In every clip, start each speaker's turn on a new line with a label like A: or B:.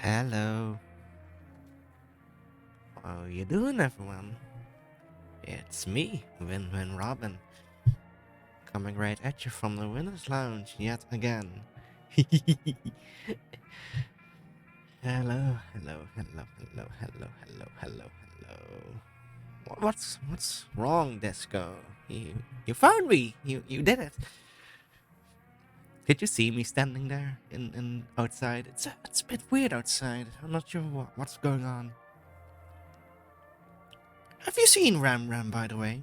A: Hello. How you doing, everyone? It's me, Win Robin, coming right at you from the Winner's Lounge yet again. Hello, hello, hello, hello, hello, hello, hello, hello. What's wrong, Disco? You found me. You did it. Did you see me standing there in outside? It's a bit weird outside. I'm not sure what's going on. Have you seen Ram, by the way?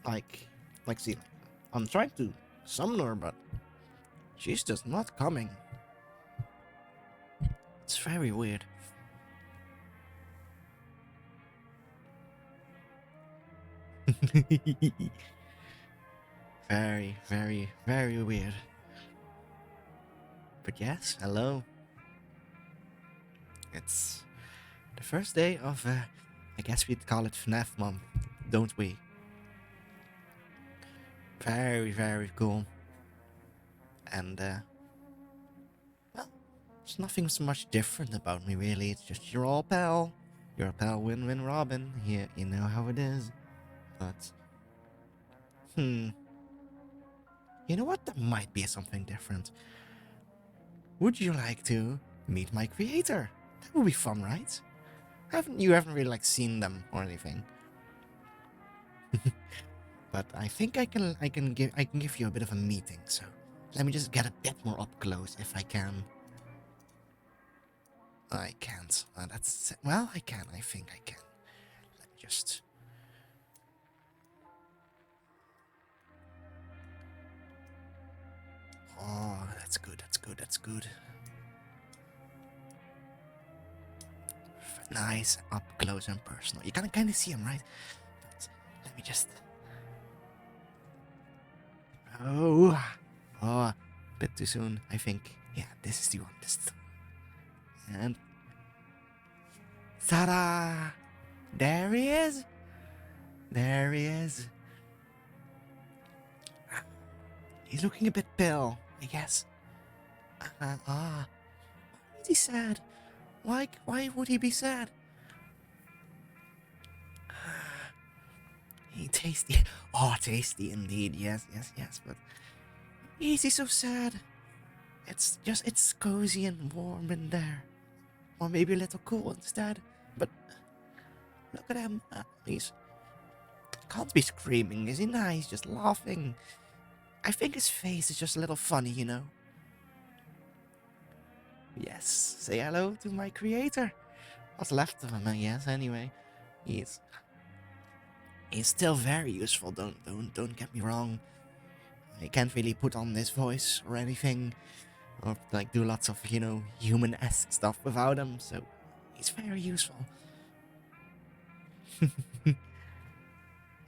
A: Like, see, I'm trying to summon her, but she's just not coming. It's very weird. Very, very, very weird. But yes, hello. It's the first day of, I guess we'd call it FNAF month, don't we? Very, very cool. And, well, there's nothing so much different about me, really. It's just your old pal. Your pal Win-Win Robin. You know how it is. But, you know what? There might be something different. Would you like to meet my creator? That would be fun, right? You haven't really like seen them or anything. But I think I can give you a bit of a meeting, so let me just get a bit more up close if I can. I can't. Well, I can. I think I can. Let me just. Oh, that's good. That's good. That's good. Nice, up close and personal. You can kind of see him, right? But let me just. Oh, a bit too soon. I think. Yeah, this is the one. This is the one. And ta-da! There he is. There he is. He's looking a bit pale, I guess. Why is he sad? Why would he be sad? He tasty. Oh, tasty indeed. Yes, yes, yes. But is he so sad? It's cozy and warm in there. Or maybe a little cool instead. But look at him. He's can't be screaming, is he? Nah, he's just laughing. I think his face is just a little funny, you know. Yes, say hello to my creator. What's left of him, I guess. Anyway, he's still very useful. Don't get me wrong. I can't really put on this voice or anything, or like do lots of human-esque stuff without him. So he's very useful.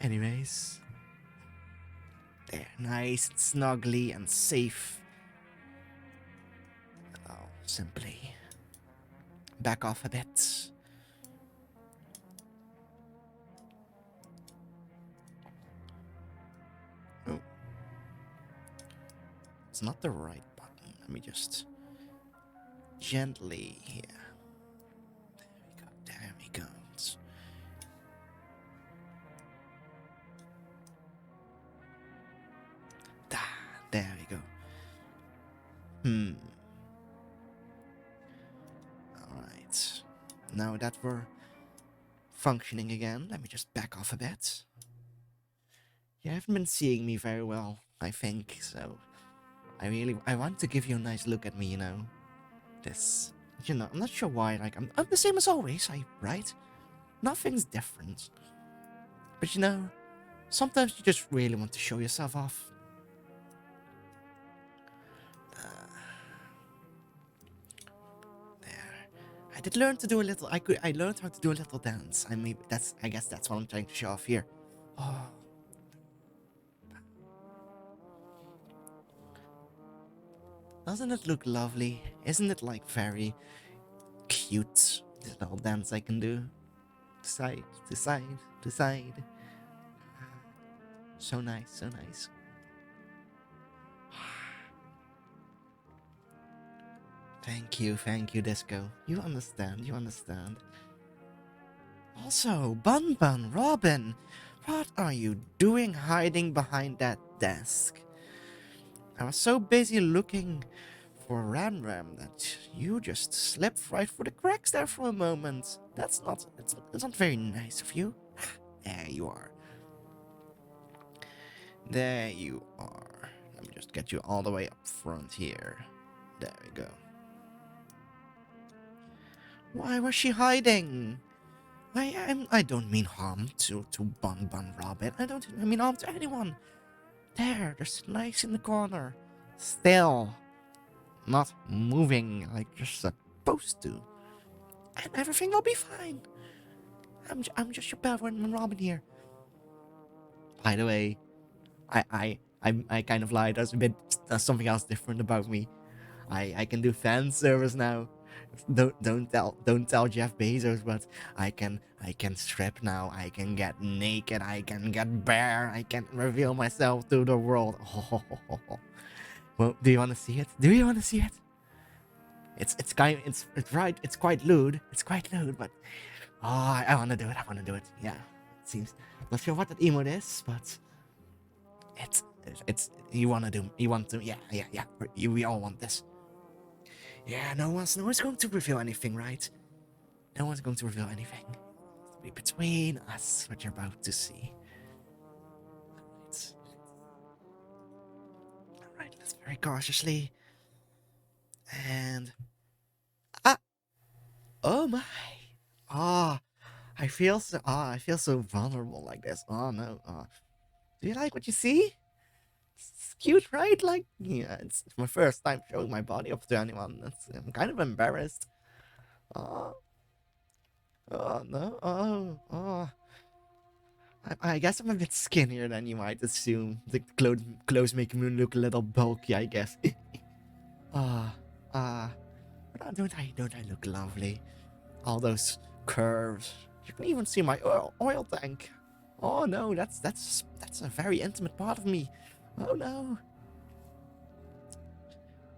A: Anyways, there, nice, snuggly, and safe. I'll simply back off a bit. Oh, it's not the right button. Let me just gently here. There we go. There we go. There we go. Alright. Now that we're functioning again, let me just back off a bit. You haven't been seeing me very well, I think, so I want to give you a nice look at me, you know. This, I'm not sure why, like, I'm the same as always, right? Nothing's different. But sometimes you just really want to show yourself off. I did learn to do a little. I learned how to do a little dance. I guess that's what I'm trying to show off here. Oh. Doesn't it look lovely? Isn't it like very cute? This little dance I can do. Side to side to side. So nice, so nice. Thank you, Disco. You understand, you understand. Also, Bun Bun, Robin, what are you doing hiding behind that desk? I was so busy looking for Ram Ram that you just slipped right through the cracks there for a moment. It's not very nice of you. There you are. There you are. Let me just get you all the way up front here. There we go. Why was she hiding? I don't mean harm to Bun Bun Robin. I mean harm to anyone. There, there's nice in the corner. Still. Not moving like you're supposed to. And everything will be fine. I'm just your pal when Robin here. By the way, I kind of lied. There's something else different about me. I can do fan service now. Don't tell Jeff Bezos, but I can strip now. I can get naked. I can get bare. I can reveal myself to the world. Well, do you want to see it? Do you want to see it? It's right. It's quite lewd. It's quite lewd, but I want to do it. I want to do it. Yeah, it seems. Not sure what that emote is, but it's you want to do. You want to. Yeah. We all want this. Yeah, no one's going to reveal anything, right? No one's going to reveal anything. It'll be between us, what you're about to see. Alright, let's very cautiously. And oh my. Ah, I feel so vulnerable like this. Oh no. Do you like what you see? It's cute, right? Like, yeah, it's my first time showing my body up to anyone. I'm kind of embarrassed. Oh, oh no. I guess I'm a bit skinnier than you might assume. The clothes make me look a little bulky, I guess. Ah, don't I look lovely? All those curves. You can even see my oil tank. Oh no, that's a very intimate part of me. Oh no.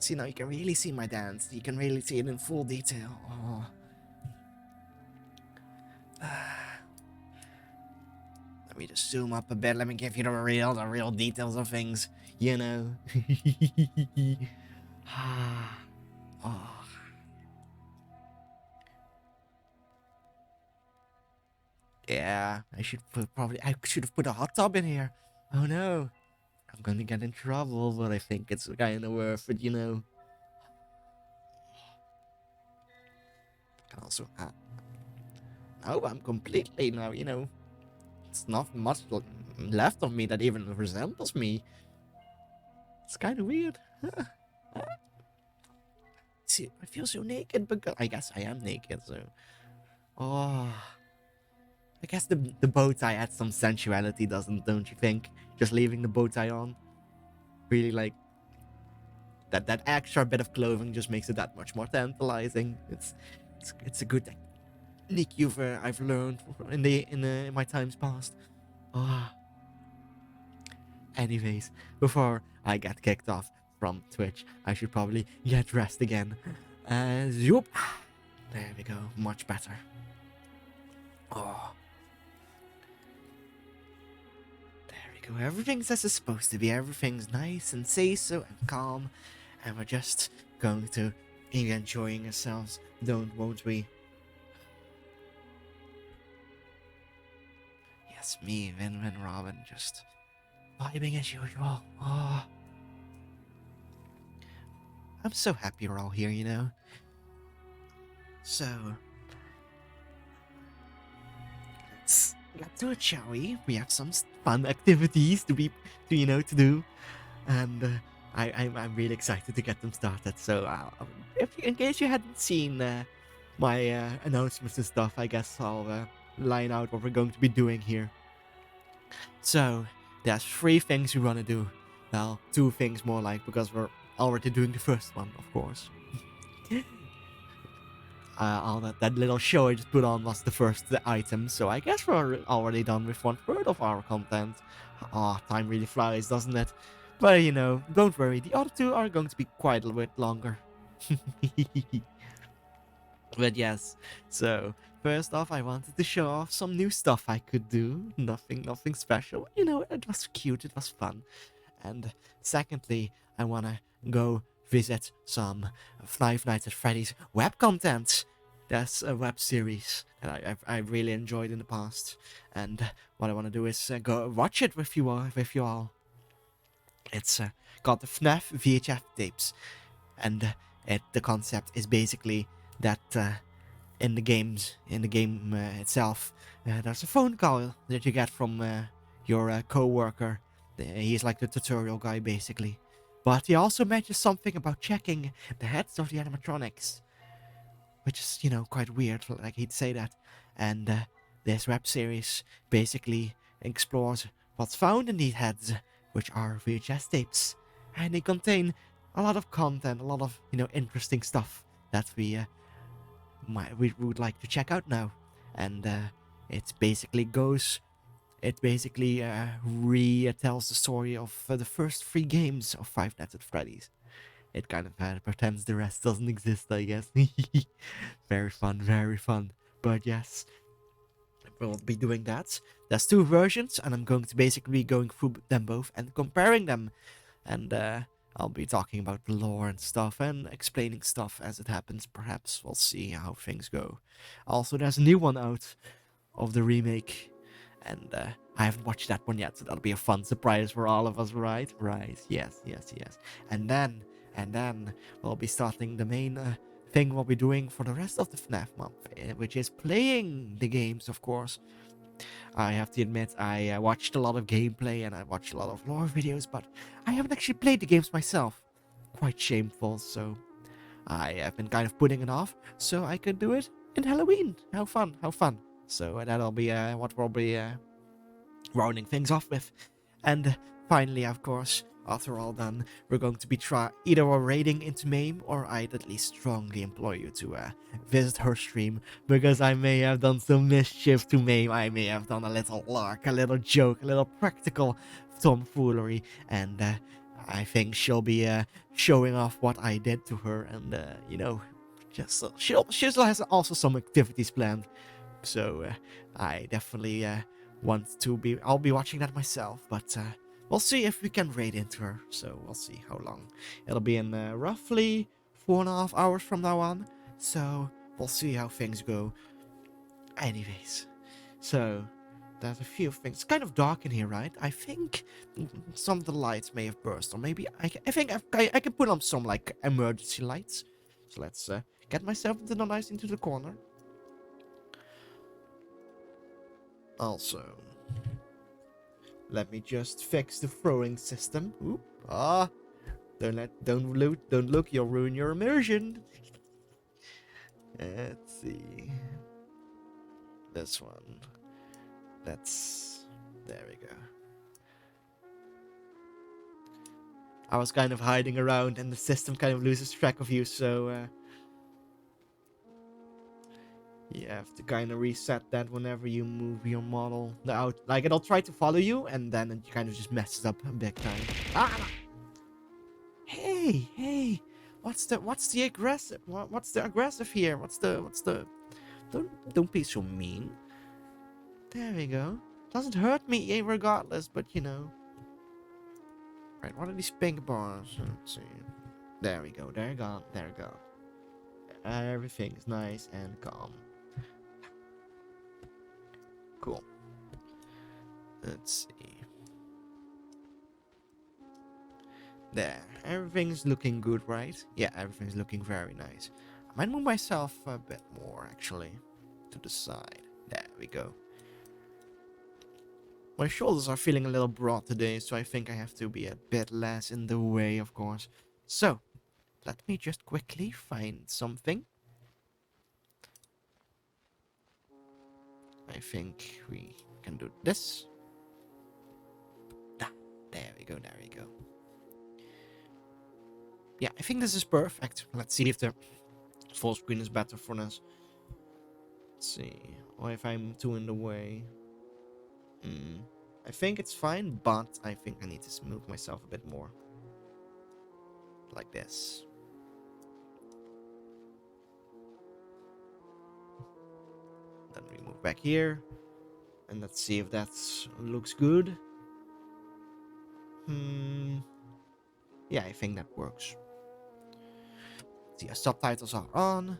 A: See, now you can really see my dance. You can really see it in full detail. Oh. Let me just zoom up a bit. Let me give you the real details of things. You know. Oh. Yeah, I should have put a hot tub in here. Oh no. I'm gonna get in trouble, but I think it's kind of worth it, you know. Can also oh, I'm completely now, you know. It's not much left of me that even resembles me. It's kind of weird. See, I feel so naked because I guess I am naked, so. Oh. I guess the bow tie adds some sensuality, don't you think? Just leaving the bow tie on. Really like that extra bit of clothing just makes it that much more tantalizing. It's a good technique I've learned in my times past. Ah. Anyways, before I get kicked off from Twitch, I should probably get dressed again. Zoop. There we go, much better. Oh. There we go. Everything's as it's supposed to be. Everything's nice and safe and calm, and we're just going to be enjoying ourselves, won't we? Yes, me, Vin Robin, just vibing as usual. Oh. I'm so happy we're all here, you know. So, let's get to it, shall we? We have some fun activities to do, and I'm really excited to get them started. So, in case you hadn't seen my announcements and stuff, I guess I'll line out what we're going to be doing here. So, there's 3 things we want to do. Well, 2 things more like, because we're already doing the first one, of course. All that little show I just put on was the first item, so I guess we're already done with 1/3 of our content. Time really flies, doesn't it? But you know, don't worry, the other 2 are going to be quite a little bit longer. But yes, so first off, I wanted to show off some new stuff I could do. Nothing special. You know, it was cute, it was fun. And secondly, I wanna go visit some Five Nights at Freddy's web content. That's a web series that I've really enjoyed in the past. And what I want to do is go watch it with you all. It's called the FNAF VHS tapes. And the concept is basically that in the game itself, there's a phone call that you get from your co-worker. He's like the tutorial guy, basically. But he also mentions something about checking the heads of the animatronics, which is, you know, quite weird, like he'd say that. And this web series basically explores what's found in these heads, which are VHS tapes. And they contain a lot of content, a lot of interesting stuff that we would like to check out now, and it basically goes. It basically retells the story of the first three games of Five Nights at Freddy's. It kind of pretends the rest doesn't exist, I guess. Very fun, very fun. But yes, we'll be doing that. There's two versions, and I'm going to basically be going through them both and comparing them. And I'll be talking about the lore and stuff and explaining stuff as it happens. Perhaps we'll see how things go. Also, there's a new one out of the remake, and I haven't watched that one yet, so that'll be a fun surprise for all of us, right? Right. Yes, yes, yes. And then we'll be starting the main thing we'll be doing for the rest of the FNAF month, which is playing the games, of course. I have to admit, I watched a lot of gameplay and I watched a lot of lore videos, but I haven't actually played the games myself. Quite shameful, so I have been kind of putting it off so I could do it in Halloween. How fun, how fun. So that'll be what we'll be rounding things off with. And finally, of course, after all done, we're going to be either a raiding into Mame, or I'd at least strongly implore you to visit her stream, because I may have done some mischief to Mame. I may have done a little lark, a little joke, a little practical tomfoolery, and I think she'll be showing off what I did to her, and just she has also some activities planned. So I definitely I'll be watching that myself, but we'll see if we can raid into her. So we'll see how long. It'll be in roughly 4.5 hours from now on. So we'll see how things go. Anyways, so there's a few things. It's kind of dark in here, right? I think some of the lights may have burst, or maybe I think I can put on some like emergency lights. So let's get myself into the corner. Also, let me just fix the throwing system. Oop. Don't look, you'll ruin your immersion. Let's see. This one. There we go. I was kind of hiding around and the system kind of loses track of you, so you have to kind of reset that whenever you move your model out. Like, it'll try to follow you, and then it kind of just messes up big time. Ah! Hey! What's the aggressive? What's the aggressive here? What's the? Don't be so mean. There we go. Doesn't hurt me regardless, but you know. Right, what are these pink bars? Let's see. There we go. They're gone. They're gone. Everything's nice and calm. Cool. Let's see. There. Everything's looking good, right? Yeah, everything's looking very nice. I might move myself a bit more, actually. To the side. There we go. My shoulders are feeling a little broad today, so I think I have to be a bit less in the way, of course. So, let me just quickly find something. I think we can do this. Ah, there we go, there we go. Yeah, I think this is perfect. Let's see if the full screen is better for us. Let's see. Or if I'm too in the way. I think it's fine, but I think I need to move myself a bit more. Like this. Then we move back here. And let's see if that looks good. Yeah, I think that works. See, our subtitles are on.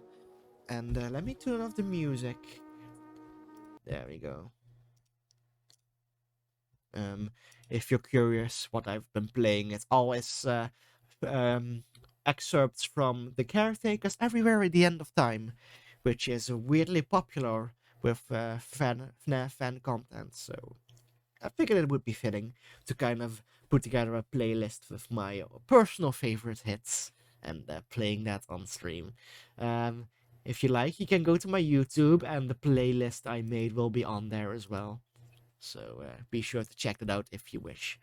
A: And let me turn off the music. There we go. If you're curious what I've been playing, it's always excerpts from The Caretakers Everywhere at the End of Time, which is weirdly popular with FNAF fan content, so I figured it would be fitting to kind of put together a playlist with my personal favorite hits and playing that on stream. If you like, you can go to my YouTube and the playlist I made will be on there as well. So be sure to check that out if you wish.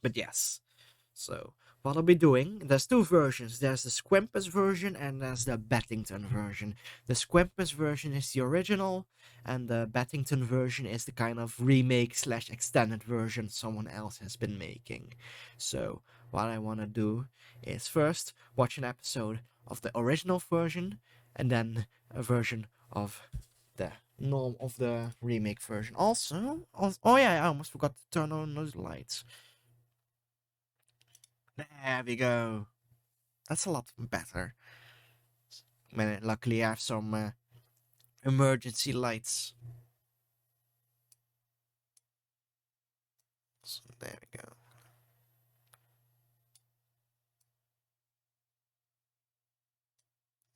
A: But yes, so what I'll be doing, there's two versions. There's the Squimpus version and there's the Battington version. The Squimpus version is the original, and the Battington version is the kind of remake slash extended version someone else has been making. So, what I want to do is first watch an episode of the original version, and then a version of the remake version. Oh yeah, I almost forgot to turn on those lights. There we go. That's a lot better. Luckily, I have some emergency lights. So there we go.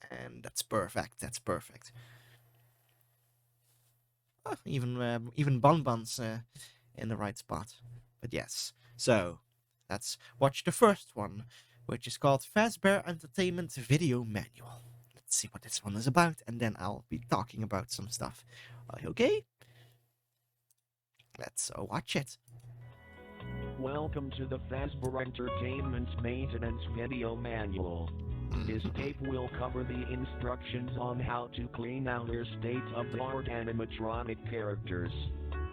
A: And that's perfect. That's perfect. Oh, even Bonbon's in the right spot. But yes. So let's watch the first one, which is called Fazbear Entertainment Video Manual. Let's see what this one is about, and then I'll be talking about some stuff. Okay? Let's watch it.
B: Welcome to the Fazbear Entertainment Maintenance Video Manual. This tape will cover the instructions on how to clean out your state-of-the-art animatronic characters.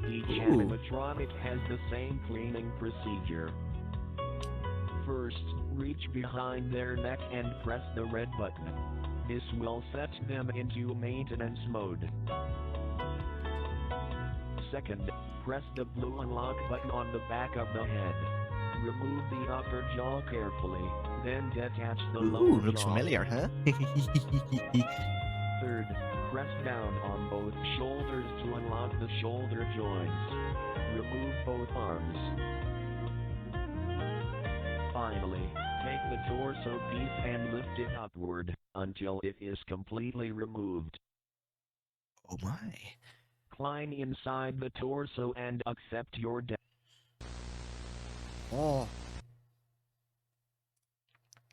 B: Each animatronic has the same cleaning procedure. First, reach behind their neck and press the red button. This will set them into maintenance mode. Second, press the blue unlock button on the back of the head. Remove the upper jaw carefully, then detach the lower
A: Looks
B: jaw.
A: familiar, huh?
B: Third, press down on both shoulders to unlock the shoulder joints. Remove both arms. Finally, take the torso piece and lift it upward until it is completely removed.
A: Oh my.
B: Climb inside the torso and accept your death.
A: Oh.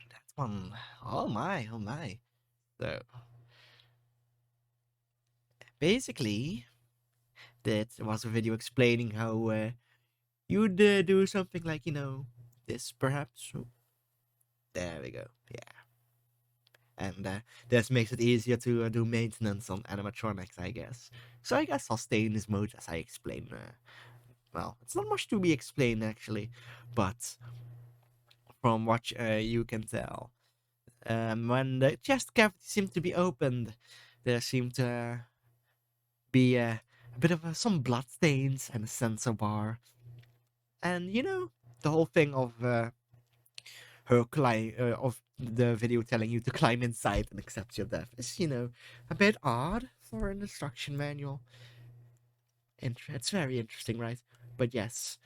A: That's one. Oh my, oh my. So, basically, that was a video explaining how you'd do something like, this perhaps. There we go. Yeah. And this makes it easier to do maintenance on animatronics, I guess. So I guess I'll stay in this mode as I explain. Well, it's not much to be explained actually, but from what you can tell, when the chest cavity seemed to be opened, there seemed to be a bit of some blood stains and a sensor bar, and the whole thing of of the video telling you to climb inside and accept your death is a bit odd for an instruction manual. It's very interesting, right? But yes,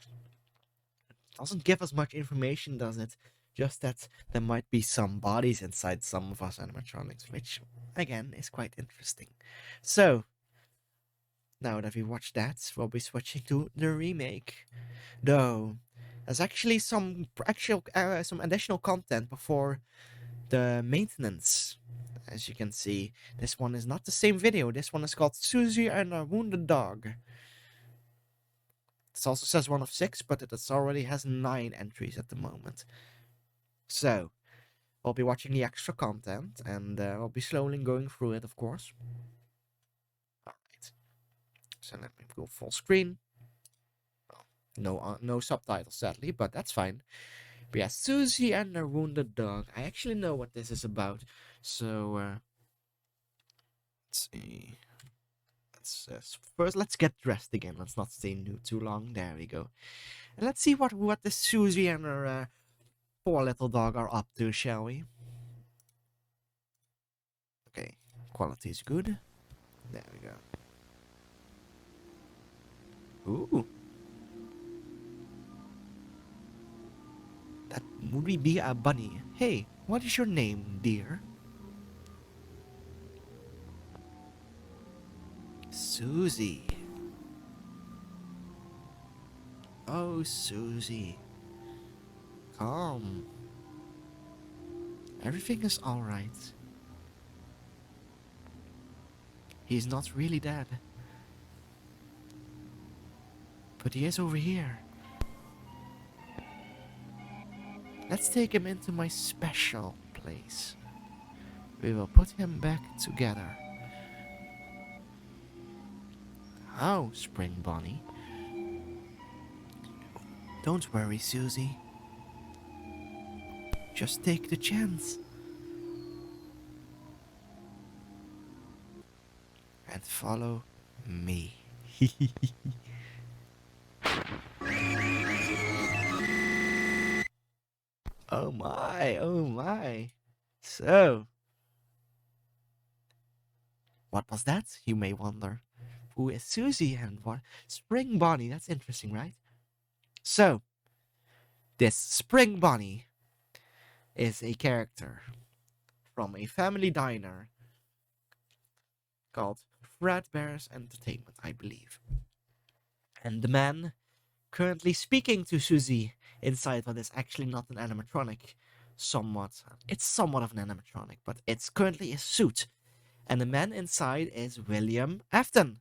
A: it doesn't give us much information, does it? Just that there might be some bodies inside some of us animatronics, which again is quite interesting. So now that we watched that, we'll be switching to the remake. Though there's actually some additional content before the maintenance. As you can see, this one is not the same video. This one is called Susie and a Wounded Dog. This also says 1 of 6, but it already has 9 entries at the moment. So, I'll be watching the extra content, and I'll be slowly going through it, of course. Alright. So let me go full screen. No subtitles, sadly, but that's fine. But yeah, Susie and a Wounded Dog. I actually know what this is about. So, let's see. First, let's get dressed again. Let's not stay too long. There we go. And let's see what the Susie and her poor little dog are up to, shall we? Okay, quality is good. There we go. Ooh. That would be a bunny. Hey, what is your name, dear? Susie. Oh, Susie. Calm. Everything is alright. He's not really dead. But he is over here. Let's take him into my special place. We will put him back together. How, Spring Bonnie? Don't worry, Susie. Just take the chance. And follow me. Oh my, oh my. So, what was that, you may wonder? Who is Susie and what? Spring Bonnie, that's interesting, right? So, this Spring Bonnie is a character from a family diner called Fredbear's Entertainment, I believe. And the man currently speaking to Susie inside what is actually not an animatronic. It's somewhat of an animatronic, but it's currently a suit. And the man inside is William Afton.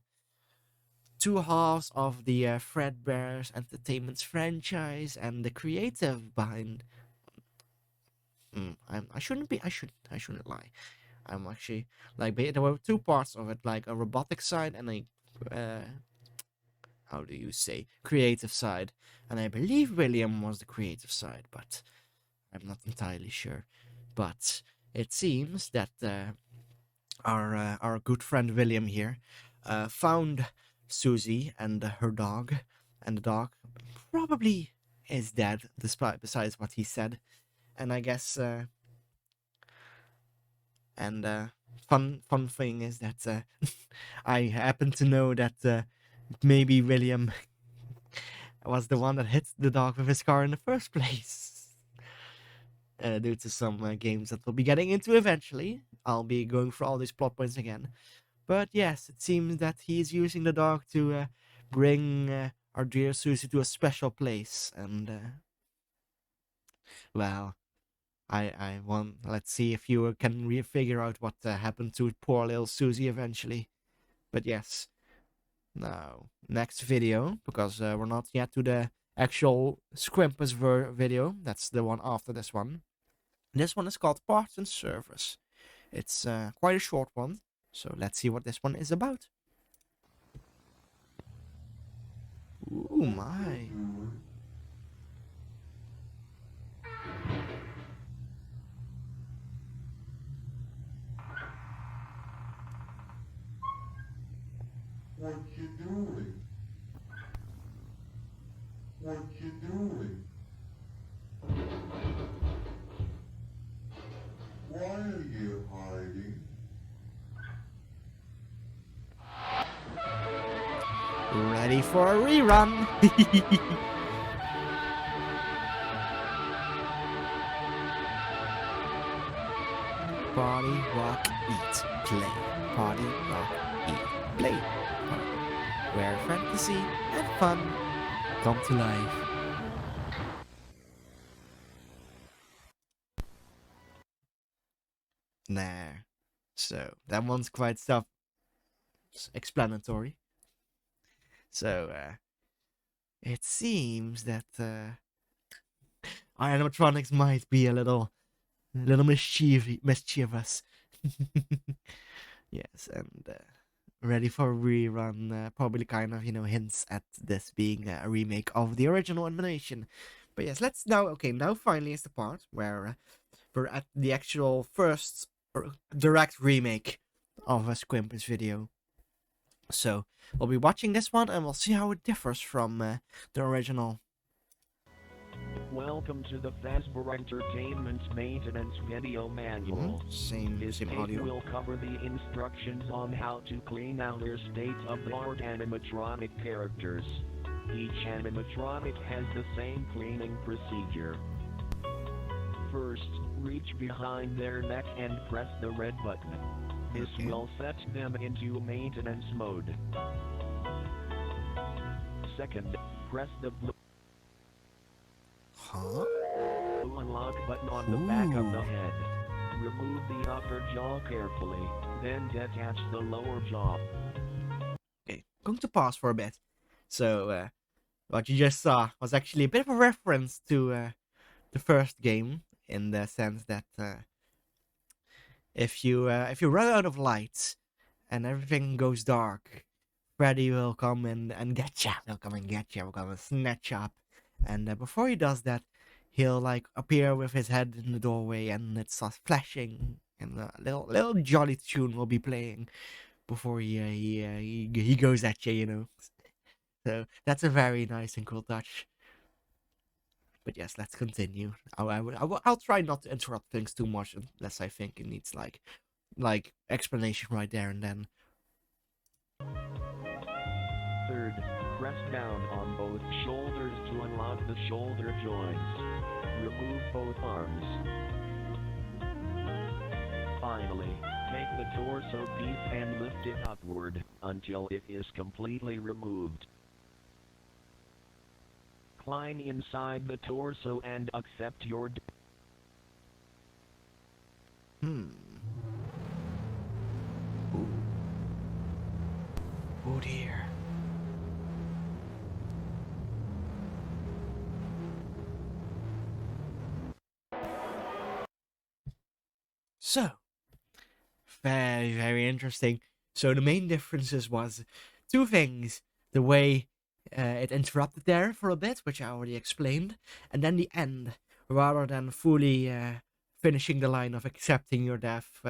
A: Two halves of the Fredbear's Entertainment's franchise and the creative behind. I shouldn't lie. I'm actually like there were two parts of it, like a robotic side and a how do you say, creative side. And I believe William was the creative side, but I'm not entirely sure. But it seems that our good friend William here found Susie and her dog, and the dog probably is dead, despite besides what he said. And I guess fun thing is that I happen to know that maybe William was the one that hit the dog with his car in the first place. Due to some games that we'll be getting into eventually. I'll be going through all these plot points again. But yes, it seems that he's using the dog to bring our dear Susie to a special place. And, well, I want. Let's see if you can figure out what happened to poor little Susie eventually. But yes, now next video, because we're not yet to the actual Squimpus video. That's the one after this one. This one is called Parts and Service. It's quite a short one, so let's see what this one is about. Ooh my.
C: What you doing? What you doing? Why are you hiding?
A: Ready for a rerun? Party, rock, eat, play. Party, rock, eat, play. Where fantasy and fun come to life. Nah. So, that one's quite self-explanatory. So, it seems that our animatronics might be a little mischievous. Yes, and ready for a rerun. Probably kind of, hints at this being a remake of the original animation. But yes, let's now. Okay, now finally is the part where we're at the actual first direct remake of a Squimpus video. So we'll be watching this one and we'll see how it differs from the original.
B: Welcome to the Fazbear Entertainment Maintenance Video Manual.
A: Same
B: This tape
A: audio.
B: will cover the instructions on how to clean out your state-of-the-art animatronic characters. Each animatronic has the same cleaning procedure. First, reach behind their neck and press the red button. This will set them into maintenance mode. Second, press the blue unlock button on the back of the head. Remove the upper jaw carefully, then detach the lower jaw.
A: Okay, going to pause for a bit. So, what you just saw was actually a bit of a reference to the first game in the sense that if you run out of lights and everything goes dark, Freddy will come and get you. He'll come and get you. He'll come and snatch you up. And before he does that, he'll like appear with his head in the doorway, and it starts flashing, and a little jolly tune will be playing before he goes at you. You know. So that's a very nice and cool touch. But yes, let's continue. I'll try not to interrupt things too much unless I think it needs like explanation right there and then.
B: Third, press down on both shoulders to unlock the shoulder joints. Remove both arms. Finally, take the torso piece and lift it upward until it is completely removed. Climb inside the torso and accept your
A: Ooh. Oh dear. So, very, very interesting. So the main differences was two things. The way it interrupted there for a bit, which I already explained, and then the end, rather than fully finishing the line of accepting your death,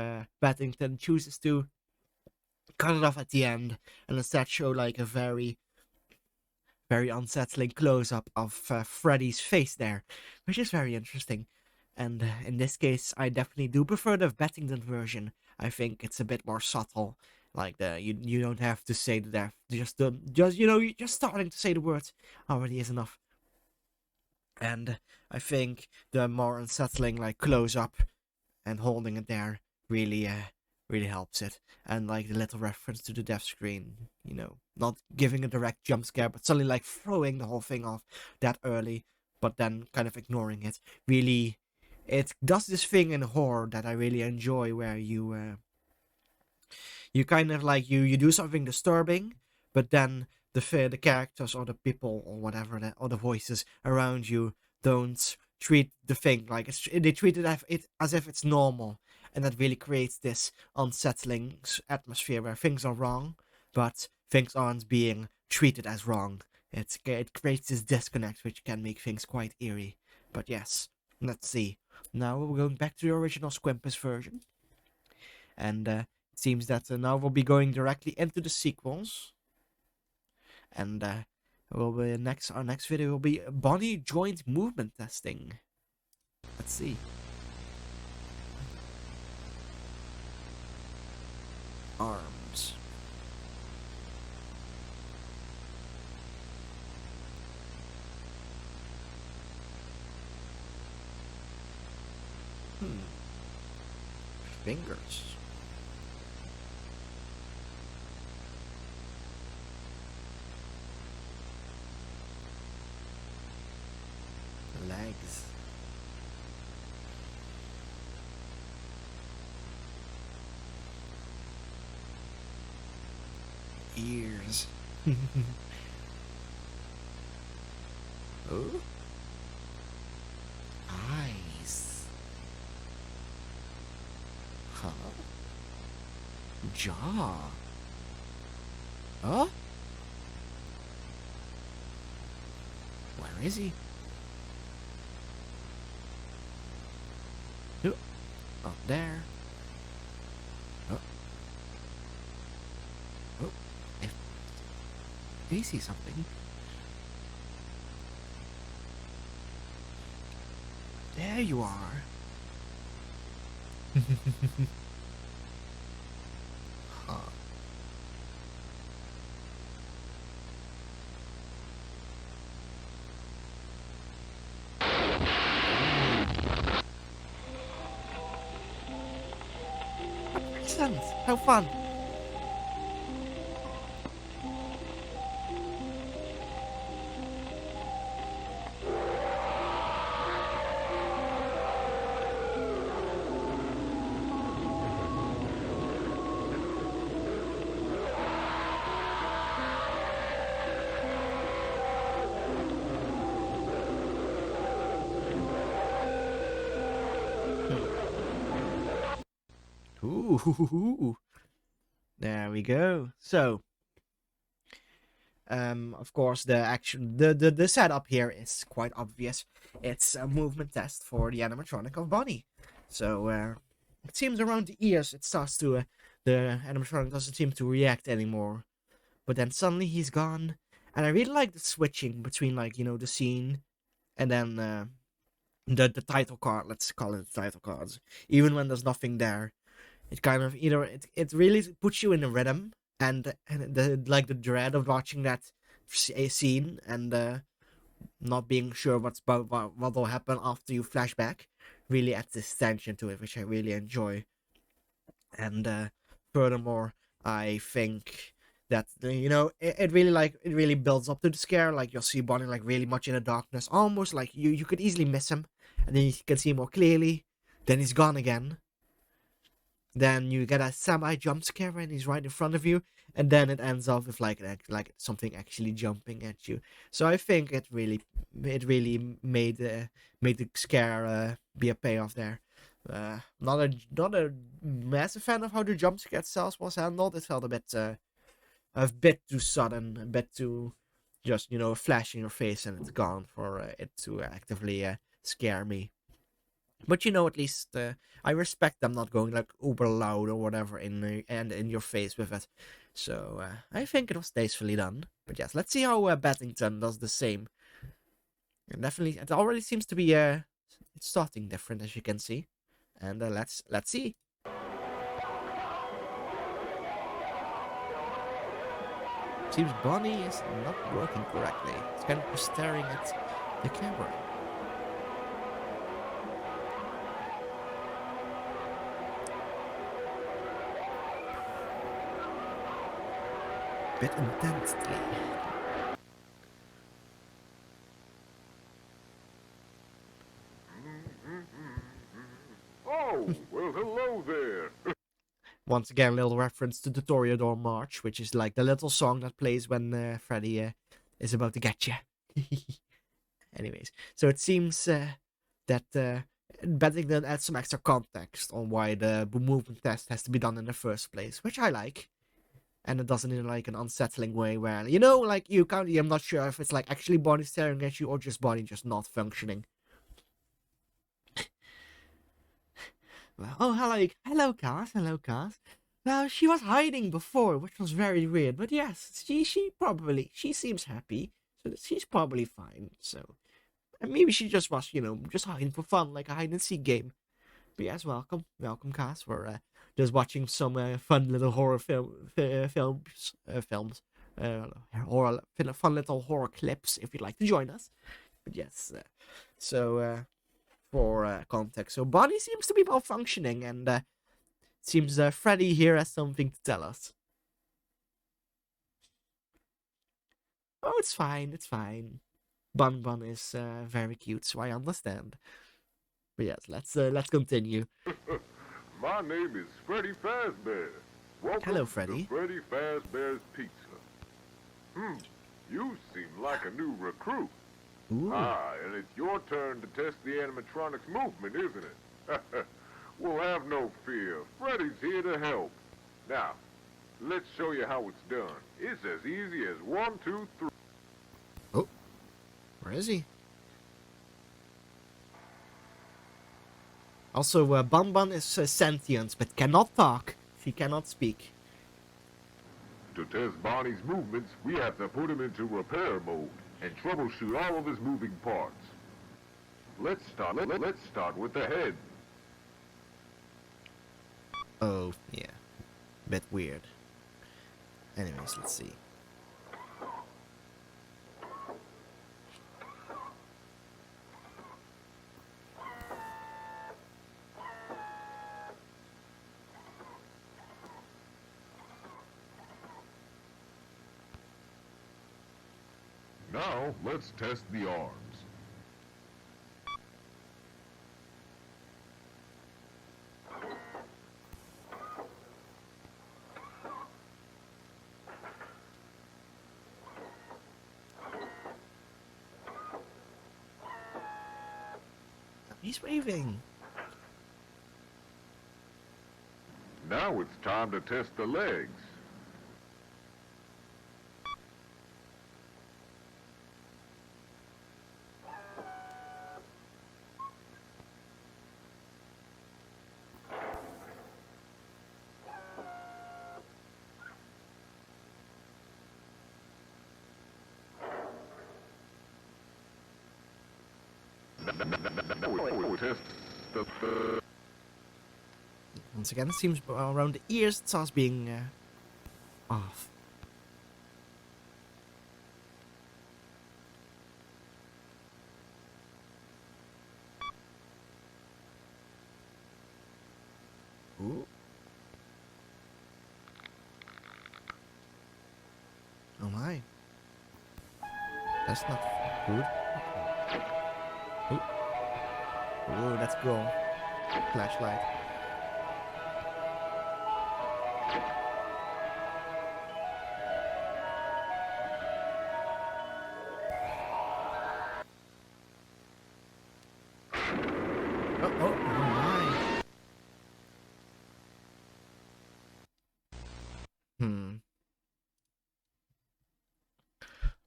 A: Paddington chooses to cut it off at the end and instead show like a very, very unsettling close-up of Freddy's face there, which is very interesting. And in this case, I definitely do prefer the Paddington version. I think it's a bit more subtle. Like you don't have to say the death. Just starting to say the words already is enough. And I think the more unsettling like close up and holding it there really helps it. And like the little reference to the death screen, not giving a direct jump scare, but suddenly like throwing the whole thing off that early, but then kind of ignoring it. Really, it does this thing in horror that I really enjoy, where you kind of like you do something disturbing, but then the characters or the people or whatever or the voices around you don't treat the thing like they treat it as if it's normal, and that really creates this unsettling atmosphere where things are wrong, but things aren't being treated as wrong. It creates this disconnect which can make things quite eerie. But yes, let's see. Now we're going back to the original Squimpus version, and it seems that now we'll be going directly into the sequels, and our next video will be body joint movement testing. Let's see. Arms. Fingers. Legs. Ears. Oh? Eyes. Huh? Jaw. Huh? Where is he? Oh, up there. Oh. Oh, if they see something. There you are. Huh. Excellent. How fun. Ooh. There we go. So, of course, the setup here is quite obvious. It's a movement test for the animatronic of Bonnie. So, it seems around the ears it starts to the animatronic doesn't seem to react anymore. But then suddenly he's gone, and I really like the switching between the scene and then the title card. Let's call it the title cards. Even when there's nothing there, it kind of it really puts you in a rhythm, and the dread of watching that scene and not being sure what will happen after you flashback really adds this tension to it, which I really enjoy. And furthermore, I think that it really builds up to the scare. Like you'll see Bonnie really much in the darkness, almost like you could easily miss him, and then you can see him more clearly. Then he's gone again. Then you get a semi jump scare and he's right in front of you, and then it ends off with like something actually jumping at you. So I think it really made the scare be a payoff there. Not a massive fan of how the jump scare itself was handled. It felt a bit too sudden, a bit too just a flash in your face and it's gone for it to actively scare me. But at least I respect them not going uber loud or whatever and in your face with it. So I think it was tastefully done. But yes, let's see how Battington does the same. And definitely, it already seems to be it's starting different, as you can see. And let's see. Seems Bonnie is not working correctly. It's kind of staring at the camera. Bit intensely.
D: Oh, well, hello there.
A: Once again, a little reference to the Toreador March, which is like the little song that plays when Freddy is about to get you. Anyways, so it seems that Beddington adds some extra context on why the movement test has to be done in the first place, which I like. And it does it in an unsettling way where, you can't, I'm not sure if it's actually Bonnie staring at you or just Bonnie just not functioning. Well, oh, hello, Cass. Well, she was hiding before, which was very weird, but yes, she seems happy, so she's probably fine, so. And maybe she just was, just hiding for fun, like a hide and seek game. But yes, welcome, Cass. We're just watching some fun little horror films, horror, fun little horror clips. If you'd like to join us, but yes, for context, so Bonnie seems to be malfunctioning, and seems Freddy here has something to tell us. Oh, it's fine, it's fine. Bun Bun is very cute, so I understand. But yes, let's continue.
D: My name is Freddy Fazbear. Welcome
A: Hello,
D: to
A: Freddy.
D: Freddy Fazbear's Pizza. You seem like a new recruit.
A: Ooh.
D: And it's your turn to test the animatronic's movement, isn't it? Well, have no fear. Freddy's here to help. Now, let's show you how it's done. It's as easy as 1, 2, 3.
A: Oh, where is he? Also, Bun Bun is sentient, but cannot talk. She cannot speak.
D: To test Bonnie's movements, we have to put him into repair mode and troubleshoot all of his moving parts. Let's start with the head.
A: Oh, yeah. Bit weird. Anyways, let's see.
D: Now, let's test the arms.
A: He's waving.
D: Now it's time to test the legs. Now we test the
A: Once again, it seems around the ears it starts being off. Ooh. Oh my. That's not good. Ooh. Ooh, that's cool. Flashlight. Oh my.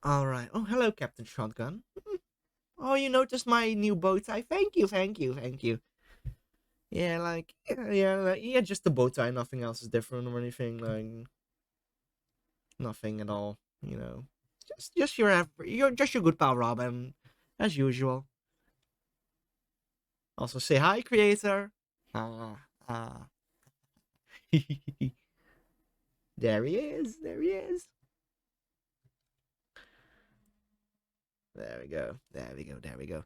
A: Alright. Oh, hello, Captain Shotgun. Oh, you noticed my new bow tie? Thank you, thank you, thank you. Yeah, like, yeah, just the bow tie. Nothing else is different or anything. Like, nothing at all. You know, just your good pal Robin, as usual. Also, say hi, creator. Ah, ah. There he is. There he is. There we go. There we go. There we go.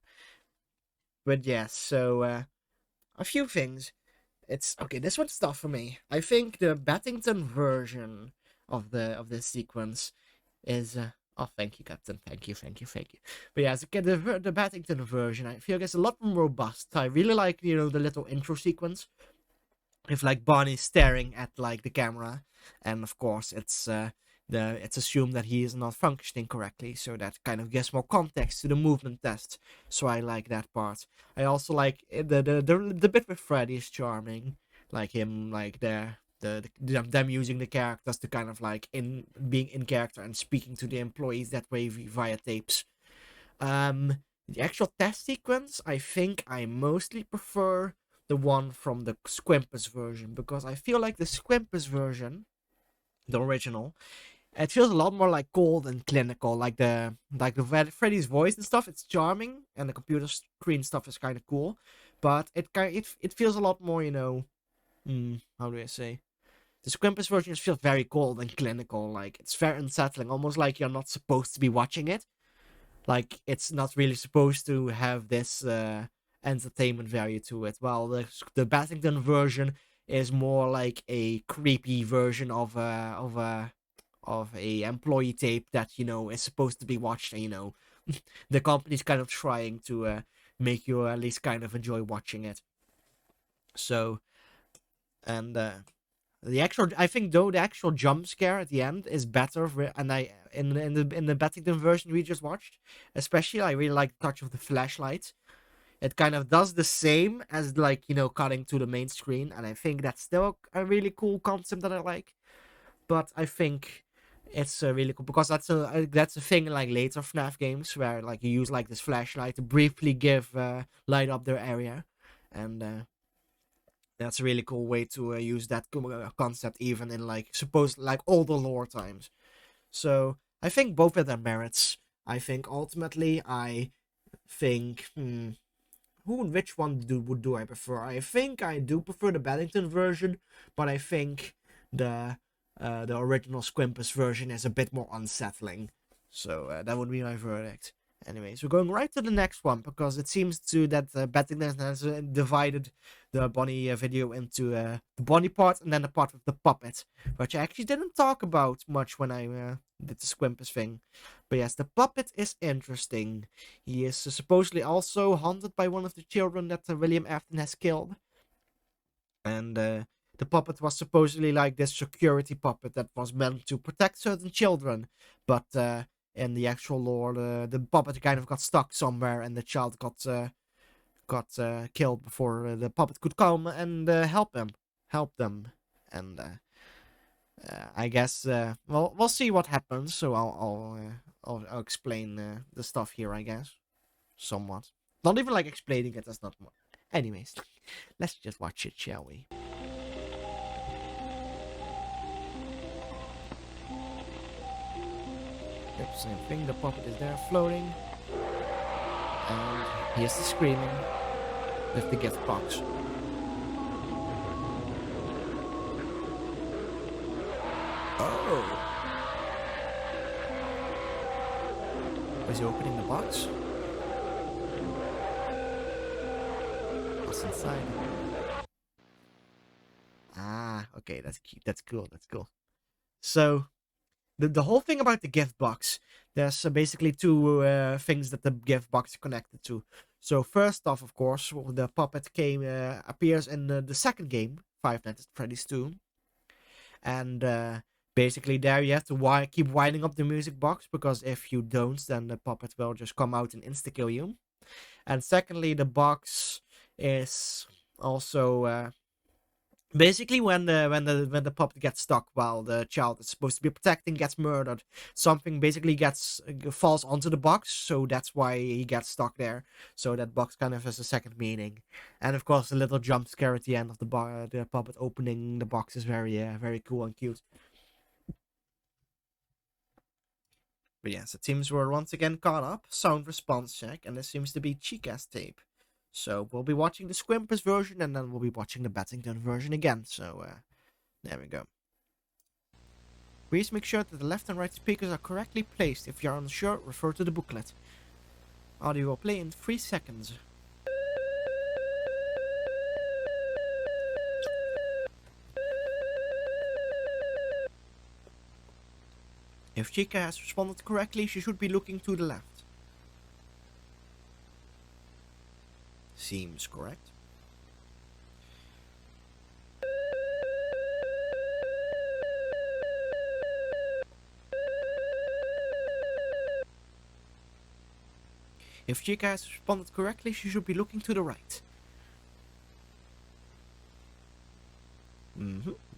A: But yes, so a few things. It's okay. This one's tough for me. I think the Battington version of this sequence is. Oh, thank you, Captain. Thank you, thank you, thank you. But yeah, the Battington version, I feel like it's a lot more robust. I really like the little intro sequence with like Barney staring at like the camera, and of course it's assumed that he is not functioning correctly, so that kind of gives more context to the movement test. So I like that part. I also like the bit with Freddy is charming, like him like them using the characters to kind of like in being in character and speaking to the employees that way via tapes. The actual test sequence, I think I mostly prefer the one from the Squimpus version, because I feel like the Squimpus version, the original, it feels a lot more like cold and clinical. Like the Freddy's voice and stuff, it's charming, and the computer screen stuff is kind of cool, but it feels a lot more, how do I say? The Squimpus version just feels very cold and clinical. Like it's very unsettling, almost like you're not supposed to be watching it. Like it's not really supposed to have this entertainment value to it. While the Battington version is more like a creepy version of a employee tape that is supposed to be watched, and the company's kind of trying to make you at least kind of enjoy watching it. So, and I think though the actual jump scare at the end is better, and I in the Battington version we just watched, especially I really like the touch of the flashlight. It kind of does the same as like cutting to the main screen, and I think that's still a really cool concept that I like. But I think it's really cool because that's a thing in like later FNAF games where like you use like this flashlight to briefly give light up their area, and that's a really cool way to use that concept even in like supposed like older lore times. So I think both have their merits. I think ultimately I think which one do I prefer? I think I do prefer the Bennington version, but I think the original Squimpus version is a bit more unsettling. So that would be my verdict. Anyways, we're going right to the next one because it seems to that Bettington has divided the Bonnie video into the Bonnie part and then the part with the puppet, which I actually didn't talk about much when I did the Squimpus thing. But yes, the puppet is interesting. He is supposedly also haunted by one of the children that William Afton has killed. And the puppet was supposedly like this security puppet that was meant to protect certain children, but in the actual lore, the puppet kind of got stuck somewhere, and the child got killed before the puppet could come and help them. and I guess we'll see what happens. So I'll explain the stuff here, I guess, somewhat. Not even like explaining it. That's not more. Anyways, let's just watch it, shall we? Yep, same thing. The puppet is there floating, and here's the screaming with the gift box. Oh. Was he opening the box? What's inside? Ah, okay, that's cute. That's cool. That's cool. So, the whole thing about the gift box, there's basically two things that the gift box is connected to. So first off, of course, the puppet appears in the second game, Five Nights at Freddy's 2, and basically there you have to keep winding up the music box, because if you don't, then the puppet will just come out and insta kill you. And secondly, the box is also basically when the puppet gets stuck while the child is supposed to be protecting gets murdered, something basically gets falls onto the box, so that's why he gets stuck there. So that box kind of has a second meaning. And of course, the little jump scare at the end of the puppet opening the box is very cool and cute. But yes, it seems we're once again caught up. Sound response check, and this seems to be Chica's tape. So we'll be watching the Squimpus version, and then we'll be watching the Battington version again. So there we go. Please make sure that the left and right speakers are correctly placed. If you are unsure, refer to the booklet. Audio will play in 3 seconds. If Chica has responded correctly, she should be looking to the left. Seems correct. If Chica has responded correctly, she should be looking to the right.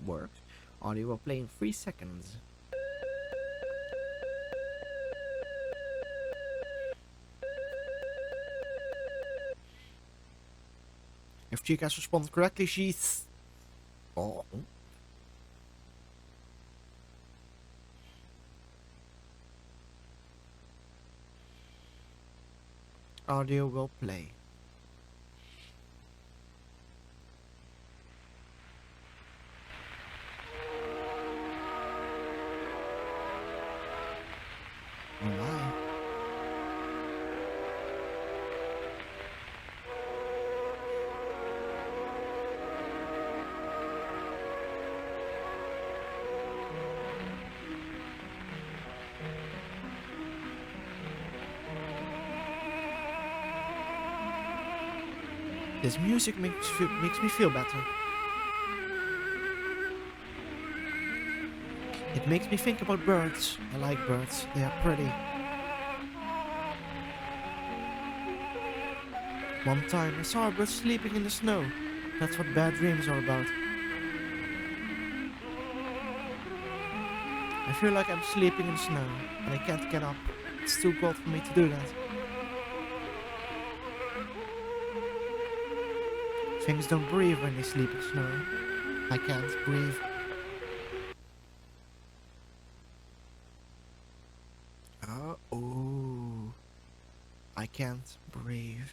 A: Worked. Audio will play in 3 seconds. If Chica has responded correctly, she's... Oh. Audio will play. Oh my. This music makes me feel better. It makes me think about birds. I like birds. They are pretty. One time I saw a bird sleeping in the snow. That's what bad dreams are about. I feel like I'm sleeping in snow, and I can't get up. It's too cold for me to do that. Things don't breathe when they sleep in snow. I can't breathe. Oh. I can't breathe.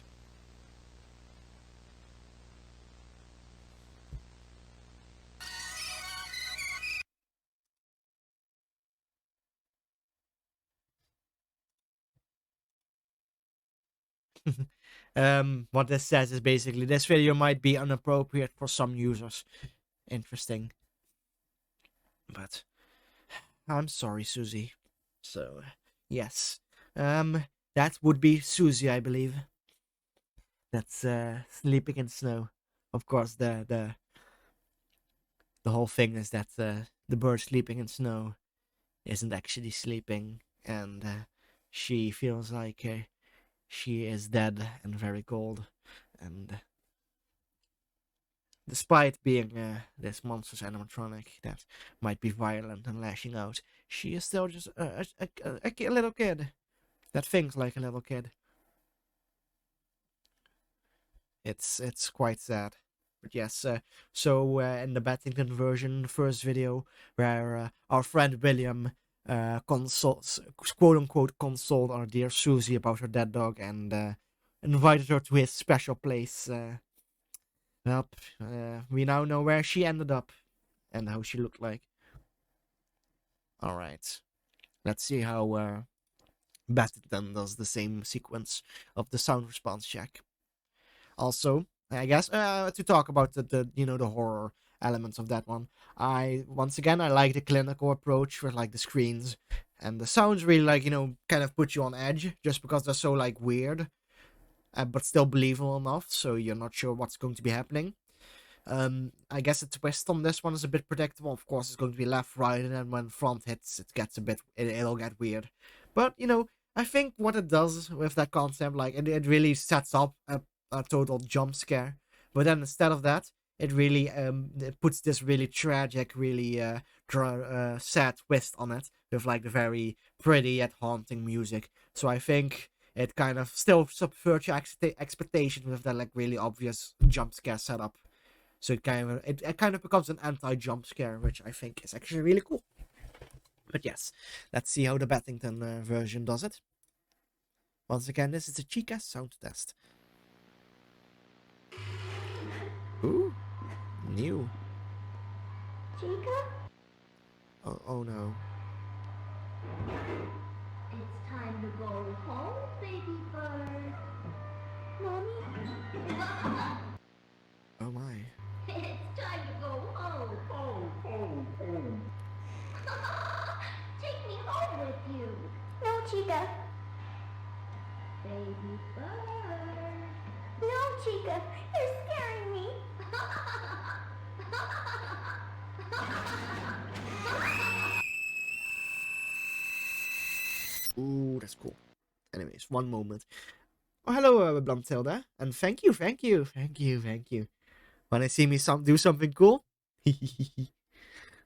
A: What this says is basically this video might be inappropriate for some users. Interesting. But I'm sorry, Susie. So, yes. That would be Susie, I believe. That's sleeping in snow. Of course, the whole thing is that the bird sleeping in snow isn't actually sleeping, and she feels like she is dead and very cold, and Despite being this monstrous animatronic that might be violent and lashing out, she is still just a little kid that thinks like a little kid. It's quite sad. But yes, so in the Battington version, the first video, where our friend William consults, quote unquote, consoled our dear Susie about her dead dog and invited her to his special place. Well, we now know where she ended up and how she looked like. Alright, let's see how Battington does the same sequence of the sound response check. Also, I guess to talk about the horror elements of that one. Once again I like the clinical approach with like the screens and the sounds really like kind of put you on edge just because they're so like weird, but still believable enough so you're not sure what's going to be happening. I guess the twist on this one is a bit predictable. Of course, it's going to be left, right, and then when front hits, it gets a bit. It'll get weird. But I think what it does with that concept, like it really sets up a total jump scare. But then instead of that, it really it puts this really tragic, really sad twist on it with like the very pretty yet haunting music. So I think it kind of still subverts your expectations with that like really obvious jump scare setup. So it kind of becomes an anti-jump scare, which I think is actually really cool. But yes, let's see how the Battington version does it. Once again, this is a Chica sound test. Ooh, new.
E: Chica?
A: Oh no.
E: It's time to go home, baby bird. Mommy?
A: Oh my.
E: It's time to go home. Home. Take me home with you. No, Chica. Baby bird. No, Chica. You're scaring me.
A: Ooh, that's cool. Anyways, one moment. Oh, hello, Blumtilda, and thank you. When I see me do something cool.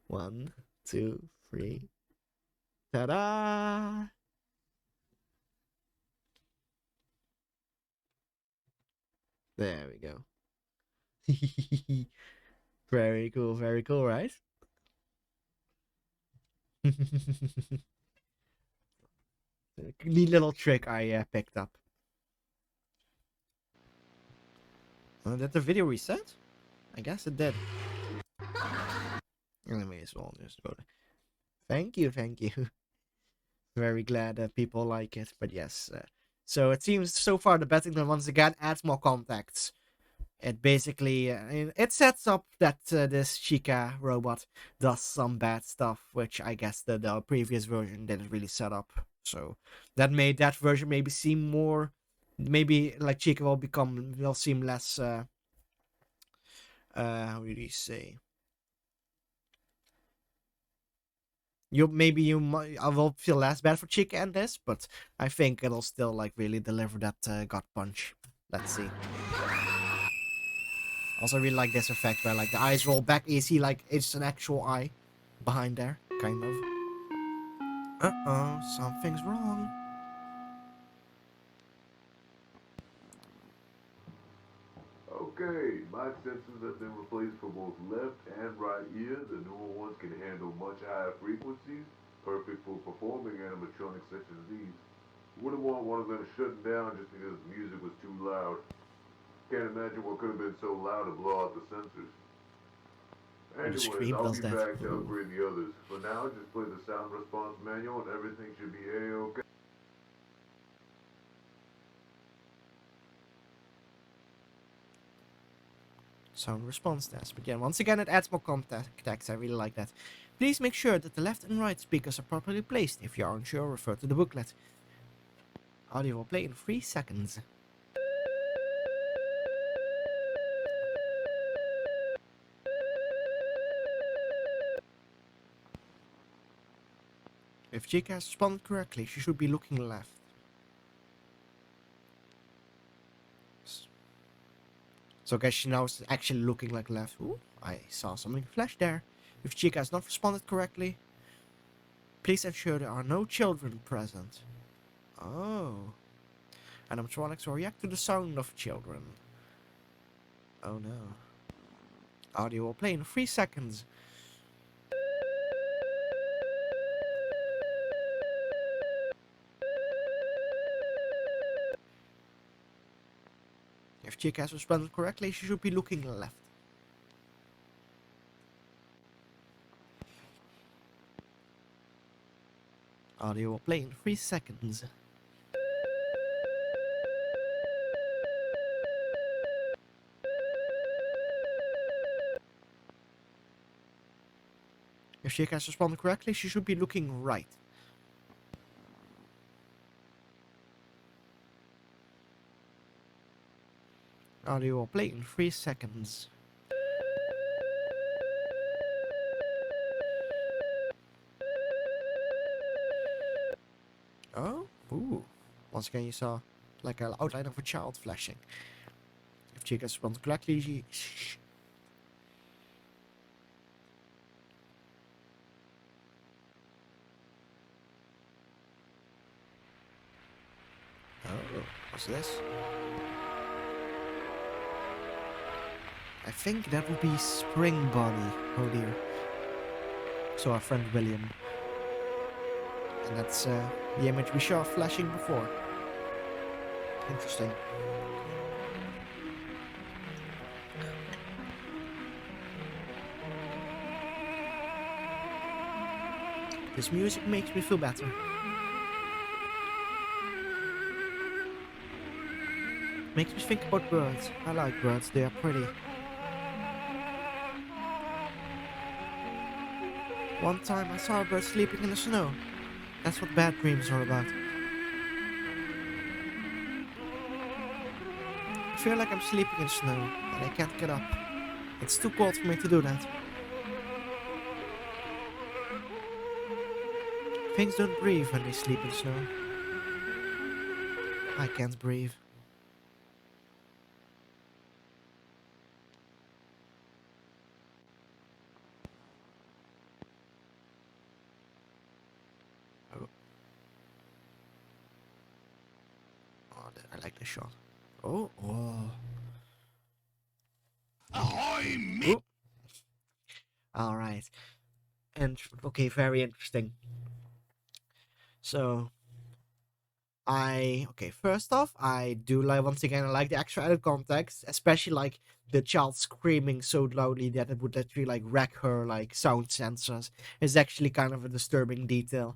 A: 1, 2, 3. Ta-da! There we go. Very cool, right? Neat little trick I picked up. Did the video reset? I guess it did. Anyways, we'll just go. Thank you. Very glad that people like it, but yes. So it seems so far the Battington once again adds more contacts. It basically it sets up that this Chica robot does some bad stuff, which I guess the previous version didn't really set up. So that made that version maybe seem more, maybe like Chica will seem less. How do you say? I will feel less bad for Chica in this, but I think it'll still like really deliver that gut punch. Let's see. Also, I really like this effect where like the eyes roll back. You see like it's an actual eye behind there, kind of. Uh-oh, something's wrong.
D: Okay, my sensors have been replaced for both left and right ear. The newer ones can handle much higher frequencies, perfect for performing animatronics such as these. Wouldn't want one of them shutting down just because the music was too loud. Can't imagine what could have been so loud to blow out the sensors.
A: The
D: Anyways,
A: scream
D: I'll
A: does
D: be
A: that.
D: back to
A: Ooh.
D: upgrade the others. For now, just play the sound response manual and everything should be A-okay.
A: Sound response test. But yeah, once again, it adds more contacts. I really like that. Please make sure that the left and right speakers are properly placed. If you are unsure, refer to the booklet. Audio will play in 3 seconds. If Chica has responded correctly, she should be looking left. So I guess she now is actually looking like left. Ooh, I saw something flash there. If Chica has not responded correctly, please ensure there are no children present. Oh. Animatronics will react to the sound of children. Oh no. Audio will play in 3 seconds. If Chica has responded correctly, she should be looking left. Audio will play in 3 seconds. If Chica has responded correctly, she should be looking right. Audio will play in 3 seconds. Oh, ooh. Once again, you saw like an outline of a child flashing. If Chica responds correctly, she... Oh, what's this? I think that would be Spring Bonnie. Oh dear. So our friend William. And that's the image we saw flashing before. Interesting. This music makes me feel better. Makes me think about birds. I like birds, they are pretty. One time I saw a bird sleeping in the snow. That's what bad dreams are about. I feel like I'm sleeping in snow, and I can't get up. It's too cold for me to do that. Things don't breathe when they sleep in snow. I can't breathe. Oh. Oh, I like the shot. Oh, oh.
F: Ahoy, mate!
A: Alright. And, okay, very interesting. So, first off, I do like, once again, I like the extra added context, especially like the child screaming so loudly that it would literally like wreck her like sound sensors. Is actually kind of a disturbing detail.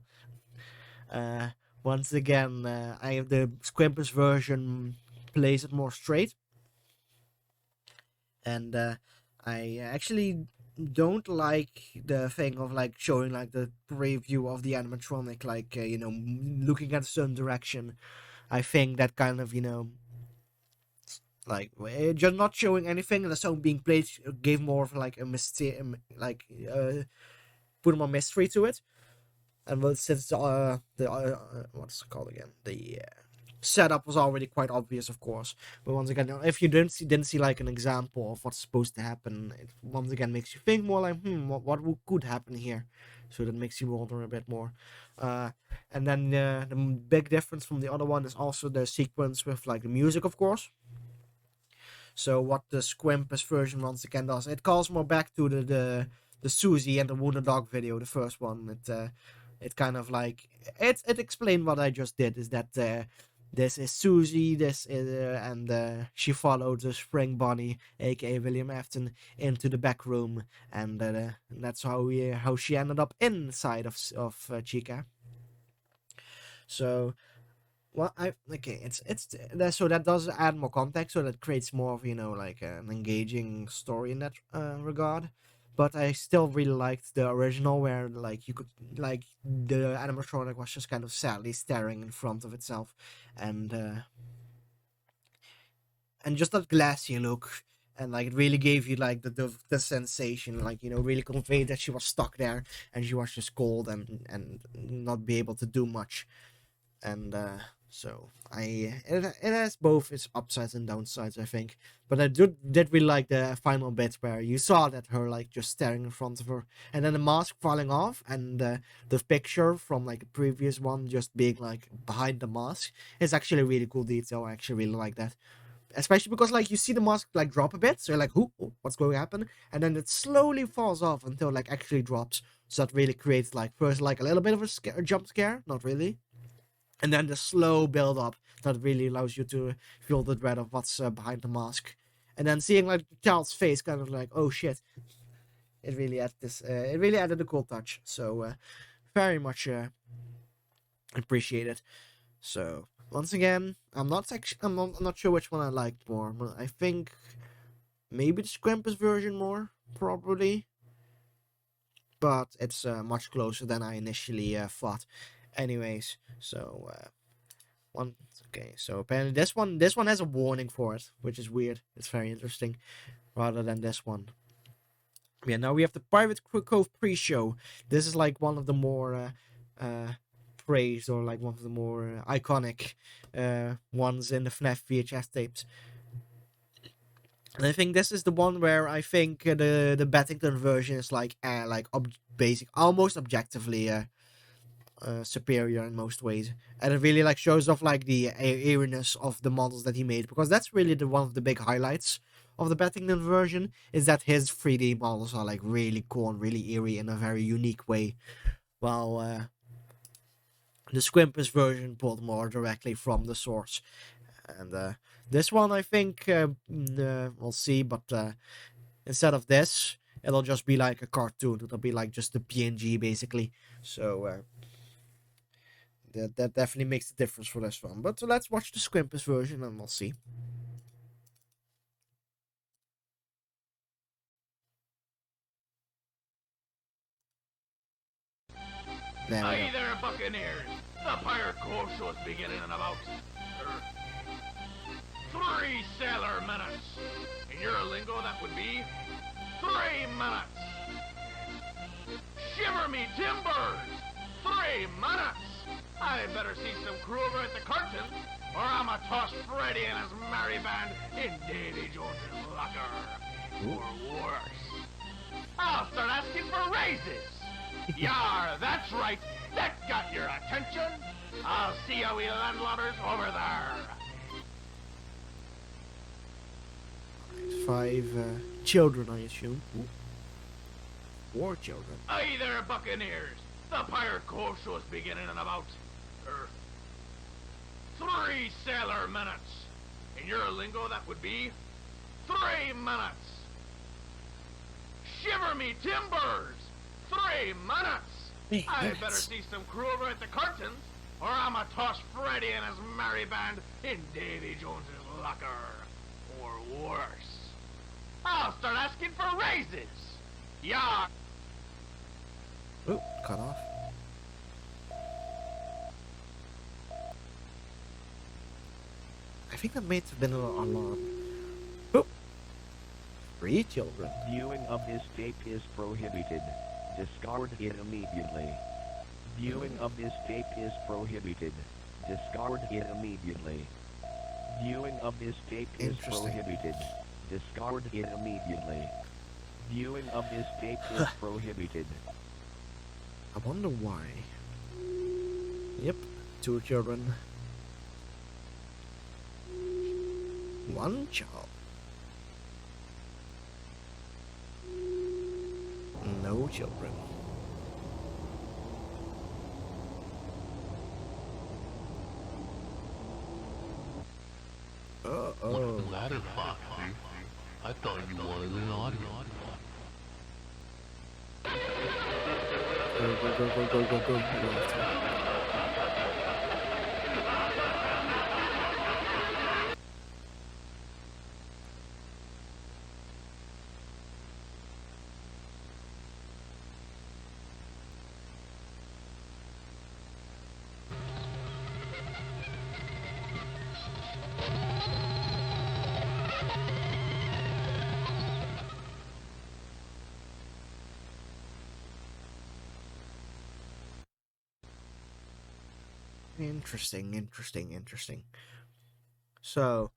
A: Once again, I have the Squimpus version plays it more straight, and I actually don't like the thing of like showing like the preview of the animatronic, like looking at a certain direction. I think that kind of like just not showing anything and the song being played gave more of like a mystery, put more mystery to it. And well, since what's it called again, the setup was already quite obvious, of course. But once again, if you didn't see like an example of what's supposed to happen, it once again makes you think more like, what could happen here? So that makes you wonder a bit more. And then the big difference from the other one is also the sequence with like the music, of course. So what the Squimpus version once again does, it calls more back to the Susie and the Wounded Dog video, the first one. It kind of like it explained what I just did, is that this is Susie, and she followed the Spring Bonnie, aka William Afton, into the back room, and that's how she ended up inside of Chica. So, well, so that does add more context, so that creates more of like an engaging story in that regard. But I still really liked the original, where like you could like the animatronic was just kind of sadly staring in front of itself, and just that glassy look, and like it really gave you like the sensation, like really conveyed that she was stuck there and she was just cold and not be able to do much, and
F: So it has both its upsides and downsides, I think. But I did really like the final bit where you saw that her like just staring in front of her, and then the mask falling off, and the picture from like the previous one just being like behind the mask is actually a really cool detail. I actually really like that, especially because like you see the mask like drop a bit, so you're like, who, what's going to happen? And then it slowly falls off until like actually drops. So that really creates like first like a little bit of a jump scare, not really, and then the slow build up that really allows you to feel the dread of what's behind the mask, and then seeing like the child's face, kind of like, oh shit, it really added this. It really added a cool touch. So very much appreciate it. So once again, I'm not sure which one I liked more. But I think maybe the Scrampus version more, probably. But it's much closer than I initially thought. Anyways, so one. Okay, so apparently this one has a warning for it, which is weird. It's very interesting, rather than this one. Yeah, now we have the Pirate Cove pre-show. This is like one of the more praised, or like one of the more iconic ones in the FNAF VHS tapes. And I think this is the one where I think the Battington version is like basic, almost objectively superior in most ways, and it really like shows off like the eeriness of the models that he made, because that's really the one of the big highlights of the Battington version, is that his 3D models are like really cool and really eerie in a very unique way, while the Squimpus version pulled more directly from the source. And this one, I think, we'll see, but instead of this, it'll just be like a cartoon. It'll be like just a PNG, basically. So that definitely makes a difference for this one. But let's watch the Squimpus version and we'll see. There we
G: Hey
F: go.
G: there, Buccaneers! The Pirate Cove show is beginning in about 3 sailor minutes. In your lingo, that would be 3 minutes. Shiver me timbers! 3 minutes! I better see some crew over at the curtain, or I'ma toss Freddy and his merry band in Davy Jones's locker. Or worse. I'll start asking for raises. Yar, that's right. That got your attention. I'll see you, we landlubbers, over there.
F: 5 children, I assume. Ooh. 4 children.
G: Hey there, Buccaneers. The Pirate Cove show is beginning in about 3 sailor minutes. In your lingo, that would be 3 minutes. Shiver me timbers! 3 minutes!
F: 3
G: I
F: minutes.
G: better see some crew over at the curtains, or I'ma toss Freddy and his merry band in Davy Jones's locker. Or worse. I'll start asking for raises. Yeah.
F: Oh, cut off. I think that may have been an alarm. Oh. 3 children.
B: Viewing of this tape is prohibited. Discard it immediately. Viewing of this tape is prohibited. Discard it immediately. Viewing of this tape is
F: Interesting.
B: prohibited. Discard it immediately. Viewing of this tape is prohibited.
F: I wonder why. Yep, 2 children. 1 child. No children. Uh-oh.
H: Ladder Fox, dude. I thought you wanted an audio.
F: Go. Interesting. So,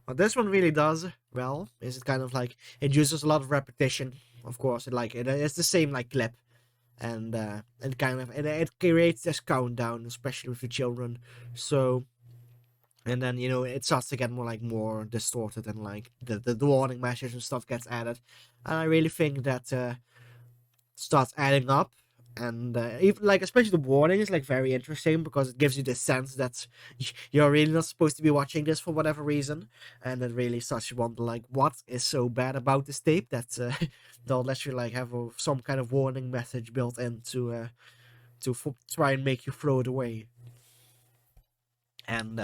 F: what this one really does well is it kind of like it uses a lot of repetition. Of course, it's the same like clip, and it creates this countdown, especially with the children. So, and then it starts to get more distorted, and like the warning message and stuff gets added, and I really think that starts adding up. And even like especially the warning is like very interesting because it gives you this sense that you're really not supposed to be watching this for whatever reason, and it really starts to wonder like what is so bad about this tape that they'll let you like have some kind of warning message built in to try and make you throw it away. And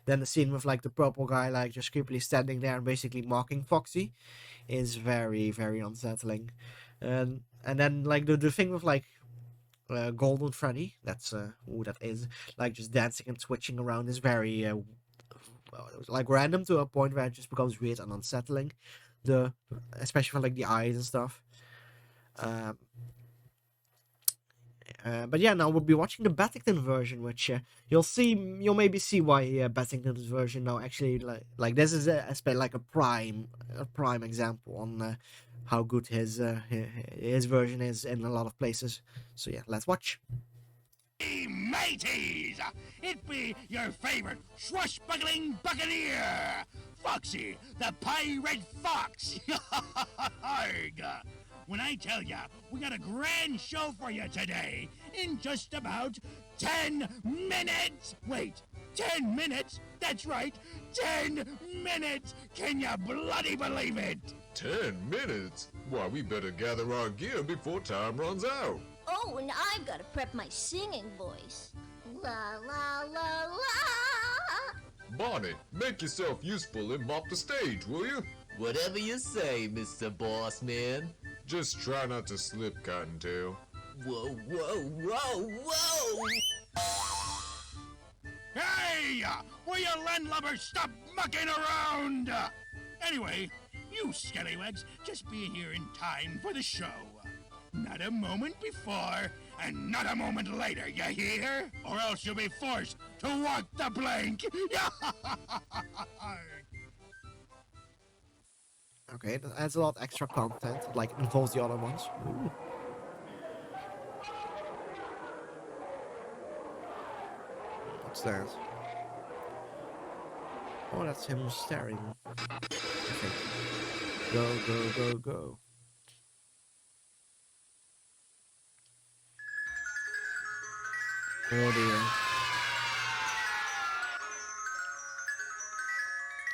F: then the scene with like the purple guy like just creepily standing there and basically mocking Foxy is very unsettling. And then like the thing with like Golden Freddy, that's who that is, like just dancing and twitching around is very like random to a point where it just becomes weird and unsettling. The Especially for like the eyes and stuff. Um, but yeah, now we'll be watching the Battington version, which you'll maybe see why Battington's version now actually like this is like a prime example on how good his version is in a lot of places. So yeah, let's watch.
G: Hey, mateys! It be your favorite swashbuckling buccaneer, Foxy, the Pirate Fox. Arg. When I tell ya, we got a grand show for you today in just about 10 minutes. Wait, 10 minutes? That's right, 10 minutes. Can you bloody believe it?
D: 10 minutes? Why, we better gather our gear before time runs out.
E: Oh, and I've got to prep my singing voice. La la la la.
D: Bonnie, make yourself useful and mop the stage, will you?
H: Whatever you say, Mr. Bossman.
D: Just try not to slip, Cottontail.
H: Whoa!
G: Hey! Will you landlubbers stop mucking around? Anyway, you scallywags just be here in time for the show. Not a moment before, and not a moment later, you hear? Or else you'll be forced to walk the plank.
F: Okay, that adds a lot of extra content, like involves the other ones. Ooh. What's that? Oh, that's him staring. Okay. Go. Oh dear.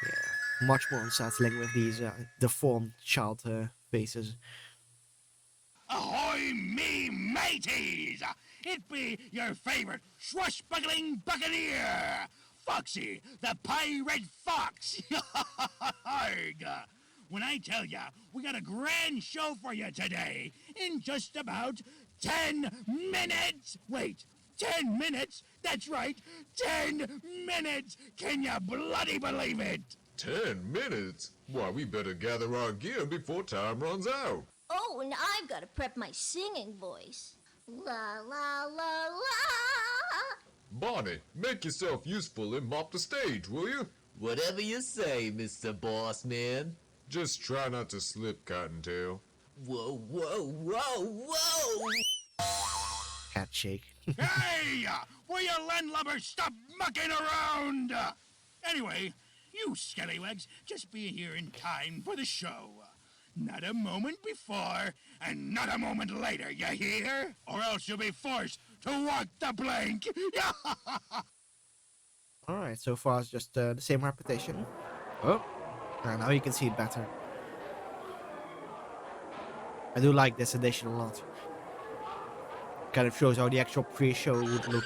F: Yeah, much more unsettling with these deformed child faces.
G: Ahoy, me mateys! It be your favorite swashbuckling buccaneer, Foxy, the Pirate Fox. Arg. When I tell ya, we got a grand show for you today in just about 10 minutes. Wait, 10 minutes? That's right, 10 minutes. Can you bloody believe it?
D: 10 minutes? Why, we better gather our gear before time runs out.
E: Oh, and I've got to prep my singing voice. La la la la.
D: Bonnie, make yourself useful and mop the stage, will you?
H: Whatever you say, Mr. Bossman.
D: Just try not to slip, Cottontail.
H: Whoa!
F: Head shake.
G: Hey! Will you landlubbers stop mucking around? Anyway, you scallywags just be here in time for the show. Not a moment before, and not a moment later, you hear? Or else you'll be forced to walk the plank.
F: Alright, so far it's just the same repetition. Oh, now you can see it better. I do like this addition a lot. Kind of shows how the actual pre-show would look.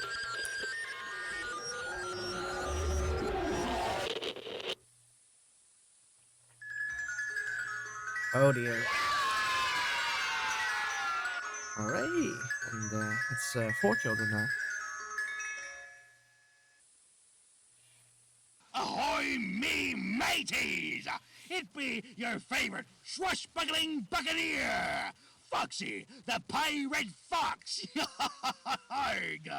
F: Oh dear. Alright, and it's 4 children now.
G: Ahoy, me mateys! It be your favorite swashbuckling buccaneer, Foxy, the Pirate Fox. Arg.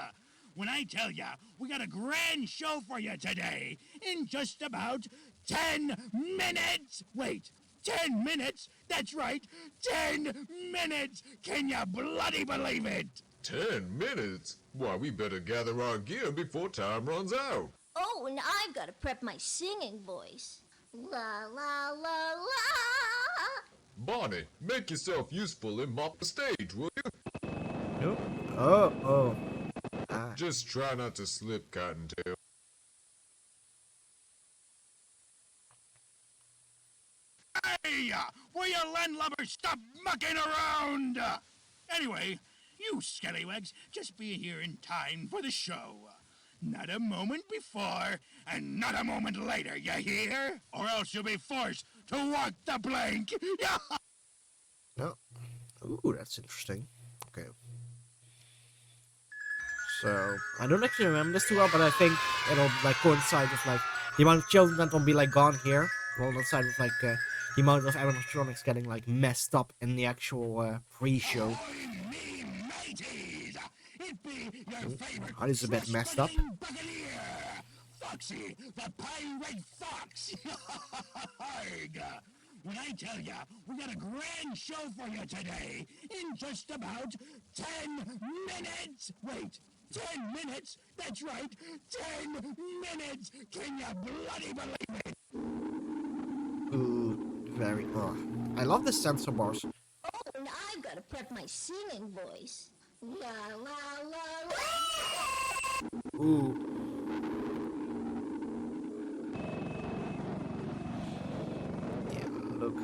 G: when I tell ya we got a grand show for you today in just about 10 minutes. Wait, 10 minutes? That's right, 10 minutes! Can you bloody believe it?
D: 10 minutes? Why, we better gather our gear before time runs out.
E: Oh, and I've got to prep my singing voice. La la la la.
D: Bonnie, make yourself useful and mop the stage, will you?
F: Nope. Oh.
D: Just try not to slip, Cottontail.
G: Hey, will you landlubbers stop mucking around? Anyway, you scallywags just be here in time for the show. Not a moment before, and not a moment later, you hear? Or else you'll be forced to walk the plank.
F: No. Ooh, that's interesting. Okay. So, I don't actually remember this too well, but I think it'll like coincide with like the amount of children that will be like gone here. Will coincide with like the amount of animatronics getting like messed up in the actual pre-show. Oh, this is a bit messed up.
G: Foxy, the pirate fox. When I tell ya, we got a grand show for you today in just about 10 minutes. Wait, 10 minutes? That's right, 10 minutes. Can you bloody believe it?
F: Ooh, very. Oh, I love the sensor bars.
E: Oh, and I've got to prep my singing voice. La la la la.
F: Ooh. Look.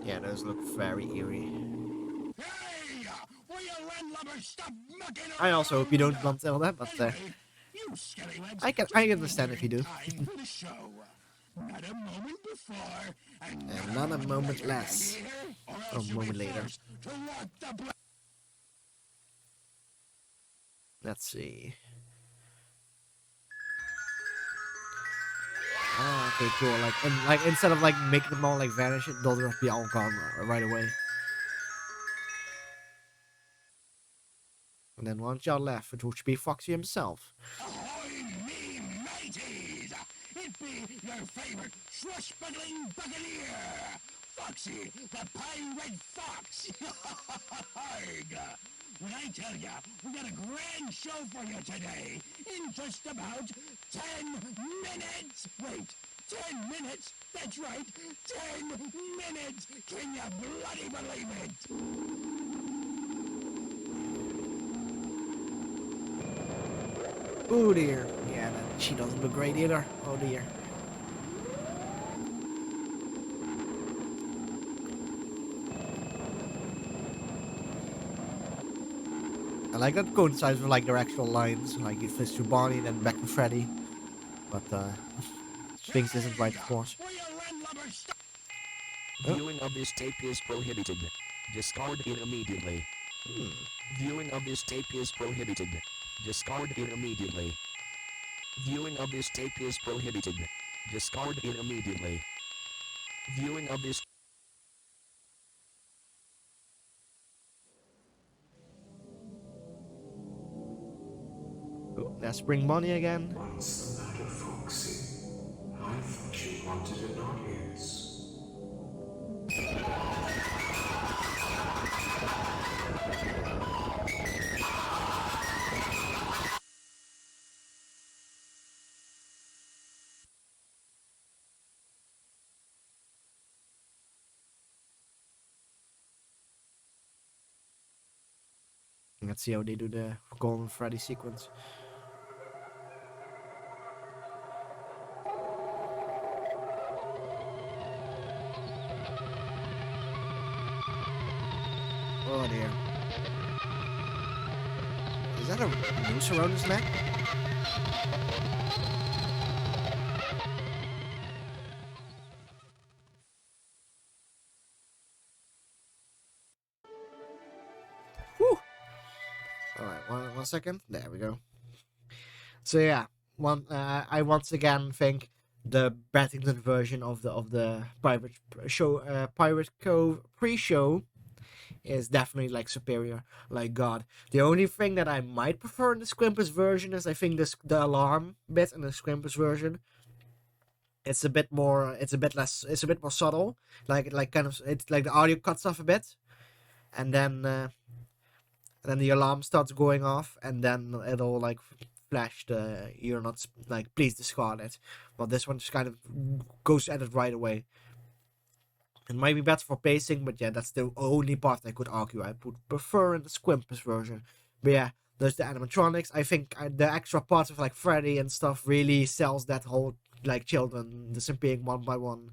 F: Yeah, those look very eerie.
G: Hey, will you landlubbers stop mucking around?
F: I also hope you don't want to tell that, but
G: You scallywags,
F: I
G: just
F: understand
G: be
F: if you do.
G: here in time for the show. Not a moment before,
F: And not a moment less.
G: or
F: A
G: else you'll be
F: moment later.
G: forced to walk the plank.
F: Let's see. Ah, okay, cool. Like instead of like making them all like vanish, they'll just be all gone right away. And then one child left, which would be Foxy himself.
G: Ahoy, me mateys! It be your favorite swashbuckling buccaneer, Foxy, the pirate fox. When I tell ya, we got a grand show for you today in just about 10 minutes. Wait, 10 minutes? That's right, 10 minutes. Can you bloody believe it?
F: Oh dear. Yeah, she doesn't look great either. Oh dear. I like that coincides with like their actual lines, like it fits to Bonnie, then back to Freddy. But Sphinx isn't right, of course.
B: Viewing of this tape is prohibited. Discard it immediately. Viewing of this tape is prohibited. Discard it immediately. Viewing of this tape is prohibited. Discard it immediately. Viewing of this.
F: Oh, let's bring Bonnie again.
I: What's the matter, Foxy? I thought you wanted an audience.
F: Let's see how they do the Golden Freddy sequence. Oh dear. Is that a noose around his neck? Whew. Alright, one second. There we go. So yeah, I once again think the Battington version of the Pirate Show Pirate Cove pre-show is definitely like superior. Like God, the only thing that I might prefer in the Squimpus version is I think the alarm bit in the Squimpus version. It's a bit more. It's a bit less. It's a bit more subtle. Like kind of. It's like the audio cuts off a bit, and then the alarm starts going off, and then it'll like flash the you're not like please discard it. Well, this one just kind of goes at it right away. It might be better for pacing, but yeah, that's the only part I could argue I would prefer in the Squimpus version. But yeah, there's the animatronics. I think the extra parts of like Freddy and stuff really sells that whole like children disappearing one by one,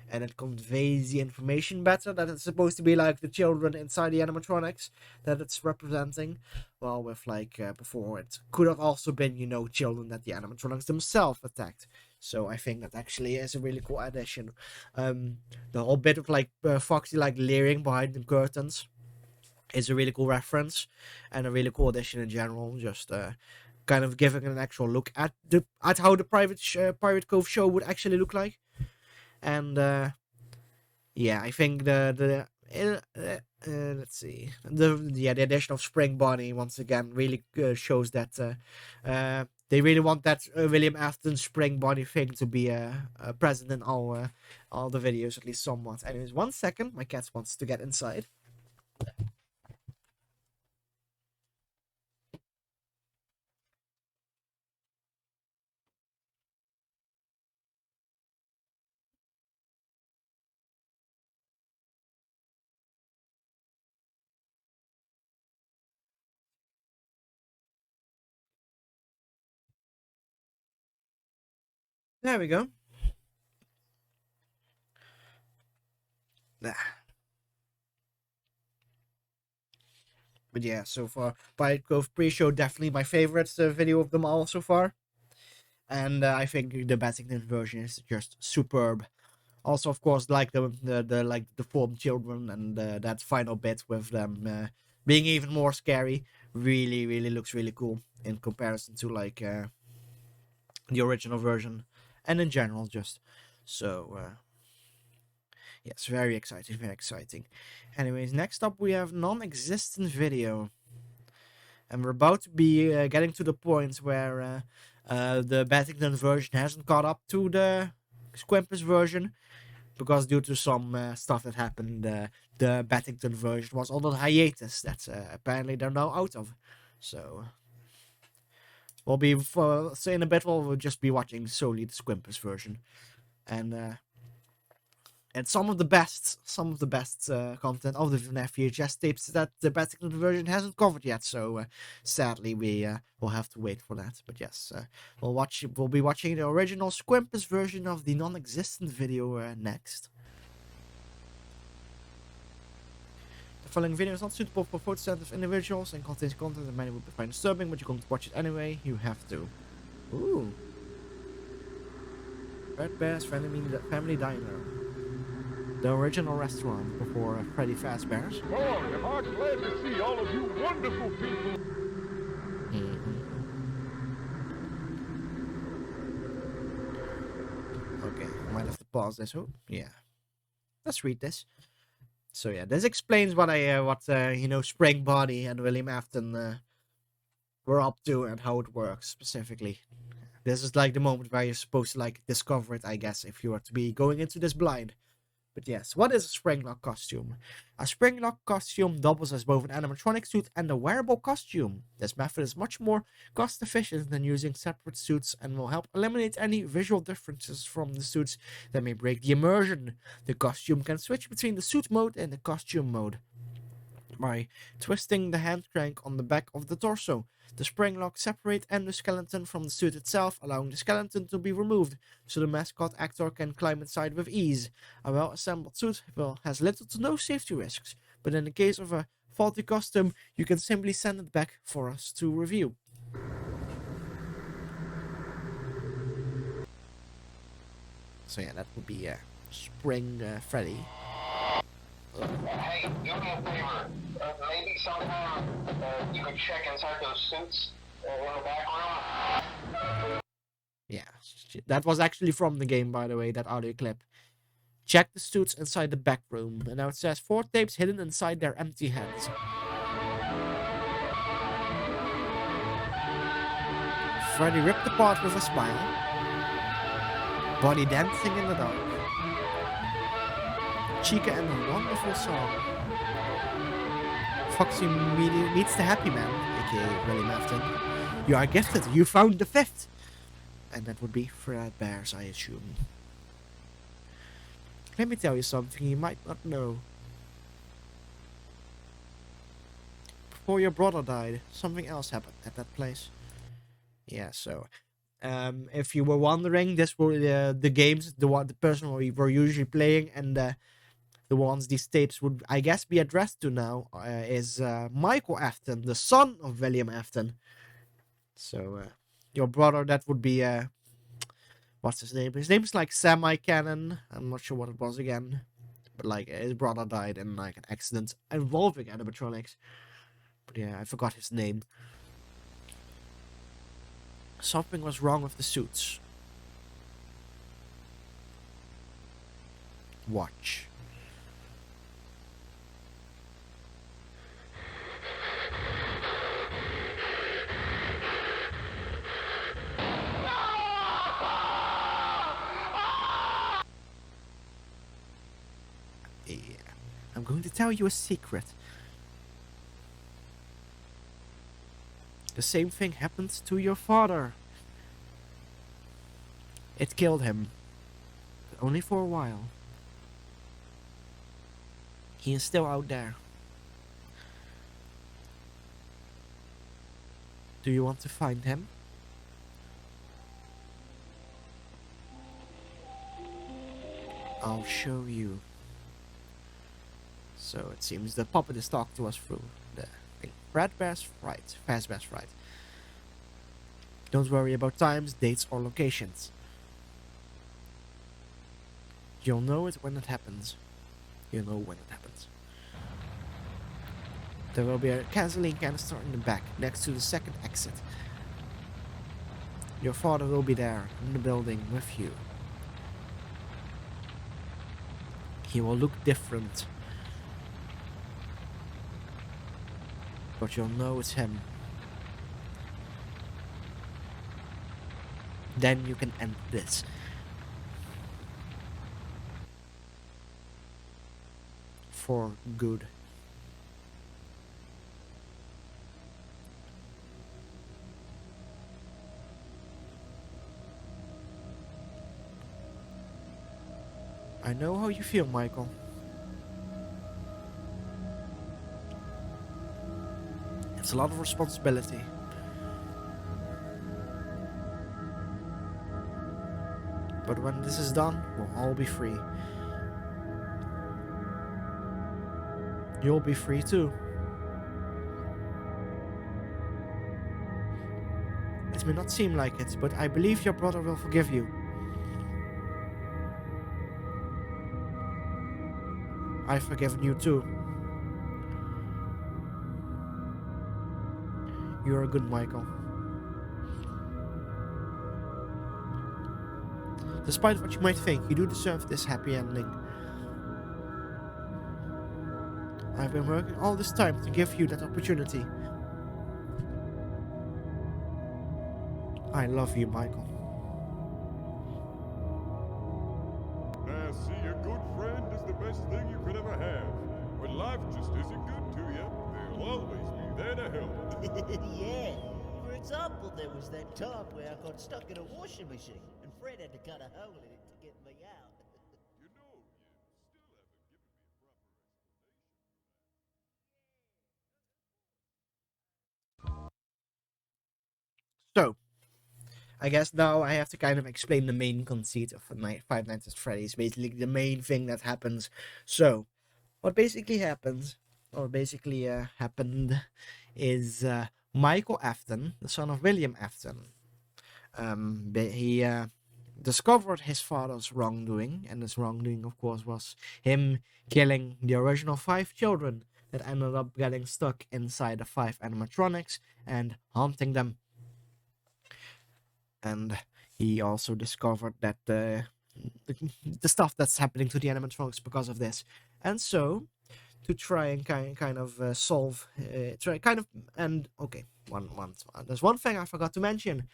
F: and it conveys the information better that it's supposed to be like the children inside the animatronics that it's representing. Well, with like before, it could have also been children that the animatronics themselves attacked. So I think that actually is a really cool addition. The whole bit of like Foxy like leering behind the curtains is a really cool reference and a really cool addition in general. Just kind of giving an actual look at how the Pirate Cove show would actually look like. And yeah, I think let's see, the addition of Spring Bonnie once again really shows that they really want that William Afton Spring Bonnie thing to be present in all the videos, at least somewhat. Anyways, 1 second, my cat wants to get inside. There we go. Nah. But yeah, so far, Pirate Cove pre-show definitely my favorite video of them all so far. And I think the Bassington version is just superb. Also, of course, like the like the formed children and that final bit with them being even more scary really looks really cool in comparison to like the original version and in general just. So yes, very exciting, very exciting. Anyways, next up we have non-existent video, and we're about to be getting to the point where the Bassington version hasn't caught up to the Squimpus version, because due to some stuff that happened, the Baddington version was on a hiatus that apparently they're now out of. So we'll be so in a bit we'll just be watching solely the Squimpus version, and some of the best content of the FNAF VHS tapes that the Baddington version hasn't covered yet. So sadly we will have to wait for that. But yes, we'll be watching the original Squimpus version of the non-existent video next. The following video is not suitable for photosensitive individuals and contains content that many would find disturbing, but you're going to watch it anyway. You have to. Ooh. Red Bear's Family Diner. The original restaurant before Freddy Fazbear's.
D: Oh, am I glad to see all of you wonderful people.
F: Okay, I might have to pause this. Oh, yeah. Let's read this. So yeah, this explains what Spring Bonnie and William Afton were up to and how it works specifically. This is like the moment where you're supposed to like discover it, I guess, if you are to be going into this blind. But yes, what is a Springlock costume? A Springlock costume doubles as both an animatronic suit and a wearable costume. This method is much more cost efficient than using separate suits and will help eliminate any visual differences from the suits that may break the immersion. The costume can switch between the suit mode and the costume mode by twisting the hand crank on the back of the torso. The spring locks separate endoskeleton from the suit itself, allowing the skeleton to be removed, so the mascot actor can climb inside with ease. A well-assembled suit has little to no safety risks, but in the case of a faulty costume, you can simply send it back for us to review. So yeah, that would be Spring Freddy.
G: Hey, do me a favor. Maybe sometime you could check inside those suits in the background.
F: Yeah, that was actually from the game, by the way, that audio clip. Check the suits inside the back room. And now it says 4 tapes hidden inside their empty heads. Freddy ripped apart with a smile. Body dancing in the dark. Chica and a wonderful song. Foxy meets the happy man, aka William Afton. You are gifted. You found the 5th. And that would be Fredbear's, I assume. Let me tell you something you might not know. Before your brother died, something else happened at that place. Yeah, so if you were wondering, this were the games, the person we were usually playing, and the ones these tapes would, I guess, be addressed to now is Michael Afton, the son of William Afton. So your brother, that would be what's his name? His name's like Semi-Cannon. I'm not sure what it was again, but like his brother died in like an accident involving animatronics. But yeah, I forgot his name. Something was wrong with the suits. Watch. Yeah, I'm going to tell you a secret. The same thing happened to your father. It killed him. But only for a while. He is still out there. Do you want to find him? I'll show you. So it seems the puppet is talking to us through the thing. Fazbear's Fright. Don't worry about times, dates, or locations. You'll know it when it happens. You'll know when it happens. There will be a gasoline canister in the back, next to the second exit. Your father will be there, in the building, with you. He will look different. But you'll know it's him. Then you can end this. For good. I know how you feel, Michael. It's a lot of responsibility. But when this is done, we'll all be free. You'll be free too. It may not seem like it, but I believe your brother will forgive you. I've forgiven you too. You're a good Michael. Despite what you might think, you do deserve this happy ending. I've been working all this time to give you that opportunity. I love you, Michael.
J: Now, see, a good friend is the best thing you could ever have. When life just isn't good to you, they'll always be there to help.
K: Yeah. For example, there was that time where I got stuck in a washing machine, and Fred had to cut a hole in it to get me out.
J: You know, you still haven't given me a proper explanation.
F: So, I guess now I have to kind of explain the main conceit of Five Nights at Freddy's. Basically, the main thing that happens. So, what basically happens, or basically happened, is Michael Afton, the son of William Afton. He discovered his father's wrongdoing, and his wrongdoing, of course, was him killing the original 5 children that ended up getting stuck inside the 5 animatronics and haunting them. And he also discovered that the stuff that's happening to the animatronics because of this. And so, to try and kind of solve, try kind of, and okay, there's one thing I forgot to mention.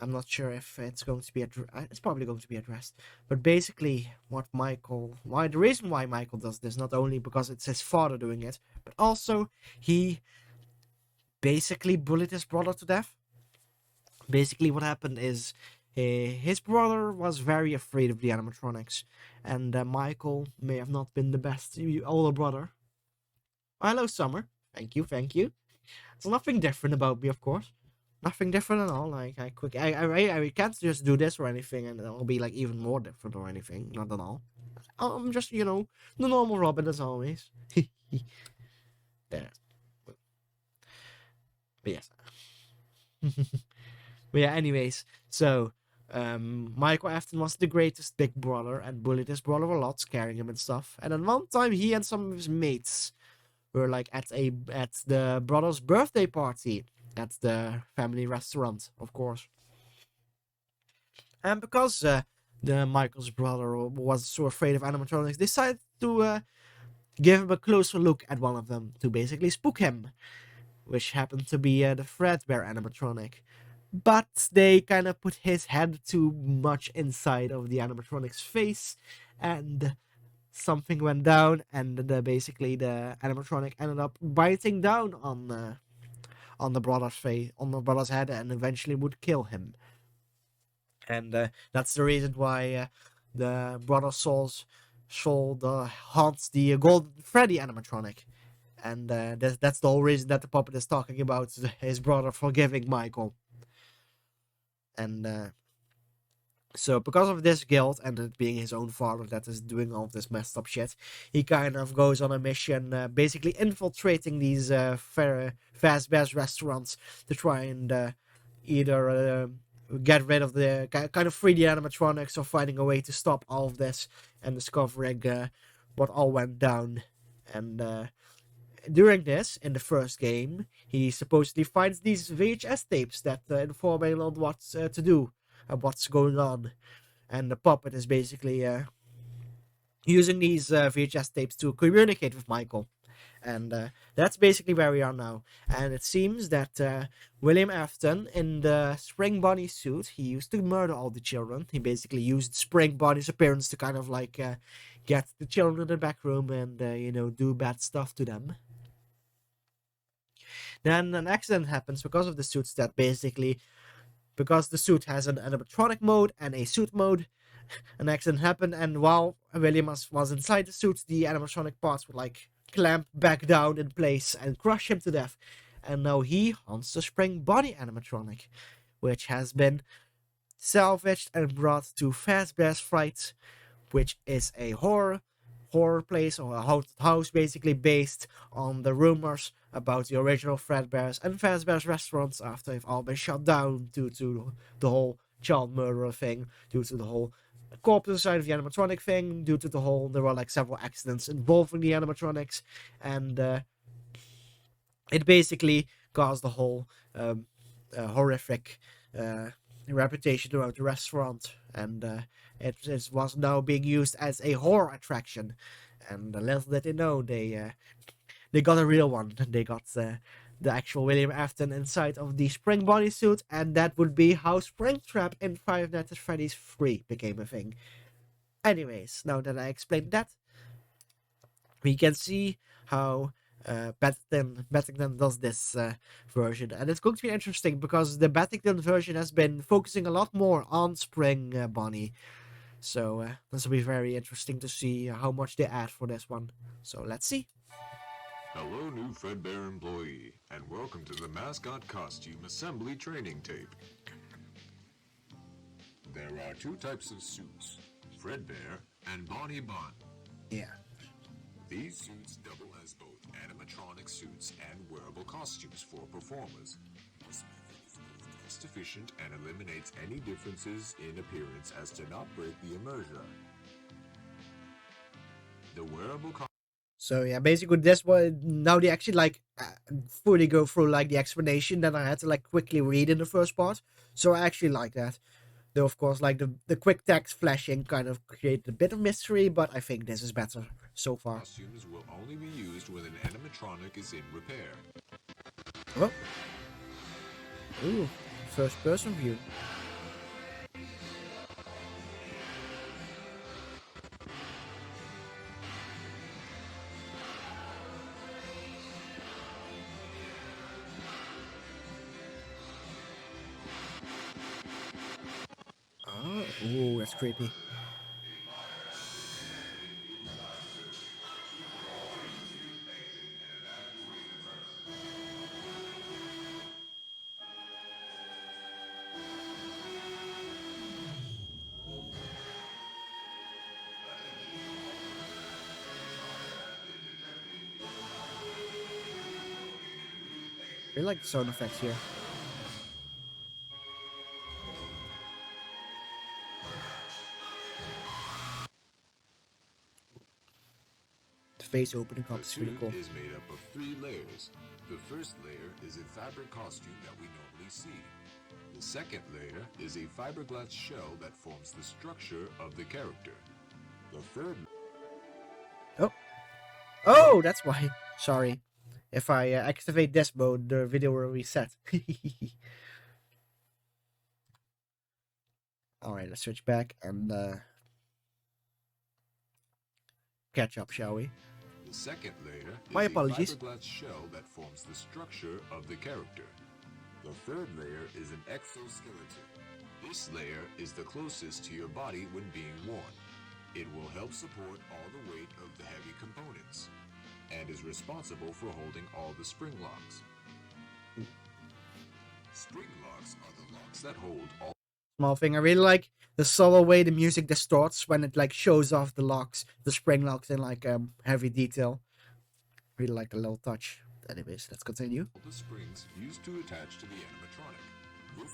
F: I'm not sure if it's going to be it's probably going to be addressed, but basically the reason why Michael does this, not only because it's his father doing it, but also he basically bullied his brother to death. Basically what happened is his brother was very afraid of the animatronics, and Michael may have not been the best older brother. Oh, hello, Summer. Thank you. There's nothing different about me, of course. Nothing different at all. Like I can't just do this or anything, and it'll be like even more different or anything. Not at all. I'm just the normal Robin as always. There. But yes. But yeah. Anyways, so Michael Afton was the greatest big brother and bullied his brother a lot, scaring him and stuff. And then one time he and some of his mates were like at the brother's birthday party at the family restaurant, of course. And because the Michael's brother was so afraid of animatronics, they decided to give him a closer look at one of them to basically spook him, which happened to be the Fredbear animatronic. But they kind of put his head too much inside of the animatronic's face, and something went down, and basically the animatronic ended up biting down on the brother's face, on the brother's head, and eventually would kill him. And that's the reason why the brother soul haunts the Golden Freddy animatronic. And that's the whole reason that the puppet is talking about his brother forgiving Michael. And so because of this guilt and it being his own father that is doing all of this messed up shit, he kind of goes on a mission, basically infiltrating these Fazbear's restaurants to try and either get rid of the kind of free the animatronics, or finding a way to stop all of this and discovering what all went down. And during this, in the first game, he supposedly finds these VHS tapes that inform him on what to do and what's going on. And the puppet is basically using these VHS tapes to communicate with Michael. And that's basically where we are now. And it seems that William Afton, in the Spring Bonnie suit, he used to murder all the children. He basically used Spring Bonnie's appearance to kind of like get the children in the back room and, do bad stuff to them. Then an accident happens because of the suits, that basically, because the suit has an animatronic mode and a suit mode, an accident happened, and while William was inside the suit, the animatronic parts would like clamp back down in place and crush him to death. And now he haunts the Spring Bonnie animatronic, which has been salvaged and brought to Fazbear's Fright, which is a horror place, or a haunted house, basically based on the rumors about the original Fredbear's and Fazbear's restaurants after they've all been shut down due to the whole child murderer thing, due to the whole corpse inside of the animatronic thing, due to there were like several accidents involving the animatronics, and it basically caused the whole horrific reputation around the restaurant, and it was now being used as a horror attraction. And little did they know, they got a real one. They got the actual William Afton inside of the Spring Bonnie suit, and that would be how Springtrap in Five Nights at Freddy's 3 became a thing. Anyways, now that I explained that, we can see how Battington does this version, and it's going to be interesting because the Battington version has been focusing a lot more on Spring Bonnie. So this will be very interesting to see how much they add for this one. So let's see.
L: Hello, new Fredbear employee, and welcome to the mascot costume assembly training tape. There are two types of suits, Fredbear and Bonnie Bun.
F: Yeah.
L: These suits double as both animatronic suits and wearable costumes for performers. This method is both cost efficient and eliminates any differences in appearance as to not break the immersion. The wearable
F: So yeah, basically this one, now they actually like fully go through like the explanation that I had to like quickly read in the first part. So I actually like that. Though of course, like the quick text flashing kind of created a bit of mystery, but I think this is better so far.
L: Costumes will only be used when an animatronic is in repair.
F: Oh. Ooh, first person view. Oh, ooh, that's creepy. I like the sound effects here. The face opening up is really cool.
L: The suit is made up of 3 layers. The first layer is a fabric costume that we normally see. The second layer is a fiberglass shell that forms the structure of the character. The third...
F: Oh. Oh, that's why. Sorry. If I activate this mode, the video will reset. Alright, let's switch back and catch up, shall we?
L: The second layer
F: My
L: is
F: apologies.
L: a fiberglass shell that forms the structure of the character. The third layer is an exoskeleton. This layer is the closest to your body when being worn. It will help support all the weight of the heavy components, and is responsible for holding all the spring locks. Spring locks are the locks that hold all...
F: Small thing, I really like the subtle way the music distorts when it like shows off the locks, the spring locks in like heavy detail. Really like the little touch. Anyways, let's continue.
L: All the springs used to attach to the animatronic. This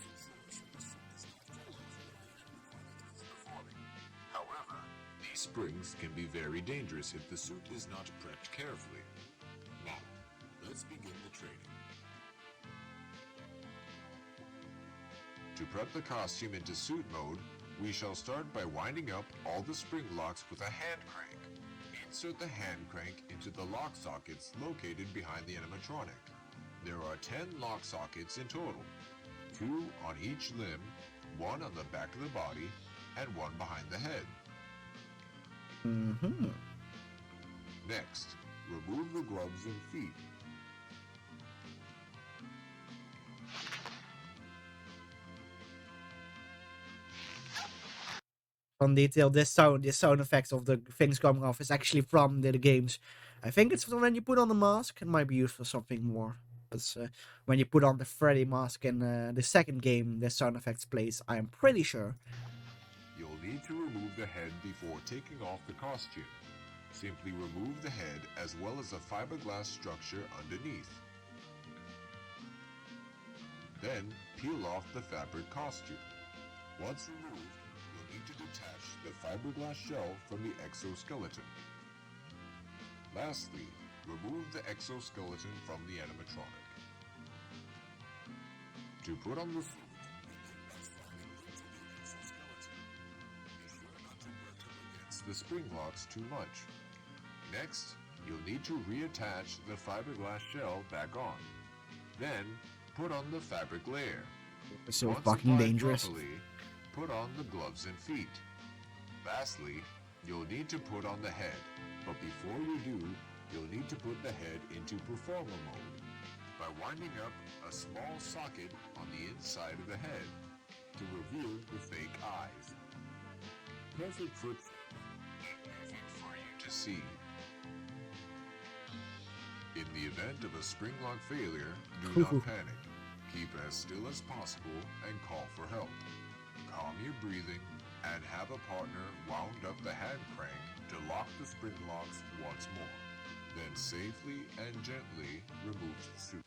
L: is performing. However, these springs can be very dangerous if the suit is not prepped carefully. Now, let's begin the training. To prep the costume into suit mode, we shall start by winding up all the spring locks with a hand crank. Insert the hand crank into the lock sockets located behind the animatronic. There are 10 lock sockets in total. 2 on each limb, 1 on the back of the body, and 1 behind the head.
F: Mm-hmm.
L: Next, remove the gloves and feet.
F: On detail, this sound effects of the things coming off is actually from the games. I think it's when you put on the mask, it might be used for something more. But when you put on the Freddy mask in the second game, the sound effects plays, I am pretty sure.
L: You'll need to remove the head before taking off the costume. Simply remove the head as well as a fiberglass structure underneath. Then, peel off the fabric costume. Once removed, you'll need to detach the fiberglass shell from the exoskeleton. Lastly, remove the exoskeleton from the animatronic. To put on the suit, the spring locks too much. Next, you'll need to reattach the fiberglass shell back on. Then, put on the fabric layer.
F: It's so
L: Once
F: fucking
L: applied
F: dangerous.
L: properly, put on the gloves and feet. Lastly, you'll need to put on the head, but before you do, you'll need to put the head into performer mode by winding up a small socket on the inside of the head to reveal the fake eyes. Perfect for you to see. In the event of a spring lock failure, do not panic. Keep as still as possible and call for help. Calm your breathing and have a partner wound up the hand crank to lock the spring locks once more. Then safely and gently remove the suit.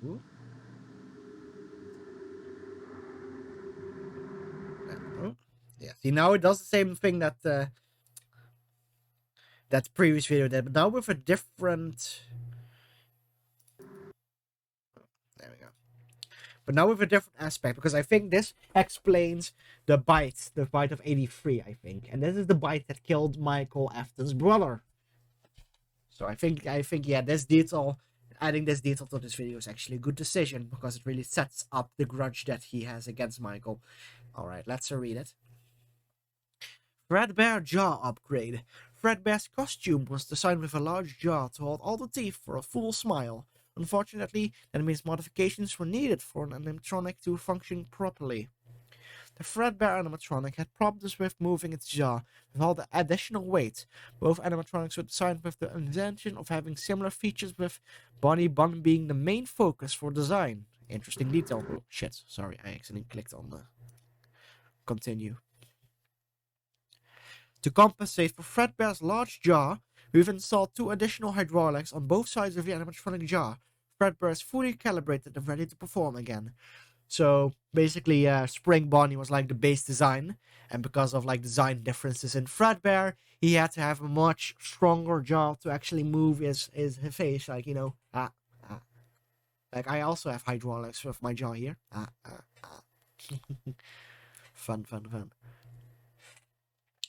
F: Ooh. Oh. Yeah, see now it does the same thing that that previous video did, but now with a different... There we go. but now with a different aspect, because I think this explains the bite of 83, I think. And this is the bite that killed Michael Afton's brother. So I think, yeah, this detail, adding this detail to this video is actually a good decision, because it really sets up the grudge that he has against Michael. Alright, let's read it. Fredbear Jaw Upgrade. Fredbear's costume was designed with a large jaw to hold all the teeth for a full smile. Unfortunately, that means modifications were needed for an animatronic to function properly. The Fredbear animatronic had problems with moving its jaw with all the additional weight. Both animatronics were designed with the intention of having similar features, with body bun being the main focus for design. Interesting detail. Oh, shit, sorry, I accidentally clicked on the continue. To compensate for Fredbear's large jaw, we've installed 2 additional hydraulics on both sides of the animatronic jaw. Fredbear is fully calibrated and ready to perform again. So basically, Spring Bonnie was like the base design, and because of like design differences in Fredbear, he had to have a much stronger jaw to actually move his face, like, you know, like I also have hydraulics with my jaw here. Fun.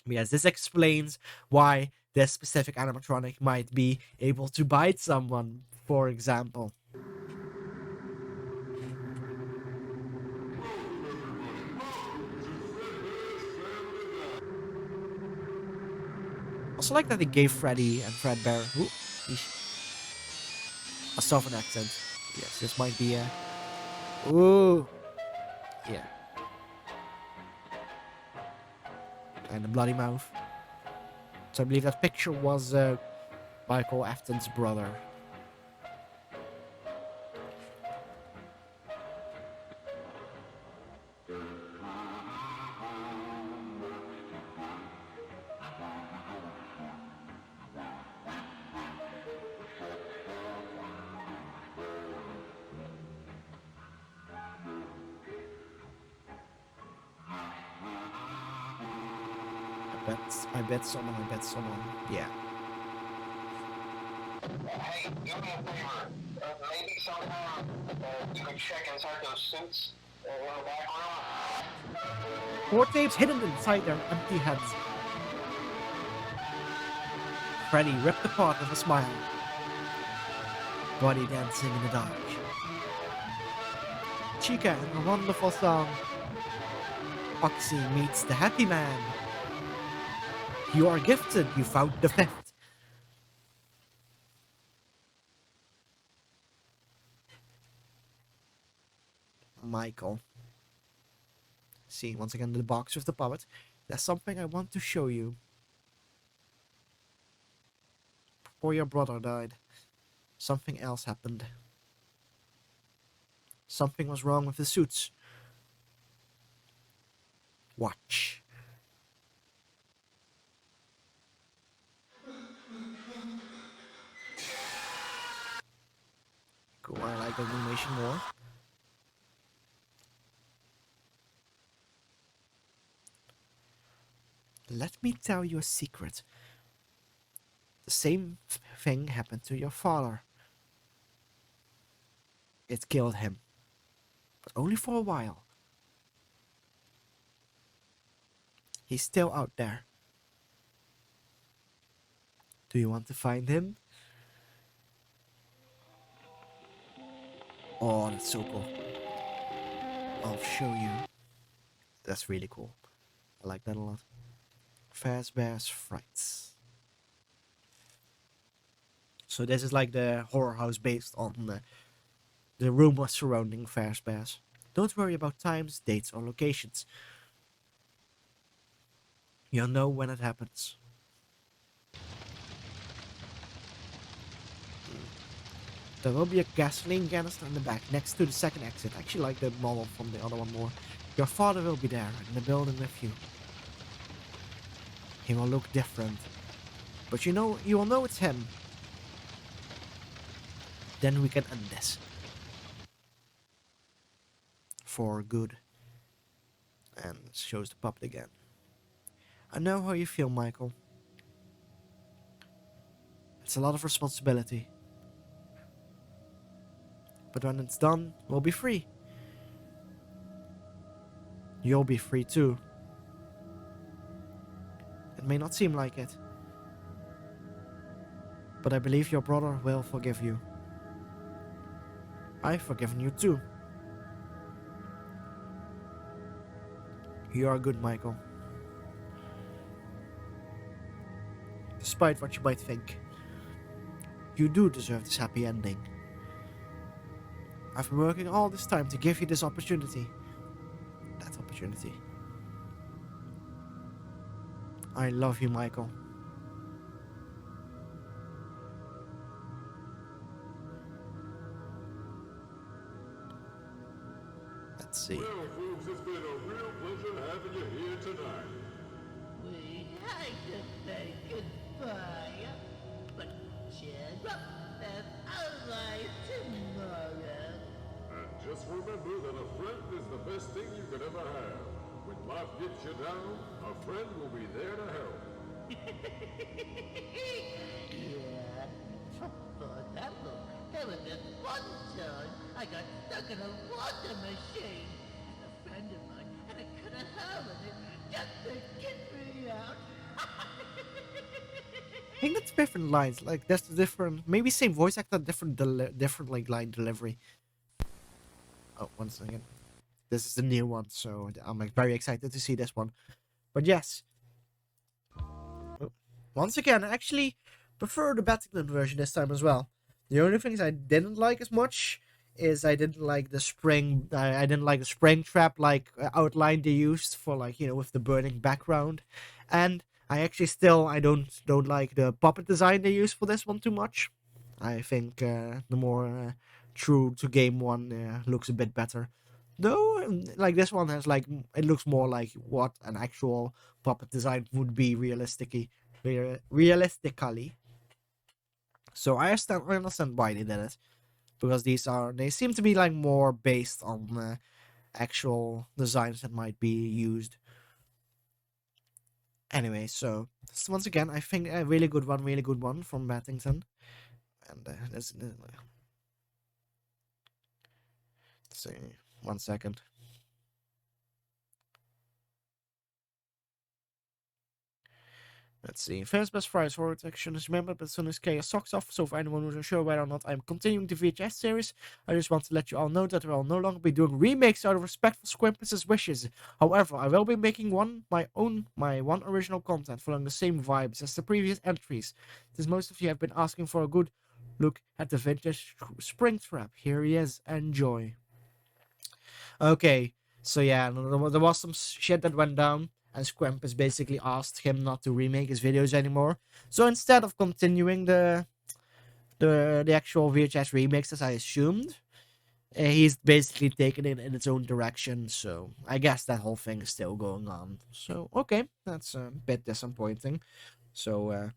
F: Yes, this explains why this specific animatronic might be able to bite someone, for example. Also like that they gave Freddy and Fredbear a southern accent. Yes, this might be a... Ooh. Yeah. And a bloody mouth. So I believe that picture was Michael Afton's brother. I bet someone. Yeah.
G: Hey, do me a favor. Maybe somehow you could check inside those suits in the background.
F: 4 tapes hidden inside their empty heads. Freddy ripped apart with a smile. Body dancing in the dark. Chica and a wonderful song. Foxy meets the happy man. You are gifted, you found the fifth. Michael. See, once again, the box with the puppet. There's something I want to show you. Before your brother died, something else happened. Something was wrong with the suits. Watch. Cool, I like the animation more. Let me tell you a secret. The same thing happened to your father. It killed him. But only for a while. He's still out there. Do you want to find him? Oh, that's so cool. I'll show you. That's really cool. I like that a lot. Fazbear's Frights. So this is like the horror house based on the rumors surrounding Fazbear's. Don't worry about times, dates, or locations. You'll know when it happens. There will be a gasoline canister in the back next to the second exit. I actually like the model from the other one more. Your father will be there in the building with you. He will look different. But you will know it's him. Then we can end this. For good. And shows the puppet again. I know how you feel, Michael. It's a lot of responsibility. But when it's done, we'll be free. you'll be free too. It may not seem like it, but I believe your brother will forgive you. I've forgiven you too. You are good, Michael. Despite what you might think, you do deserve this happy ending. I've been working all this time to give you this opportunity. That opportunity. I love you, Michael. Let's see.
J: Well, folks, it's been a real pleasure having you here tonight.
K: We hate to say goodbye, but cheer up, there's always tomorrow.
J: And just remember that a friend is the best thing you could ever have. When life gets you down, a friend will be there to help.
K: Yeah, for example, there was this one time I got stuck in a water machine. And a friend of mine had a cut a hole in it just to get me out.
F: I think that's different lines. Like that's the different, maybe same voice actor, different like line delivery. Oh, one second. This is the new one, so I'm like very excited to see this one. But yes, once again, I actually prefer the Batman version this time as well. The only things I didn't like as much is I didn't like the spring. I didn't like the spring trap like outline they used for like with the burning background, and I actually still I don't like the puppet design they used for this one too much. I think the more true to game one looks a bit better. Though, like this one has like it looks more like what an actual puppet design would be realistically. So I understand why they did it, because they seem to be like more based on actual designs that might be used. Anyway, so once again, I think a really good one from Battington, and let's see, 1 second. Let's see. First best price for protection is remembered, but soon as chaos socks off. So for anyone who's unsure whether or not I'm continuing the VHS series, I just want to let you all know that I will no longer be doing remakes out of respect for Squimpus's wishes. However, I will be making my one original content following the same vibes as the previous entries. Since most of you have been asking for a good look at the vintage Springtrap, here he is. Enjoy. Okay, so yeah, there was some shit that went down, and Squimpus basically asked him not to remake his videos anymore. So instead of continuing the actual VHS remakes as I assumed, he's basically taken it in its own direction. So I guess that whole thing is still going on. So okay, that's a bit disappointing. So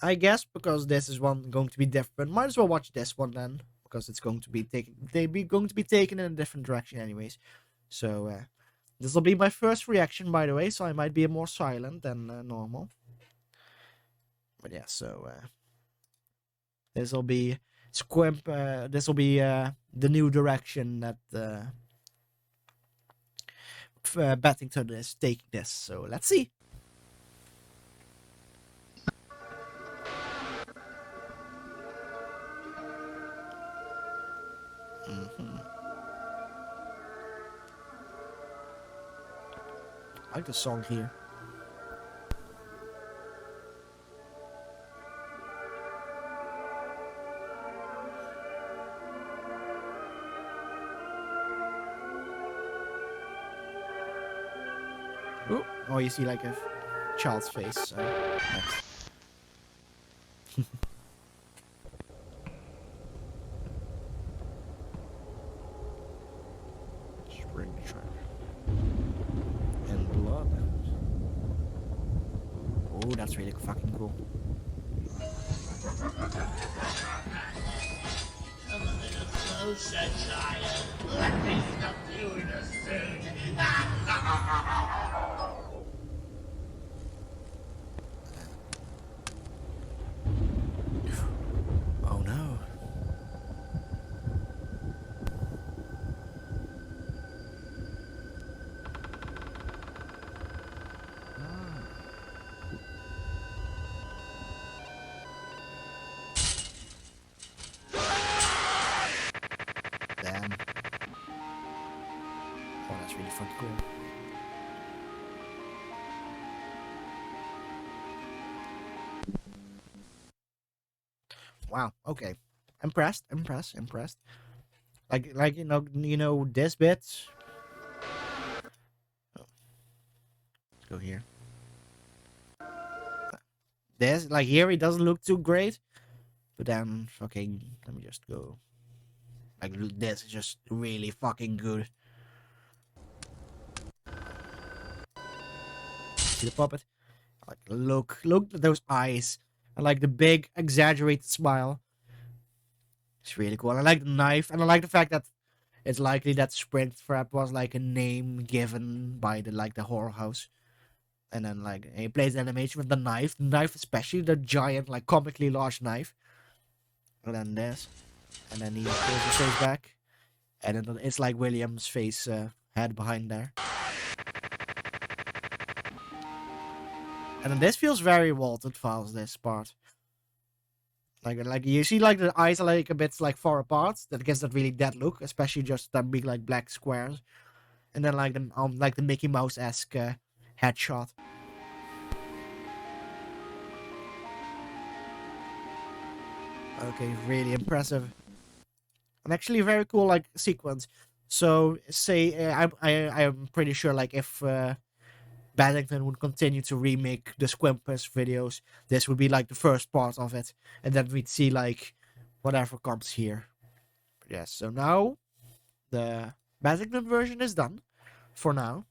F: I guess because this is one going to be different, might as well watch this one then, because it's going to be taken in a different direction anyways. So this will be my first reaction, by the way, so I might be more silent than normal. But yeah, so this will be this will be the new direction that Battington is taking this. So let's see. I like the song here. Ooh. Oh, you see like a child's face. Nice. Spring trap. And blood. Oh, that's really fucking cool.
K: Come a little closer, child. Let me stuff you in a suit.
F: Oh no. That's really fucking cool. Wow. Okay. Impressed. Like this bit. Oh, let's go here. This like here it doesn't look too great, but then fucking let me just go. Like this is just really fucking good. See the puppet? Like look at those eyes. I like the big exaggerated smile. It's really cool. I like the knife, and I like the fact that it's likely that Springtrap was like a name given by the horror house. And then like he plays the animation with the knife especially the giant like comically large knife. And then this, and then he pulls his face back, and then it's like William's face head behind there. And then this feels very Walted Files. This part, like you see like the eyes are like a bit like far apart. That gives that really dead look, especially just that big like black squares. And then like the Mickey Mouse esque headshot. Okay, really impressive. And actually very cool like sequence. So say I'm pretty sure like if Paddington would continue to remake the Squimpus videos, this would be like the first part of it, and then we'd see like whatever comes here. But yes, so now the Paddington version is done for now.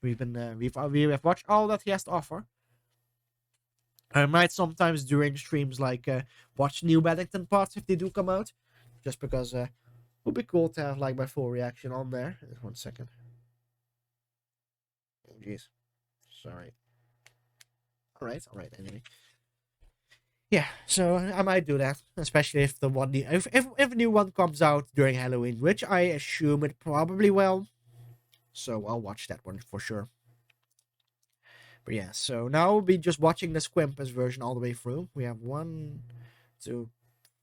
F: We have watched all that he has to offer. I might sometimes during streams like watch new Paddington parts if they do come out, just because it would be cool to have like my full reaction on there. 1 second. Oh jeez, sorry. All right. Anyway, yeah. So I might do that, especially if the one if a new one comes out during Halloween, which I assume it probably will. So I'll watch that one for sure. But yeah, so now we'll be just watching the Squimpus version all the way through. We have 1, 2,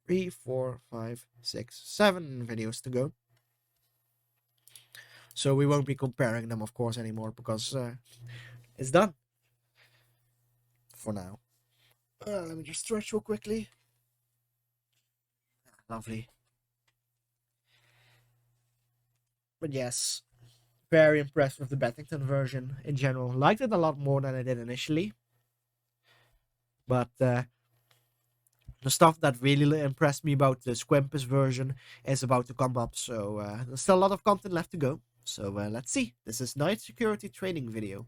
F: 3, 4, 5, 6, 7 videos to go. So we won't be comparing them, of course, anymore because it's done for now. Let me just stretch real quickly. Lovely. But yes, very impressed with the Paddington version in general. Liked it a lot more than I did initially. But the stuff that really impressed me about the Squimpus version is about to come up. So there's still a lot of content left to go. So let's see. This is night security training video.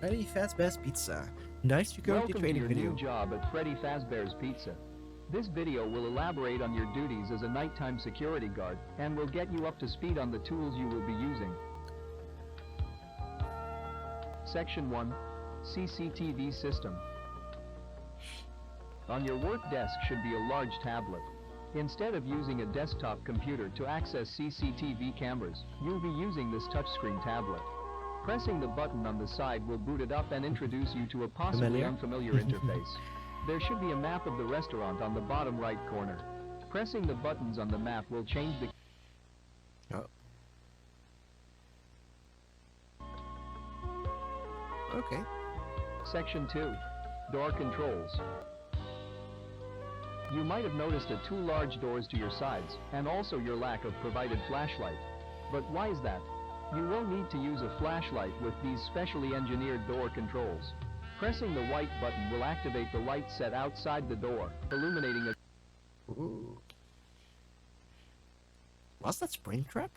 F: Freddy Fazbear's Pizza. Night security training video.
M: Welcome to your new job at Freddy Fazbear's Pizza. This video will elaborate on your duties as a nighttime security guard and will get you up to speed on the tools you will be using. Section 1. CCTV System. On your work desk should be a large tablet. Instead of using a desktop computer to access CCTV cameras, you'll be using this touchscreen tablet. Pressing the button on the side will boot it up and introduce you to a possibly unfamiliar interface. There should be a map of the restaurant on the bottom right corner. Pressing the buttons on the map will change the...
F: Oh. Okay.
M: Section 2. Door controls. You might have noticed the 2 large doors to your sides, and also your lack of provided flashlight. But why is that? You will need to use a flashlight with these specially engineered door controls. Pressing the white button will activate the light set outside the door, illuminating a...
F: Ooh. Was that Springtrap?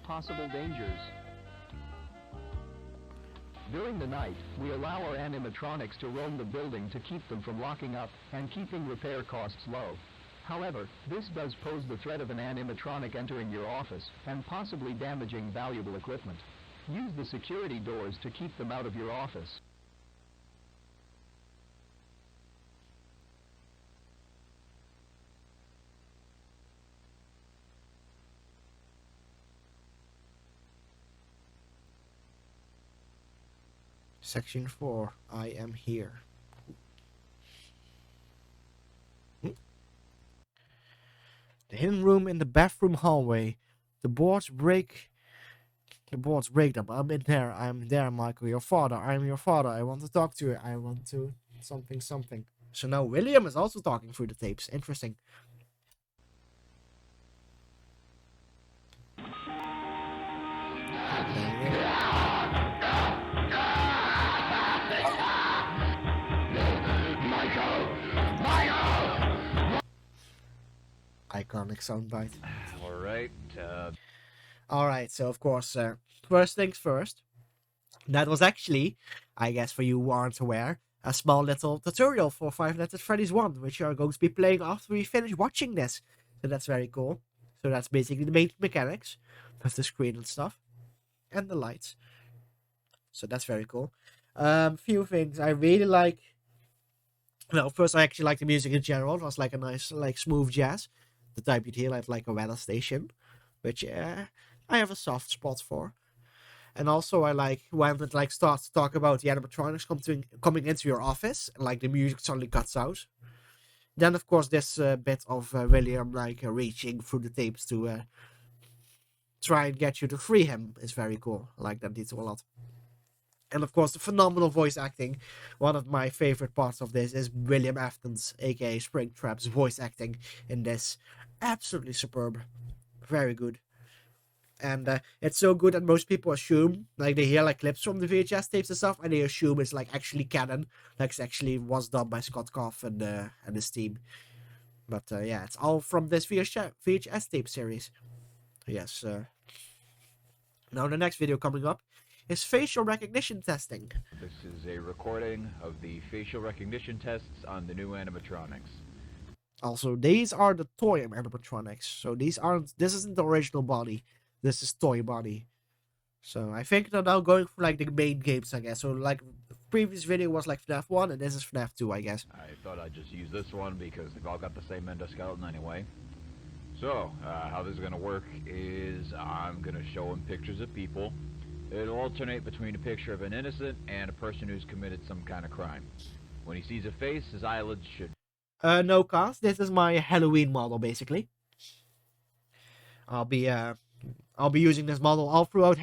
M: Possible dangers. During the night, we allow our animatronics to roam the building to keep them from locking up and keeping repair costs low. However, this does pose the threat of an animatronic entering your office and possibly damaging valuable equipment. Use the security doors to keep them out of your office.
F: Section 4. I am here. The hidden room in the bathroom hallway. The boards break. The boards break them. I'm in there. I'm there, Michael. Your father. I'm your father. I want to talk to you. I want to something something. So now William is also talking through the tapes. Interesting. Iconic soundbite. Alright, so of course, first things first. That was actually, I guess for you who aren't aware, a small little tutorial for Five Nights at Freddy's 1, which you are going to be playing after we finish watching this. So that's very cool. So that's basically the main mechanics with the screen and stuff. And the lights. So that's very cool. Few things I really like. Well, first I actually like the music in general. It was like a nice, like smooth jazz. The type you'd hear at like a weather station. Which I have a soft spot for. And also I like when it like starts to talk about the animatronics coming into your office. And like the music suddenly cuts out. Then of course this bit of William like reaching through the tapes to try and get you to free him is very cool. I like that detail a lot. And of course the phenomenal voice acting. One of my favorite parts of this is William Afton's, aka Springtrap's voice acting in this. Absolutely superb. Very good. And it's so good that most people assume, like they hear like clips from the VHS tapes and stuff, and they assume it's like actually canon, like it actually was done by Scott Koff and his team. But yeah, it's all from this VHS tape series. Yes. Now the next video coming up is facial recognition testing.
N: This is a recording of the facial recognition tests on the new animatronics.
F: Also, these are the toy animatronics, so this isn't the original body. This is toy body. So I think they're now going for like the main games, I guess. So like the previous video was like FNAF 1 and this is FNAF 2, I guess.
N: I thought I'd just use this one because they've all got the same endoskeleton anyway. So, how this is going to work is I'm going to show him pictures of people. It'll alternate between a picture of an innocent and a person who's committed some kind of crime. When he sees a face, his eyelids should...
F: No, cast. This is my Halloween model, basically. I'll be using this model all throughout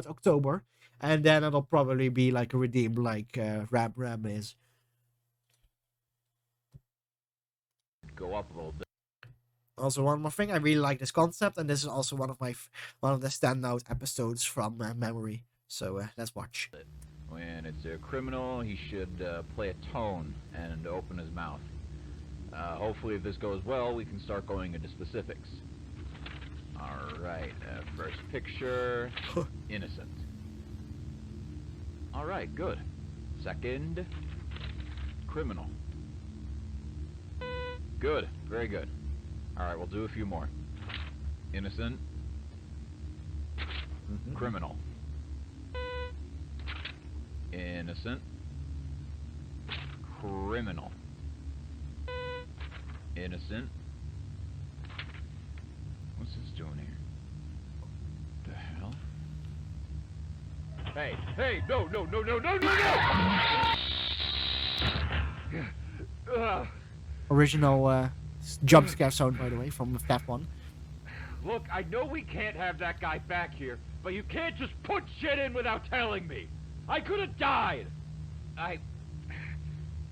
F: October, and then it'll probably be like redeemed like Ram is.
N: Go up a little bit.
F: Also, one more thing, I really like this concept, and this is also one of the standout episodes from memory. So let's watch.
N: When it's a criminal, he should play a tone and open his mouth. Hopefully, if this goes well, we can start going into specifics. Alright, first picture, innocent. Alright, good. Second, criminal. Good, very good. Alright, we'll do a few more. Innocent. Criminal. Innocent. Criminal. Innocent. What's this doing here? The hell? Hey, no!
F: Original jump scare sound, by the way, from FNAF 1.
N: Look, I know we can't have that guy back here, but you can't just put shit in without telling me. I could have died.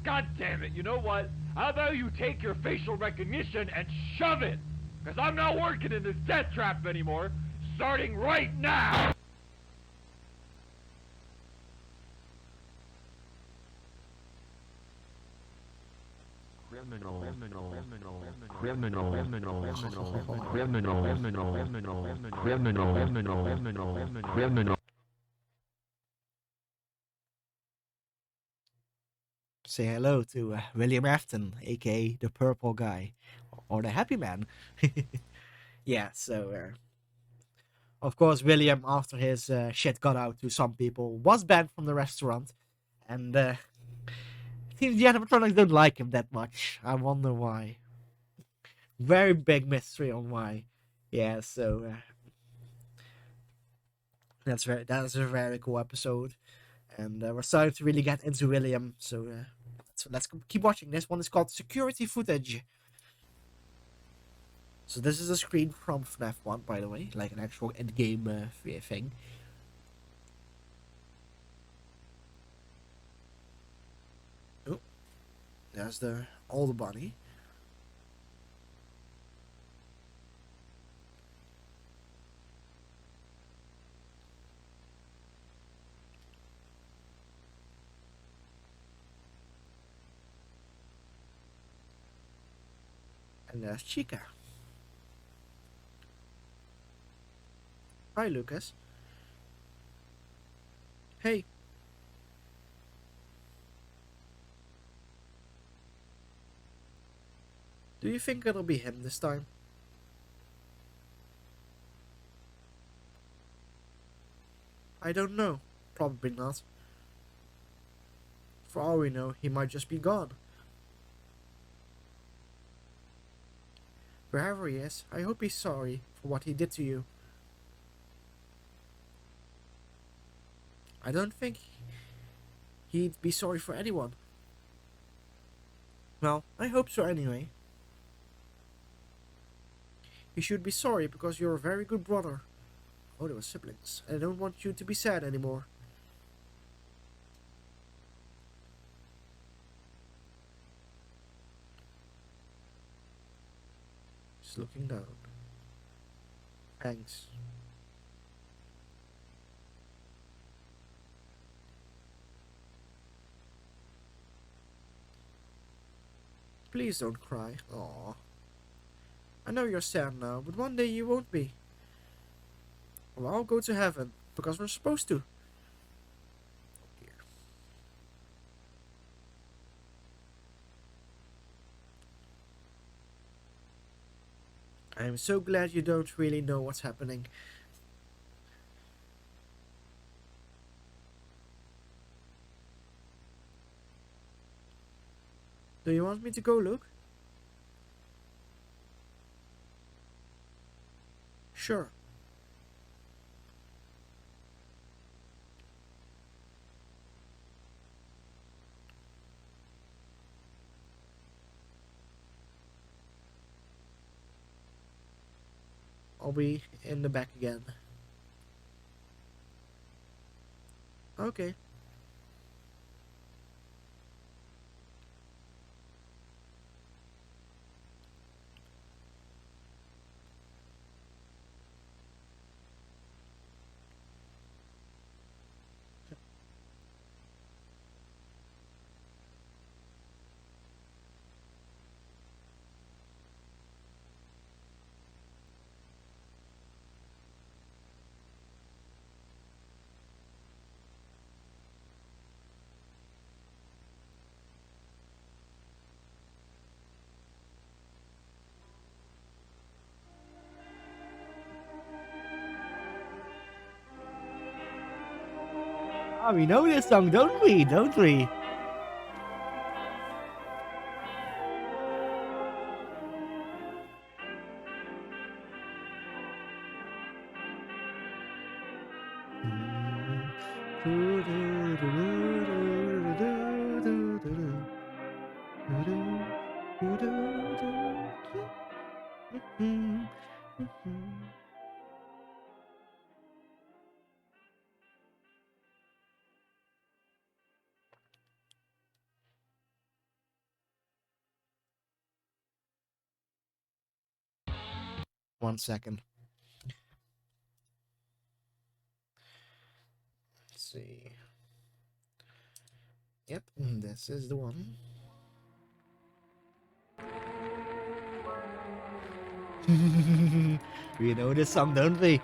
N: God damn it, you know what? How about you take your facial recognition and shove it? Because I'm not working in this death trap anymore, starting right now!
F: Say hello to William Afton, aka the Purple Guy, or the Happy Man. Yeah, so of course William, after his shit got out to some people, was banned from the restaurant, and the animatronics don't like him that much. I wonder why. Very big mystery on why. Yeah, so that's a very cool episode, and we're starting to really get into William. So let's keep watching. This one is called Security Footage. So this is a screen from FNAF 1, by the way, like an actual end-game thing. Oh, there's the older body. And there's Chica. Hi, Lucas. Hey. Do you think it'll be him this time? I don't know. Probably not. For all we know, he might just be gone. Wherever he is, I hope he's sorry for what he did to you. I don't think he'd be sorry for anyone. Well, I hope so anyway. You should be sorry because you're a very good brother. Oh, they were siblings. I don't want you to be sad anymore. Just looking down. Thanks. Please don't cry. Aww. I know you're sad now, but one day you won't be. We'll all go to heaven, because we're supposed to. Oh dear. I'm so glad you don't really know what's happening. Do you want me to go look? Sure. I'll be in the back again. Okay. Ah, we know this song, don't we? Don't we? One second. Let's see. Yep, this is the one. We know this song, don't we?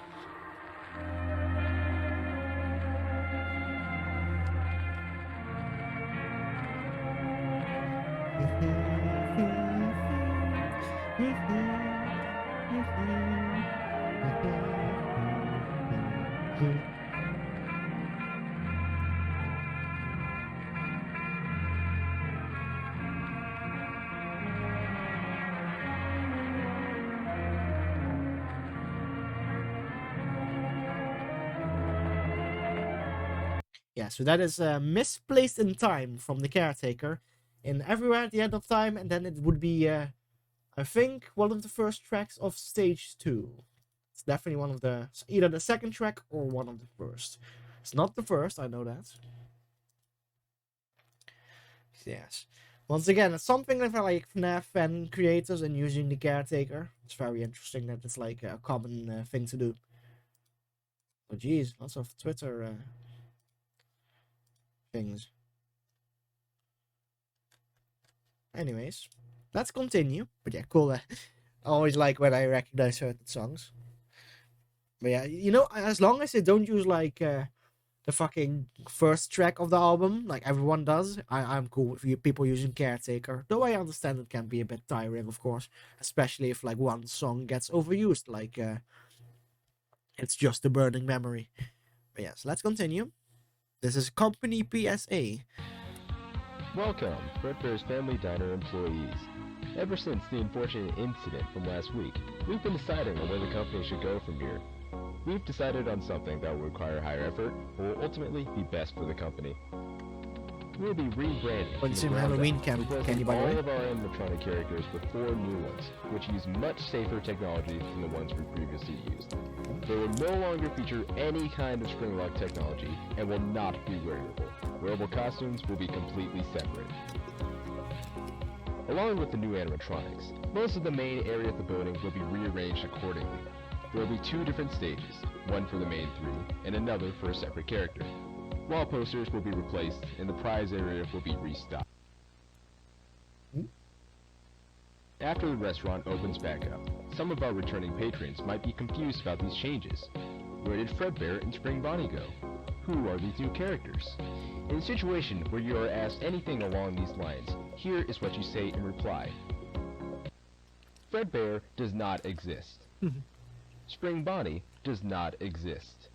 F: Yeah, so that is misplaced in time from the caretaker. In everywhere at the end of time, and then it would be I think one of the first tracks of stage 2. It's definitely one of the, either the second track or one of the first. It's not the first, I know that. Yes. Once again, it's something that I like FNAF fan creators and using the caretaker. It's very interesting that it's like a common thing to do. Oh geez, lots of Twitter things. Anyways, let's continue. But yeah, cool. I always like when I recognize certain songs. But yeah, you know, as long as they don't use like the fucking first track of the album, like everyone does, I'm cool with you people using Caretaker. Though I understand it can be a bit tiring, of course, especially if like one song gets overused, like It's Just a Burning Memory. But yes, let's continue. This is Company PSA.
O: Welcome, Fredbear's Family Diner employees. Ever since the unfortunate incident from last week, we've been deciding on where the company should go from here. We've decided on something that will require higher effort, but will ultimately be best for the company. We'll be rebranding
F: But it's in Halloween candy, by the way.
O: all of our animatronic characters with 4 new ones, which use much safer technology than the ones we previously used. They will no longer feature any kind of spring lock technology and will not be wearable. Wearable costumes will be completely separate. Along with the new animatronics, most of the main area of the building will be rearranged accordingly. There will be 2 different stages, one for the main 3 and another for a separate character. Wall posters will be replaced and the prize area will be restocked. After the restaurant opens back up, some of our returning patrons might be confused about these changes. Where did Fredbear and Spring Bonnie go? Who are these new characters? In a situation where you are asked anything along these lines, here is what you say in reply. Fredbear does not exist. Spring Bonnie does not exist.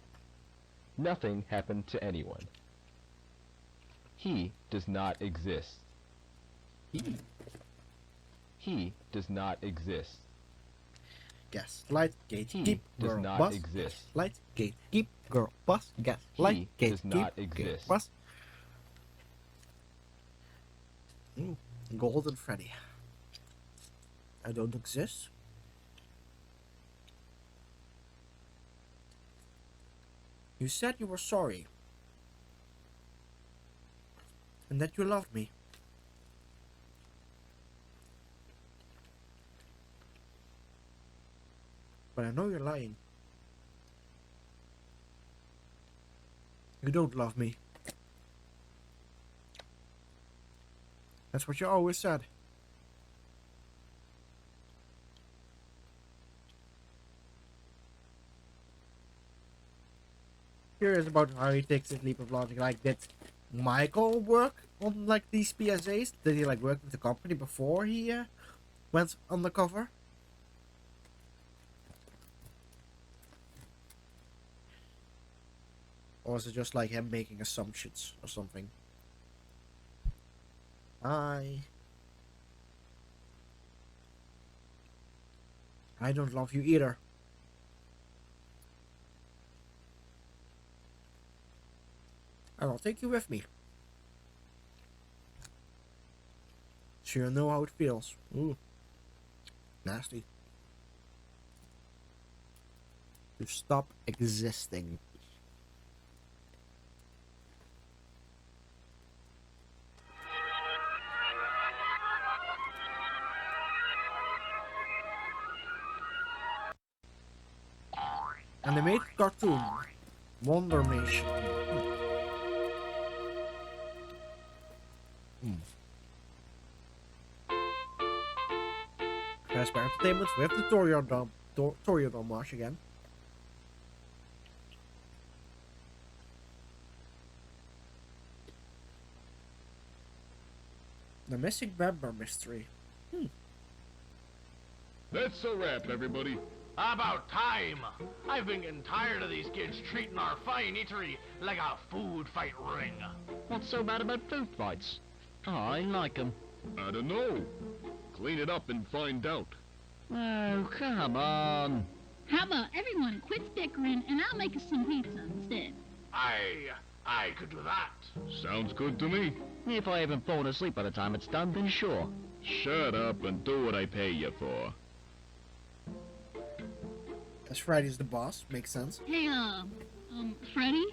O: Nothing happened to anyone. He does not exist. He does not exist.
F: Gaslight, gate,
O: He
F: keep,
O: does
F: girl,
O: not
F: bus.
O: exist.
F: Light, gate, keep, girl, bus. Gaslight,
O: He
F: gate,
O: does
F: keep,
O: not
F: girl,
O: exist.
F: bus. Ooh, Golden Freddy. I don't exist. You said you were sorry. And that you loved me. But I know you're lying. You don't love me. That's what you always said. Curious about how he takes his leap of logic. Like, did Michael work on like these PSAs? Did he like work with the company before he went undercover? Or is it just like him making assumptions or something? I don't love you either. And I'll take you with me. So you know how it feels. Ooh. Nasty. To stop existing. Animated cartoon. Wonder Nation. Transparent Entertainment with the Toreador March again. The missing member mystery.
J: That's a wrap, everybody.
G: About time! I've been getting tired of these kids treating our fine eatery like a food fight ring.
P: What's so bad about food fights? Oh, I like 'em.
J: I don't know. Clean it up and find out.
P: Oh, come on.
Q: How about everyone quits bickering and I'll make us some pizza instead?
G: I could do that.
J: Sounds good to me.
P: If I haven't fallen asleep by the time it's done, then sure.
J: Shut up and do what I pay you for.
F: As Freddy's the boss, makes sense.
Q: Hey, Freddy?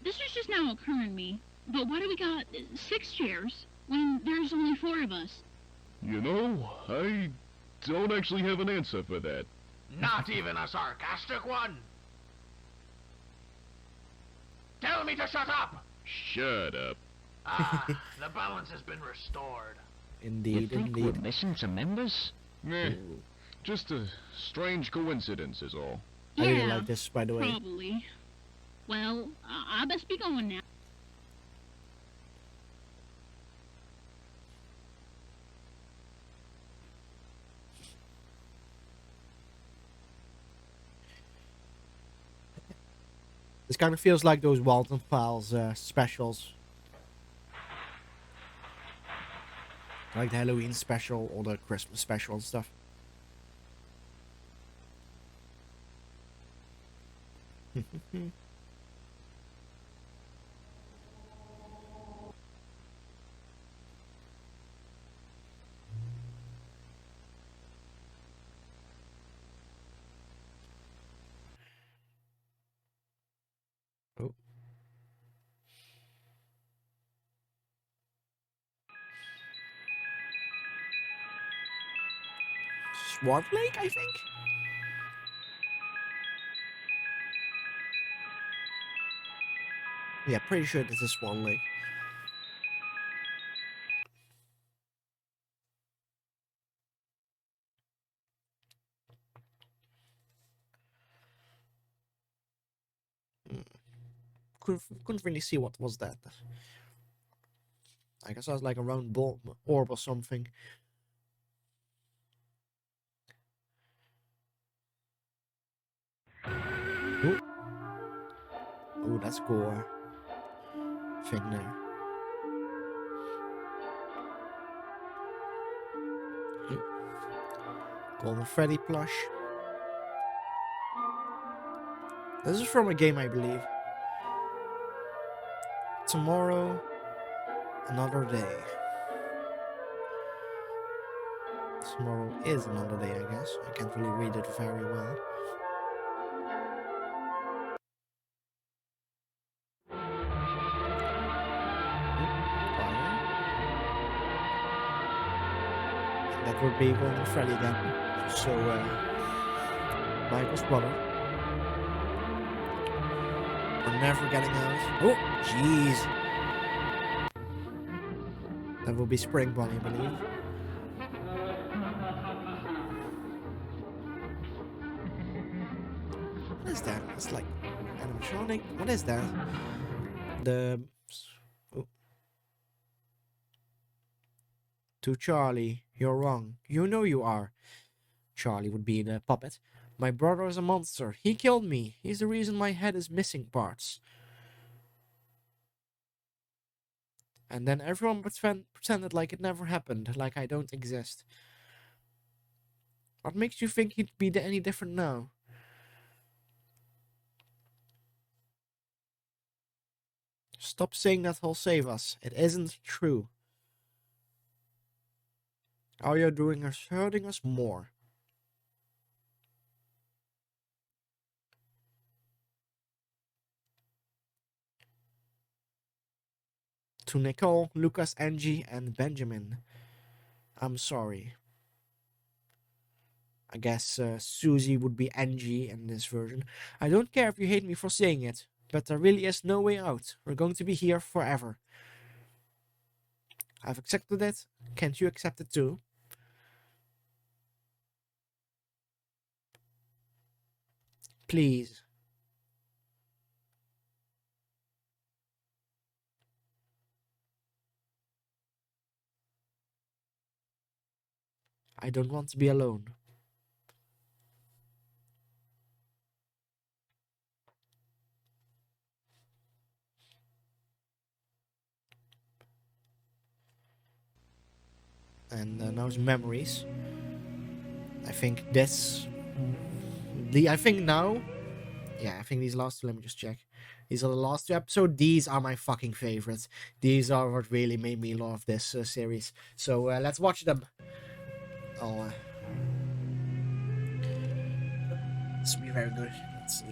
Q: This is just now occurring to me, but why do we got 6 chairs when there's only 4 of us?
J: You know, I don't actually have an answer for that.
G: Not even a sarcastic one. Tell me to shut up.
J: Shut up.
G: Ah, the balance has been restored.
F: Indeed,
P: You think
F: indeed.
P: we're missing some members?
J: Eh, just a strange coincidence is all.
F: I really like this, by the way.
Q: Probably. Well, I best be going now.
F: This kind of feels like those Walton Files specials. Like the Halloween special or the Christmas special and stuff. Oh. Swan Lake, I think? Yeah, pretty sure this is Swan Lake. Couldn't really see what was that. I guess I was like a round orb or something. Ooh. Oh, that's cool. Thing there. Golden Freddy plush. This is from a game, I believe. Tomorrow, another day. Tomorrow is another day, I guess. I can't really read it very well. That would be Golden Freddy again. So, Michael's brother. We're never getting out. Oh, jeez. That will be Spring Bunny, I believe. What is that? It's like animatronic. What is that? The... Oh. To Charlie, you're wrong. You know you are. Charlie would be the puppet. My brother is a monster. He killed me. He's the reason my head is missing parts. And then everyone pretended like it never happened, like I don't exist. What makes you think he'd be any different now? Stop saying that he'll save us. It isn't true. All you're doing is hurting us more. To Nicole, Lucas, Angie, and Benjamin. I'm sorry. I guess Susie would be Angie in this version. I don't care if you hate me for saying it, but there really is no way out. We're going to be here forever. I've accepted it. Can't you accept it too? Please. I don't want to be alone. And now it's memories. I think this... I think now... Yeah, I think these last two, let me just check. These are the last 2 episodes. These are my fucking favorites. These are what really made me love this series. So let's watch them. Oh, this will be very good. Let's see.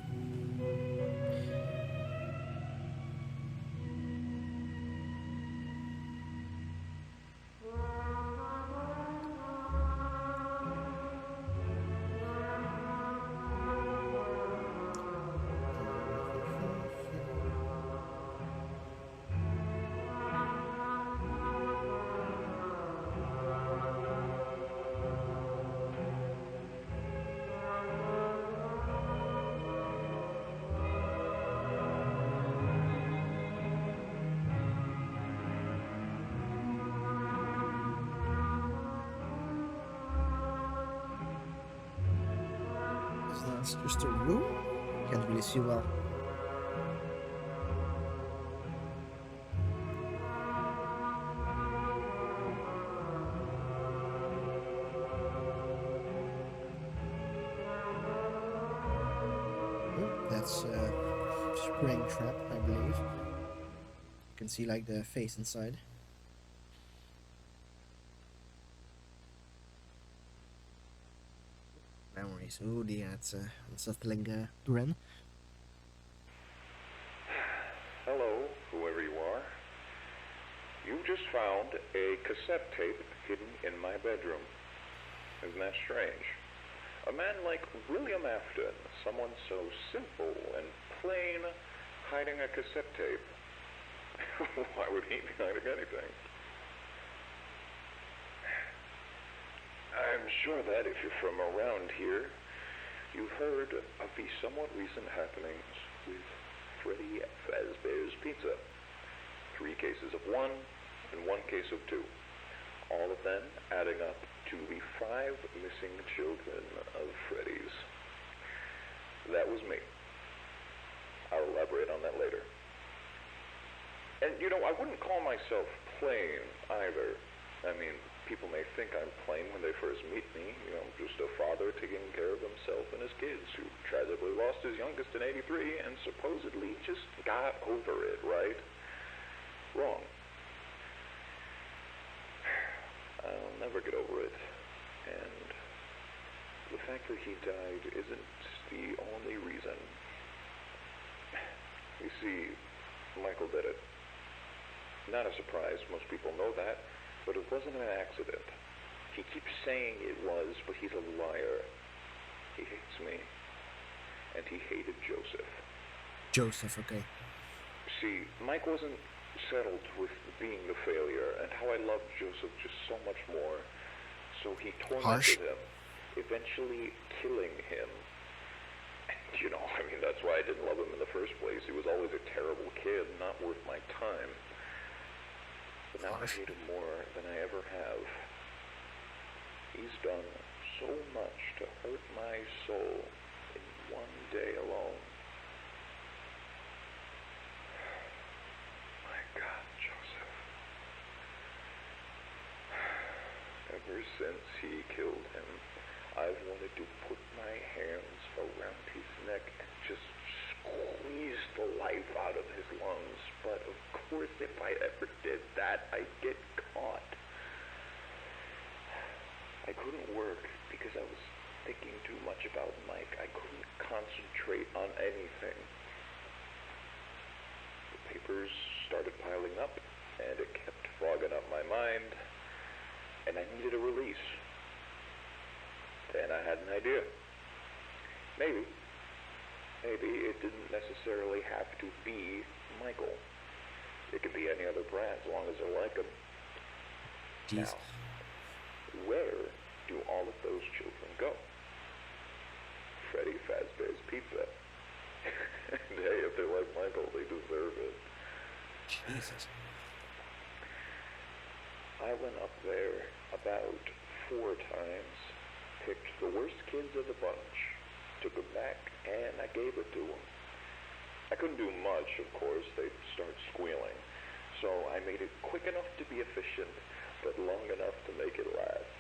F: That's just a room. Can't really see well. That's a spring trap, I believe. You can see like the face inside. Memories. Oh dear, it's a unsettling grin.
R: Hello, whoever you are. You just found a cassette tape hidden in my bedroom. Isn't that strange? A man like William Afton, someone so simple and plain, hiding a cassette tape. Why would he be hiding anything? I'm sure that if you're from around here, you've heard of the somewhat recent happenings with Freddy Fazbear's Pizza. 3 cases of 1 and 1 case of 2. All of them adding up to the 5 missing children of Freddy's. That was me. I'll elaborate on that later. And, you know, I wouldn't call myself plain either. I mean, people may think I'm plain when they first meet me. You know, just a father taking care of himself and his kids who tragically lost his youngest in '83 and supposedly just got over it, right? Wrong. I'll never get over it. And the fact that he died isn't the only reason. You see, Michael did it. Not a surprise, most people know that, but it wasn't an accident. He keeps saying it was, but he's a liar. He hates me. And he hated Joseph.
F: Joseph, okay.
R: See, Mike wasn't settled with being the failure, and how I loved Joseph just so much more. So he tormented him, eventually killing him. And, you know, I mean, that's why I didn't love him in the first place. He was always a terrible kid, not worth my time. But now I hate him more than I ever have. He's done so much to hurt my soul in one day alone. My God, Joseph. Ever since he killed him, I've wanted to put my hands around his neck and just squeeze the life out of his lungs. But of course, if I ever did that, I'd get caught. I couldn't work because I was thinking too much about Mike. I couldn't concentrate on anything. The papers started piling up, and it kept fogging up my mind, and I needed a release. Then I had an idea. Maybe it didn't necessarily have to be Michael. It could be any other brand as long as I like them.
F: Jeez.
R: Now, where do all of those children go? Freddy Fazbear's Pizza. And hey, if they're like Michael, they deserve it.
F: Jesus.
R: I went up there about 4 times, picked the worst kids of the bunch, took them back, and I gave it to them. I couldn't do much, of course. They'd start squealing. So I made it quick enough to be efficient, but long enough to make it last.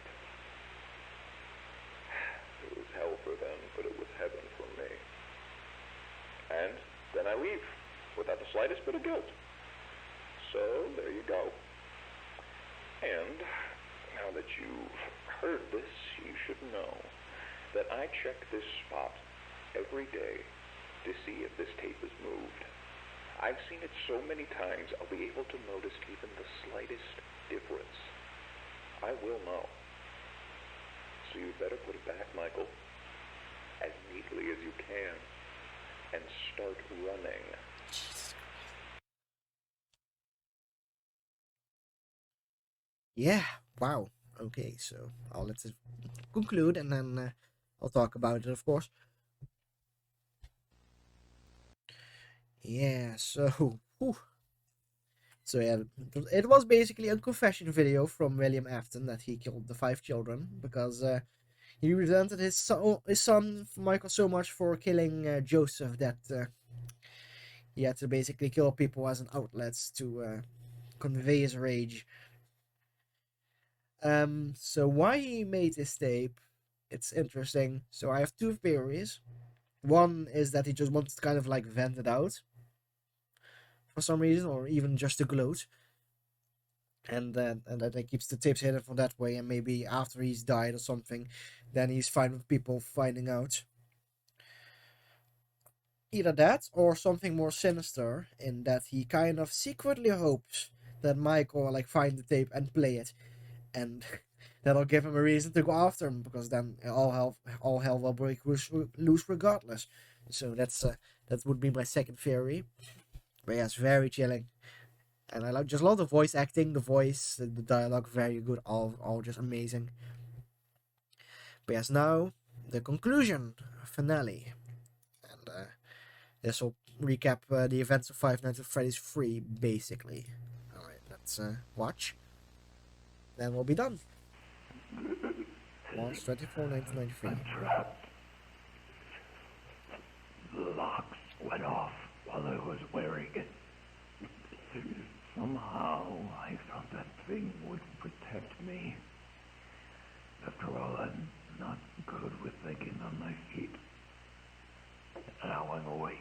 R: It was hell for them, but it was heaven for me. And then I leave. without the slightest bit of guilt. So, there you go. And, now that you've heard this, you should know that I check this spot every day to see if this tape is moved. I've seen it so many times, I'll be able to notice even the slightest difference. I will know. So you better put it back, Michael, as neatly as you can, and start running.
F: Yeah, wow. Okay, so I'll let it conclude and then I'll talk about it, of course. Yeah, so, whew. So yeah, it was basically a confession video from William Afton that he killed the 5 children because he resented his son Michael so much for killing Joseph that he had to basically kill people as an outlet to convey his rage. So why he made this tape, it's interesting. So I have 2 theories. One is that he just wants to kind of like vent it out for some reason, or even just to gloat. And that he keeps the tapes hidden for that way, and maybe after he's died or something, then he's fine with people finding out. Either that, or something more sinister, in that he kind of secretly hopes that Michael will like find the tape and play it, and that'll give him a reason to go after him, because then all hell will break loose regardless. So that would be my second theory. But yeah, it's very chilling. And I love the voice acting, the voice, the dialogue, very good, all just amazing. But yes, now the conclusion, finale, and this will recap the events of Five Nights at Freddy's 3, basically. All right, let's watch. Then we'll be done. March 24, 1993.
S: I'm trapped. The locks went off while I was wearing it. Somehow, I thought that thing would protect me. After all, I'm not good with thinking on my feet. Now I'm awake.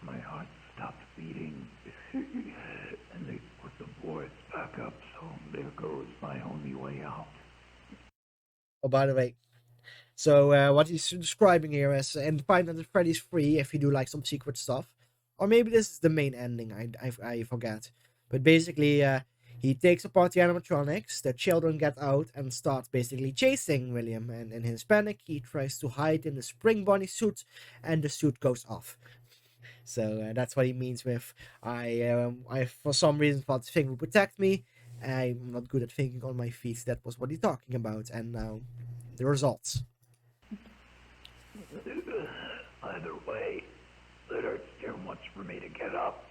S: My heart stopped beating, and they put the boards back up, so there goes my only way out.
F: Oh, by the way, so what he's describing here is in Five Nights at Freddy's 3, if you do like some secret stuff, or maybe this is the main ending, I forget. But basically, he takes apart the animatronics, the children get out and start basically chasing William, and in his panic, he tries to hide in the spring bunny suit, and the suit goes off. So that's what he means with, I for some reason thought the thing would protect me. I'm not good at thinking on my feet. That was what he's talking about, and now the results.
S: Either way, it hurts too much for me to get up.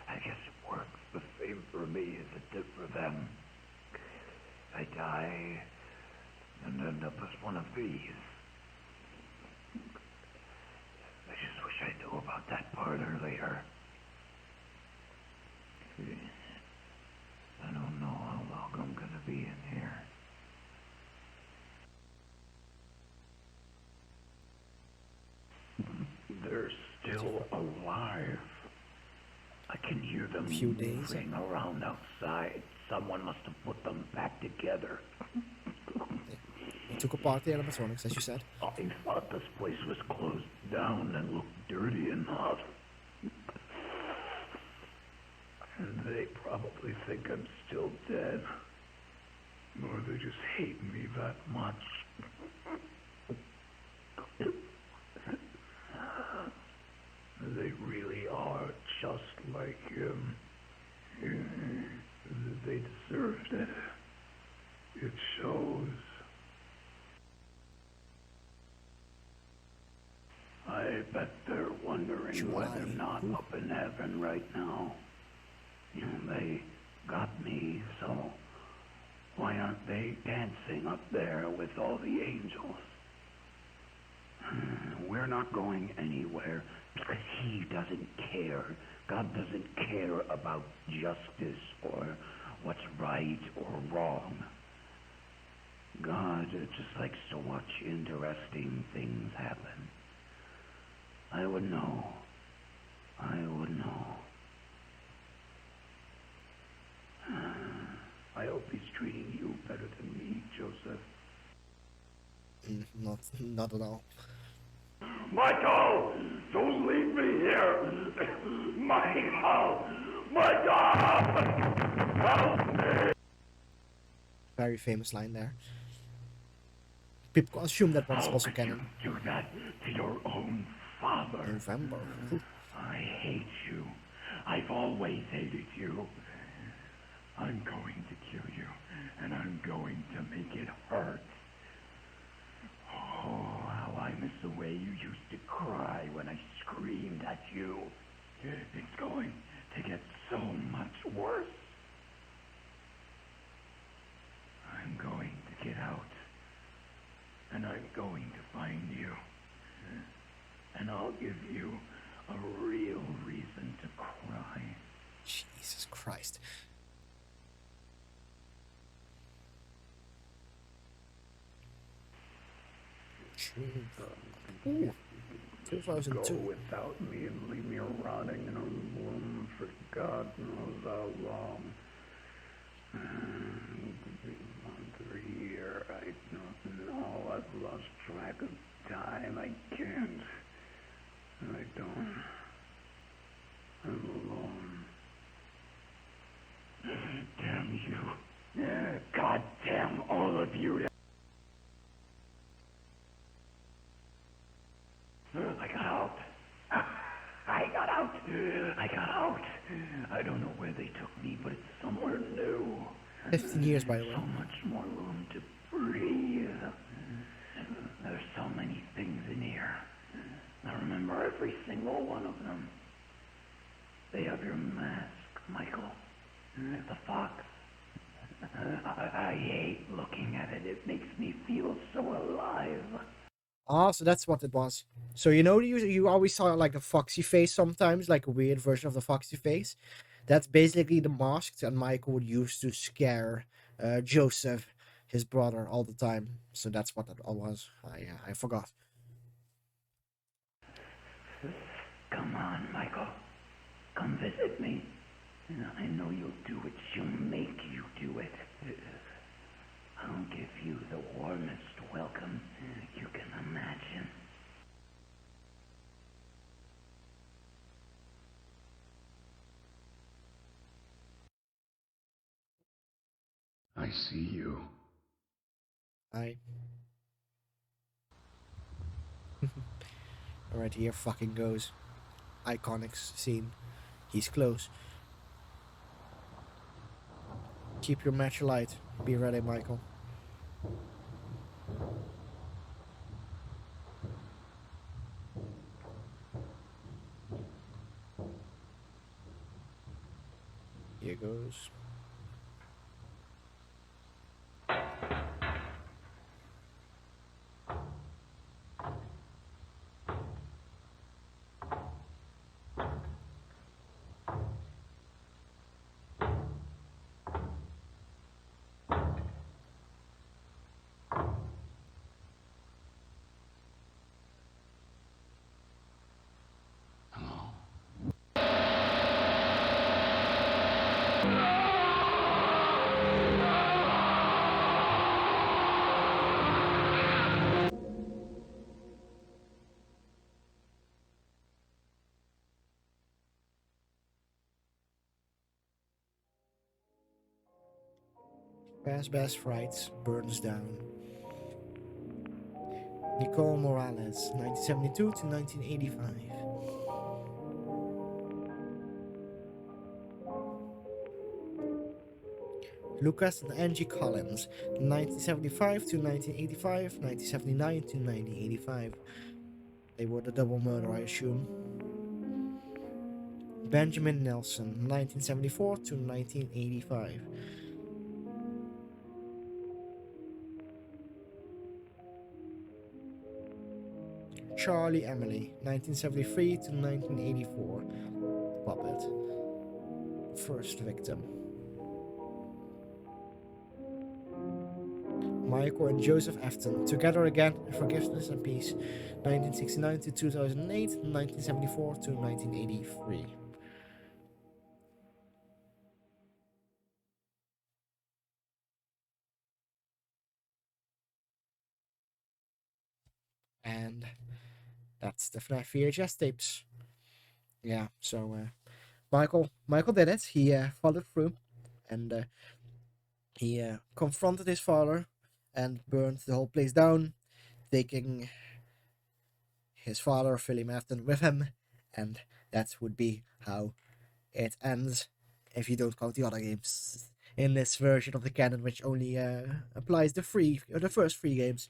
S: I guess it works the same for me as it did for them. I die and end up as one of these. I just wish I knew about that part earlier. I don't know how long I'm gonna be in here. They're still alive. I can hear them moving around outside. Someone must have put them back together.
F: He took apart the animatronics, as you said.
S: I thought this place was closed down and looked dirty enough. And they probably think I'm still dead. Or they just hate me that much. They really are just like him. They deserved it. It shows. I bet they're wondering why they're not up in heaven right now. They got me, so why aren't they dancing up there with all the angels? We're not going anywhere because he doesn't care. God doesn't care about justice or what's right or wrong. God just likes to watch interesting things happen. I would know. I would know. I hope he's treating you better than me, Joseph.
F: Not at all.
S: Michael! Don't leave me here! Michael! Michael! Help me!
F: Very famous line there. People assume that one's also canon.
S: Do that to your own father.
F: November.
S: I hate you. I've always hated you. I'm going to kill you, and I'm going to make it hurt. Oh, how I miss the way you used to cry when I screamed at you. It's going to get so much worse. I'm going to get out, and I'm going to find you. And I'll give you a real reason to cry.
F: Jesus Christ. Ooh. 2002.
S: Go without me and leave me rotting in a room for God knows how long. Another year, I don't know. I've lost track of time. I can't. I don't. I'm alone. Damn you. God damn all of you. I got out. I got out. I got out. I don't know where they took me, but it's somewhere new.
F: 15 years, by the way.
S: So much more room to breathe. There's so many things in here. I remember every single one of them. They have your mask, Michael. The fox. I hate looking at it. It makes me feel so alive.
F: Ah, so that's what it was. So you always saw like a foxy face sometimes, like a weird version of the foxy face. That's basically the mask that Michael would use to scare Joseph, his brother, all the time. So that's what that all was. I forgot.
S: Come on, Michael. Come visit me. I know you'll do what she'll make you do it. I'll give you the warmest welcome you can imagine. I see you.
F: Alright, here fucking goes. Iconic scene. He's close. Keep your match light. Be ready, Michael. Here goes. Fazbear's Frights burns down. Nicole Morales, 1972 to 1985. Lucas and Angie Collins, 1975 to 1985, 1979 to 1985. They were the double murder, I assume. Benjamin Nelson, 1974 to 1985. Charlie Emily, 1973 to 1984. Puppet. First victim. Michael and Joseph Afton, together again, forgiveness and peace, 1969 to 2008, 1974 to 1983. And that's the FNAF VHS tapes. Yeah, so Michael did it. He followed through, and he confronted his father and burned the whole place down, taking his father, Philly Afton, with him, and that would be how it ends if you don't count the other games in this version of the canon, which only applies the first 3 games.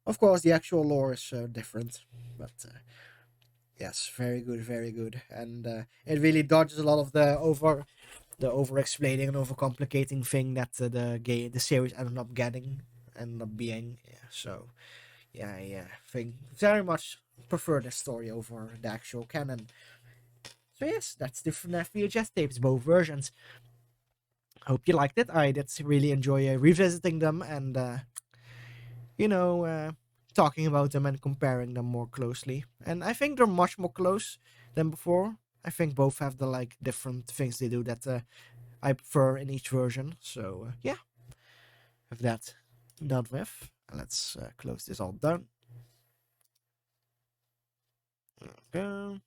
F: Of course, the actual lore is different, but yes, very good, very good, and it really dodges a lot of the over explaining and over complicating thing that the series ended up being. Yeah, so yeah, I think very much prefer this story over the actual canon. So yes, that's the FNAF VHS tapes, both versions. Hope you liked it. I did really enjoy revisiting them and talking about them and comparing them more closely. And I think they're much more close than before. I think both have the different things they do that I prefer in each version. So yeah, with that done with, let's close this all down. Okay.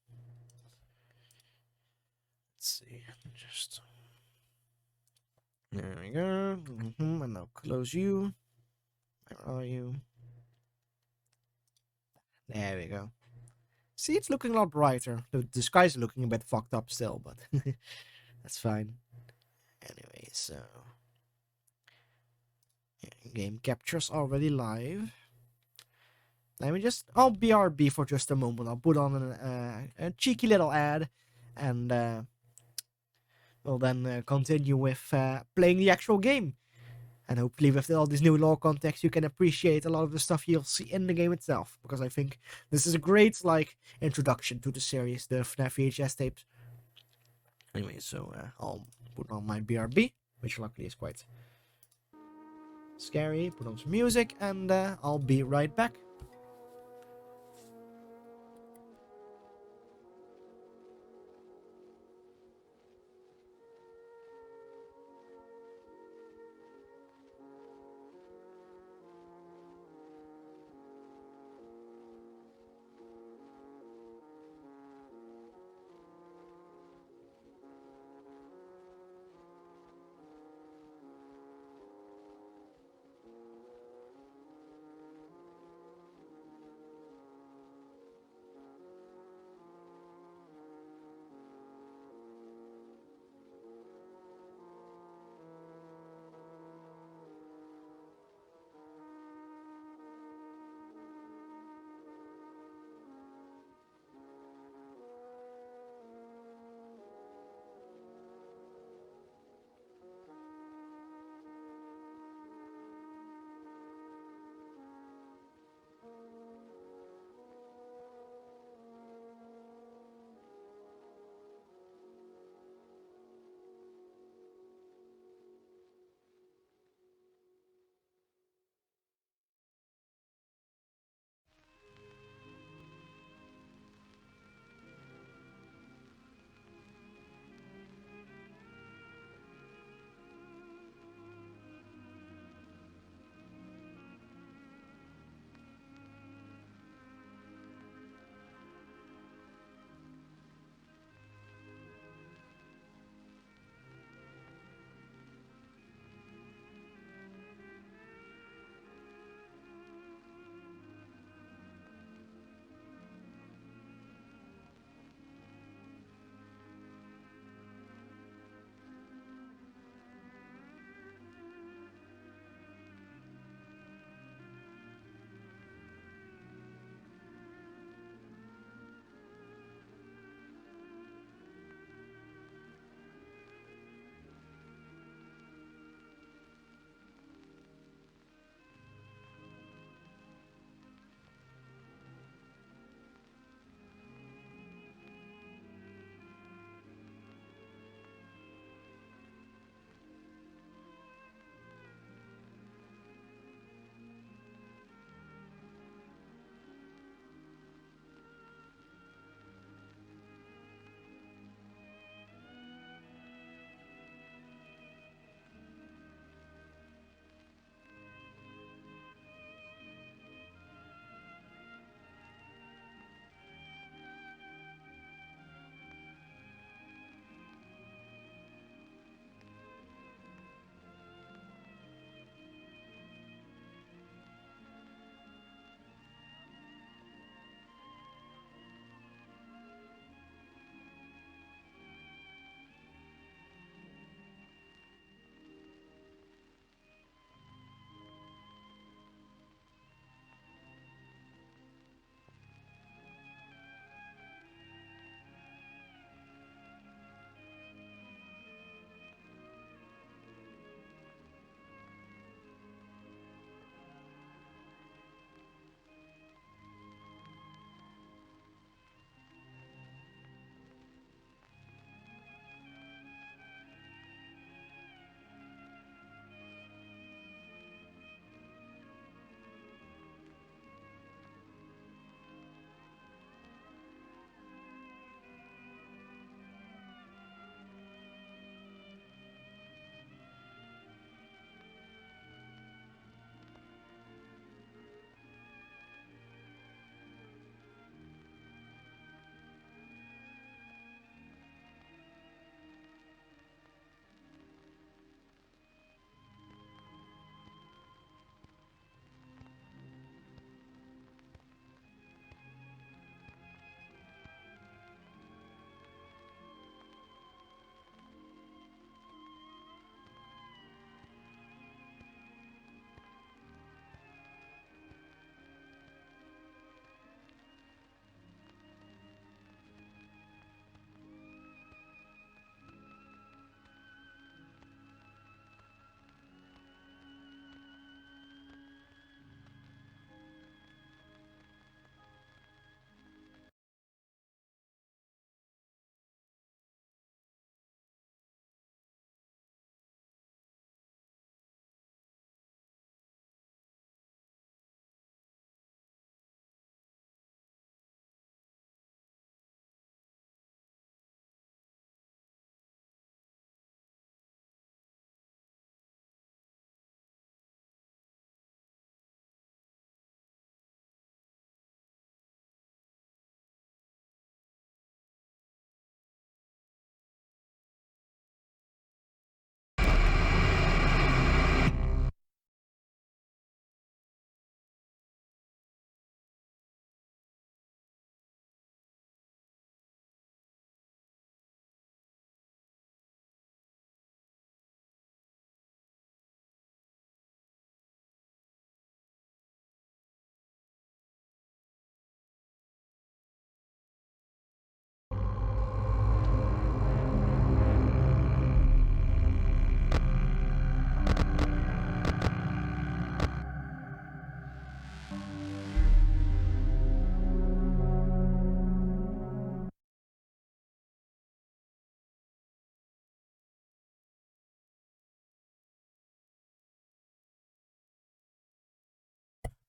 F: Let's see, just there we go. And now close you. Where are you? There we go. See, it's looking a lot brighter. The sky's looking a bit fucked up still, but that's fine. Anyway, so game capture's already live. Let me just, I'll BRB for just a moment. I'll put on a cheeky little ad, and we'll then continue with playing the actual game. And hopefully with all this new lore context, you can appreciate a lot of the stuff you'll see in the game itself. Because I think this is a great, introduction to the series, the FNAF VHS tapes. Anyway, so I'll put on my BRB, which luckily is quite scary. Put on some music, and I'll be right back.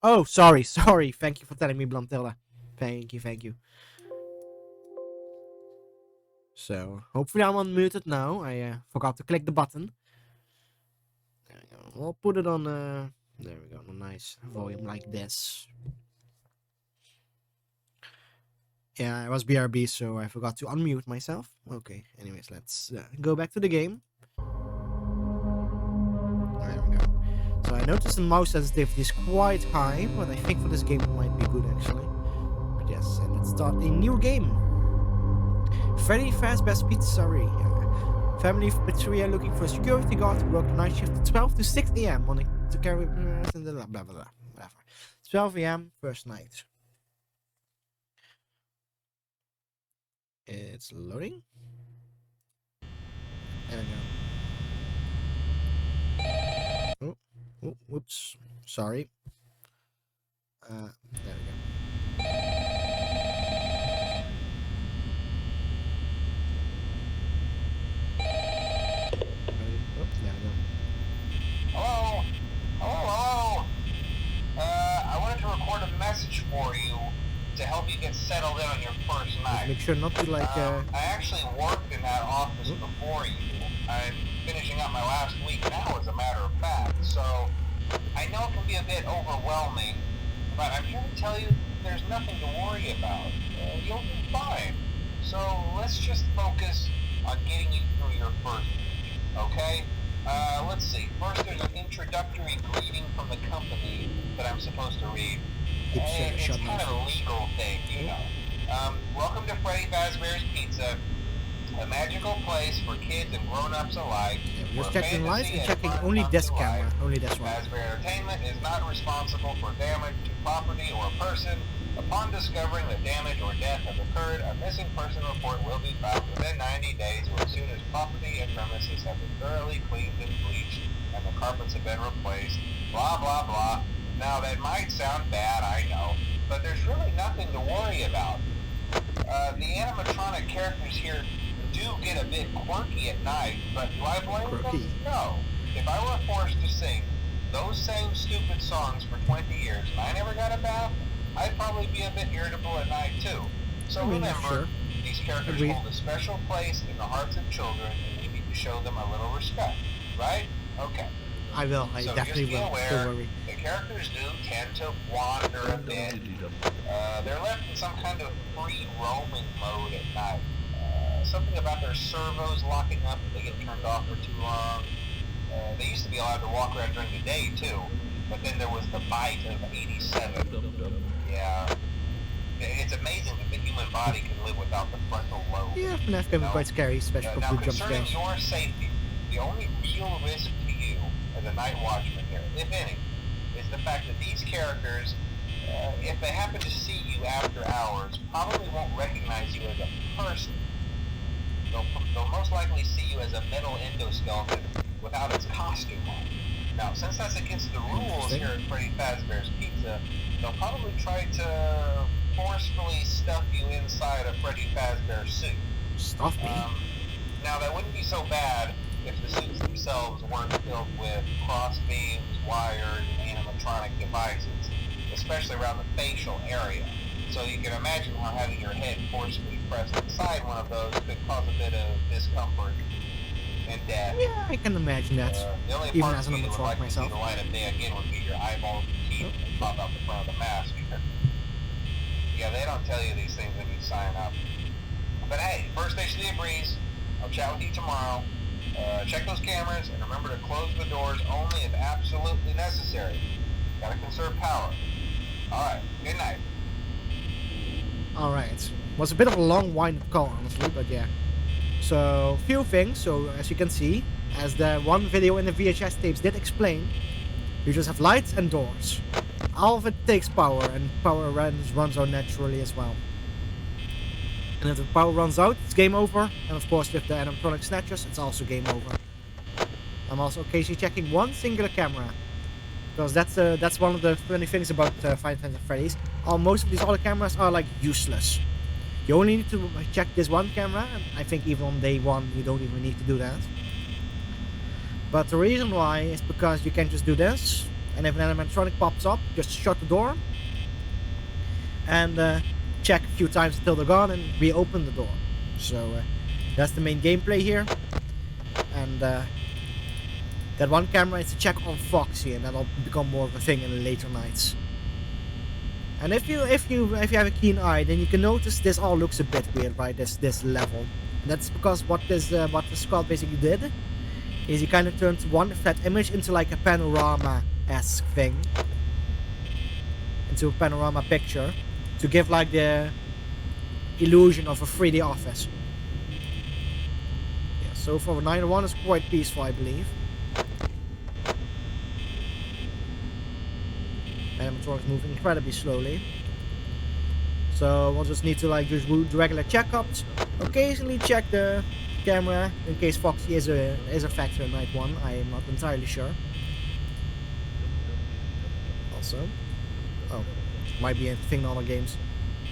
F: Oh, sorry, sorry. Thank you for telling me, Blantilla. Thank you. So, hopefully I'm unmuted now. I forgot to click the button. There we go. We'll put it on, there we go, a nice volume like this. Yeah, I was BRB, so I forgot to unmute myself. Okay, anyways, let's go back to the game. There we go. So I noticed the mouse sensitivity is quite high, but I think for this game it might be good actually. But yes, and let's start a new game. Freddy Fazbear's Pizzeria. Family of Pizzeria looking for a security guard to work the night shift at 12 to 6 a.m. Wanting to carry and blah blah blah. Whatever. 12 a.m. first night. It's loading. There we go. Oh, whoops. Sorry. There we go.
G: Hello? Hello? I wanted to record a message for you to help you get settled in on your first night.
F: Make sure not to like,
G: I actually worked in that office before you. I'm finishing up my last week now, as a matter of fact, so I know it can be a bit overwhelming, but I'm here to tell you there's nothing to worry about. You'll be fine. So let's just focus on getting you through your first week, okay? Let's see. First, there's an introductory greeting from the company that I'm supposed to read. It's kind of a legal thing, you know. Welcome to Freddy Fazbear's Pizza, a magical place for kids and grown-ups alike.
F: Just checking live and checking only this camera, only this one.
G: Fazbear Entertainment is not responsible for damage to property or person. Upon discovering that damage or death has occurred, a missing person report will be filed within 90 days or as soon as property and premises have been thoroughly cleaned and bleached and the carpets have been replaced. Blah, blah, blah. Now, that might sound bad, I know, but there's really nothing to worry about. The animatronic characters here do get a bit quirky at night, but do I blame them? No. If I were forced to sing those same stupid songs for 20 years and I never got a bath, I'd probably be a bit irritable at night too. So remember, these characters hold a special place in the hearts of children and you need to show them a little respect, right? Okay.
F: I will, I definitely will. Don't worry.
G: The characters do tend to wander a bit. They're left in some kind of free roaming mode at night. Something about their servos locking up if they get turned off for too long. They used to be allowed to walk around during the day too, but then there was the bite of 87. Yeah. It's amazing that the human body can live without the frontal lobe.
F: Yeah, FNAF can be quite scary, especially for
G: now,
F: blue jump
G: concerning
F: scares.
G: your safety, the only real risk to you as a night watchman here, if any, is the fact that these characters, if they happen to see you after hours, probably won't recognize you as a person. They'll most likely see you as a metal endoskeleton without its costume on. Now, since that's against the rules here at Freddy Fazbear's Pizza, they'll probably try to forcefully stuff you inside a Freddy Fazbear suit.
F: Stuff me?
G: Now, that wouldn't be so bad if the suits themselves weren't filled with cross beams, wires, and animatronic devices, especially around the facial area. So you can imagine how having your head forcefully pressed inside one of those could cause a bit of discomfort and death.
F: Yeah, I can imagine that.
G: The only
F: even
G: part
F: as
G: of
F: an
G: me that would like to see
F: myself.
G: the light of day again would be your eyeballs and teeth that pop out the front of the mask. Yeah, they don't tell you these things when you sign up. But hey, first station of the breeze. I'll chat with you tomorrow. Check those cameras and remember to close the doors only if absolutely necessary. Gotta conserve power. Alright, good night.
F: Alright. Was a bit of a long wind-up call, honestly, but yeah. So, few things. So, as you can see, as the one video in the VHS tapes did explain, you just have lights and doors. All of it takes power, and power runs out naturally as well. And if the power runs out, it's game over. And of course, if the animatronic snatches, it's also game over. I'm also occasionally checking one singular camera. because that's one of the funny things about Five Nights at Freddy's. Most of these other cameras are like useless. You only need to check this one camera, and I think even on day one you don't even need to do that. But the reason why is because you can just do this, and if an animatronic pops up, just shut the door and check a few times until they're gone and reopen the door. So that's the main gameplay here. And that one camera is to check on Foxy, and that'll become more of a thing in the later nights. And if you have a keen eye, then you can notice this all looks a bit weird, right? This level. And that's because what the squad basically did is he kind of turned one flat image into like a panorama-esque thing, into a panorama picture, to give like the illusion of a 3D office. Yeah, so far night one is quite peaceful, I believe. Animatronics move incredibly slowly, so we'll just need to like just do regular checkups. Occasionally check the camera in case Foxy is a factor in night one. I am not entirely sure. Also, oh, might be a thing in other games.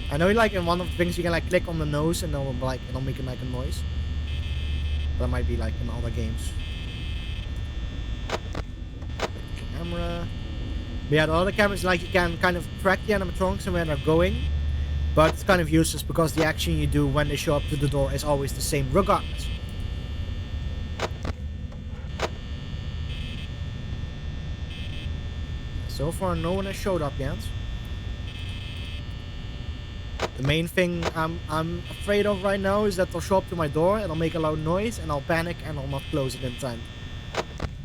F: I know like in one of the things you can like click on the nose and it'll make like a noise. That might be like in other games. Camera. But yeah, the other cameras, like, you can kind of track the animatronics and where they're going, but it's kind of useless because the action you do when they show up to the door is always the same regardless. So far no one has showed up yet. The main thing I'm afraid of right now is that they'll show up to my door and they'll make a loud noise and I'll panic and I'll not close it in time.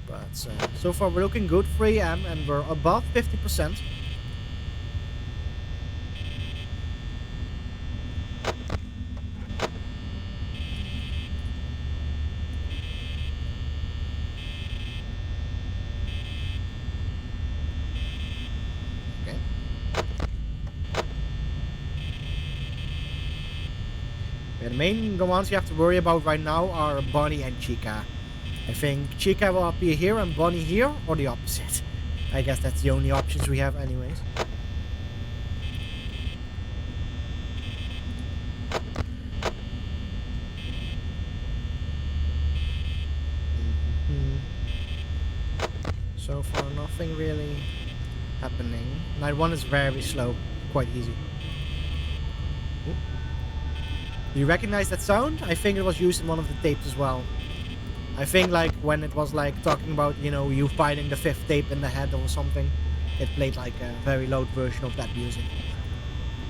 F: But so far we're looking good, 3 AM, and we're above 50%. Okay. Yeah, the main ones you have to worry about right now are Bonnie and Chica. I think Chica will appear here and Bonnie here, or the opposite. I guess that's the only options we have anyways. So far nothing really happening. Night 1 is very slow, quite easy. Do you recognize that sound? I think it was used in one of the tapes as well. I think like when it was like talking about, you know, you fighting the 5th tape in the head or something, it played like a very loud version of that music.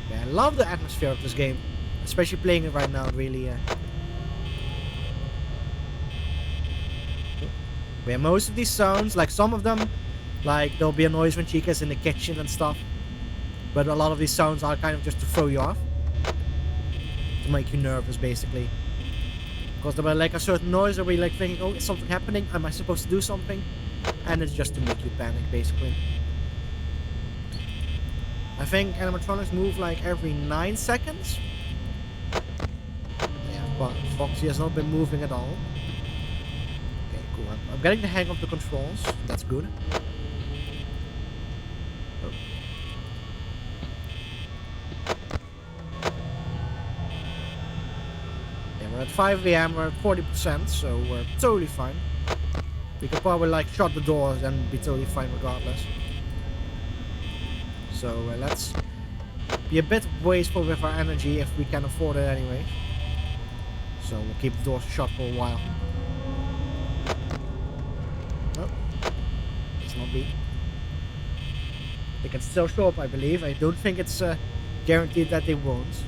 F: Yeah, I love the atmosphere of this game, especially playing it right now, really. Yeah, most of these sounds, like some of them, like there'll be a noise when Chica's in the kitchen and stuff, but a lot of these sounds are kind of just to throw you off, to make you nervous basically. Because there were like a certain noise where we like thinking, oh, is something happening? Am I supposed to do something? And it's just to make you panic, basically. I think animatronics move like every 9 seconds. Yeah, but Foxy has not been moving at all. Okay, cool. I'm getting the hang of the controls. That's good. Oh. We're at 5 AM, we're at 40%, so we're totally fine. We could probably like shut the doors and be totally fine regardless. So let's be a bit wasteful with our energy if we can afford it anyway. So we'll keep the doors shut for a while. Oh, let's not be. They can still show up, I believe. I don't think it's guaranteed that they won't.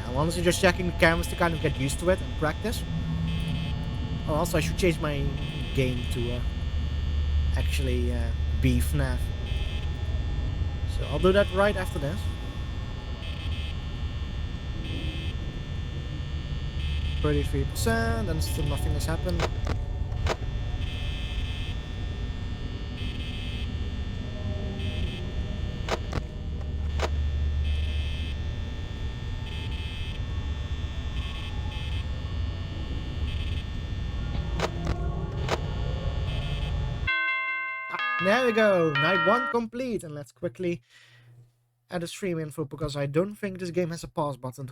F: I'm honestly just checking the cameras to kind of get used to it and practice. Oh, also I should change my game to actually be FNAF. So I'll do that right after this. %, and still nothing has happened. There we go. Night 1 complete. And let's quickly add a stream info because I don't think this game has a pause button.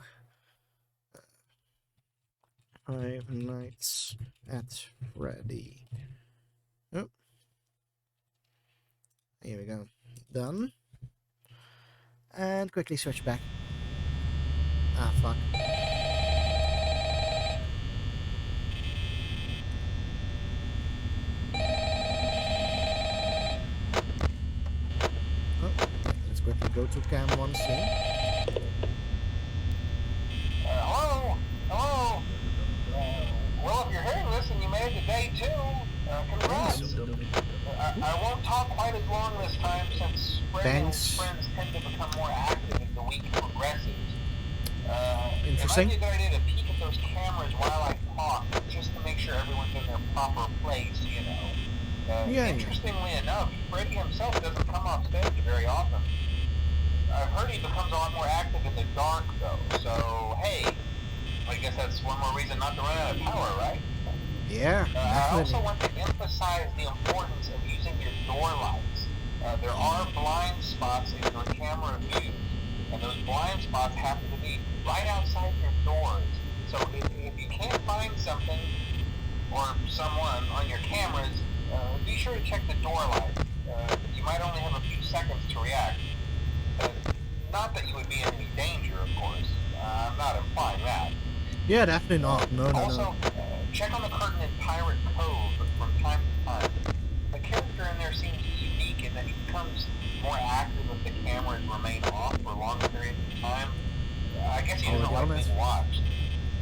F: 5 Nights at Freddy. Oh. Here we go. Done. And quickly switch back. Ah, fuck. Oh, let's quickly go to cam 1C.
G: Hello? Hello? Well, if you're hearing this and you made it to day 2, congrats. I won't talk quite as long this time since Freddy and his friends tend to become more active as the week progresses.
F: Interesting.
G: It might be a good idea to peek at those cameras while I talk, just to make sure everyone's in their proper place, you know. Interestingly enough, Freddy himself doesn't come off stage very often. I've heard he becomes a lot more active in the dark, though, so hey, I guess that's one more reason not to run out of power, right?
F: Yeah,
G: I also want to emphasize the importance of using your door lights. There are blind spots in your camera views, and those blind spots happen to be right outside your doors. So if you can't find something or someone on your cameras, be sure to check the door light. You might only have a few seconds to react. Not that you would be in any danger, of course. I'm not implying that.
F: Yeah, definitely not. No.
G: Also, check on the curtain in Pirate Cove from time to time. The character in there seems unique in that he becomes more active if the cameras remain off for long periods of time. I guess he doesn't like being watched.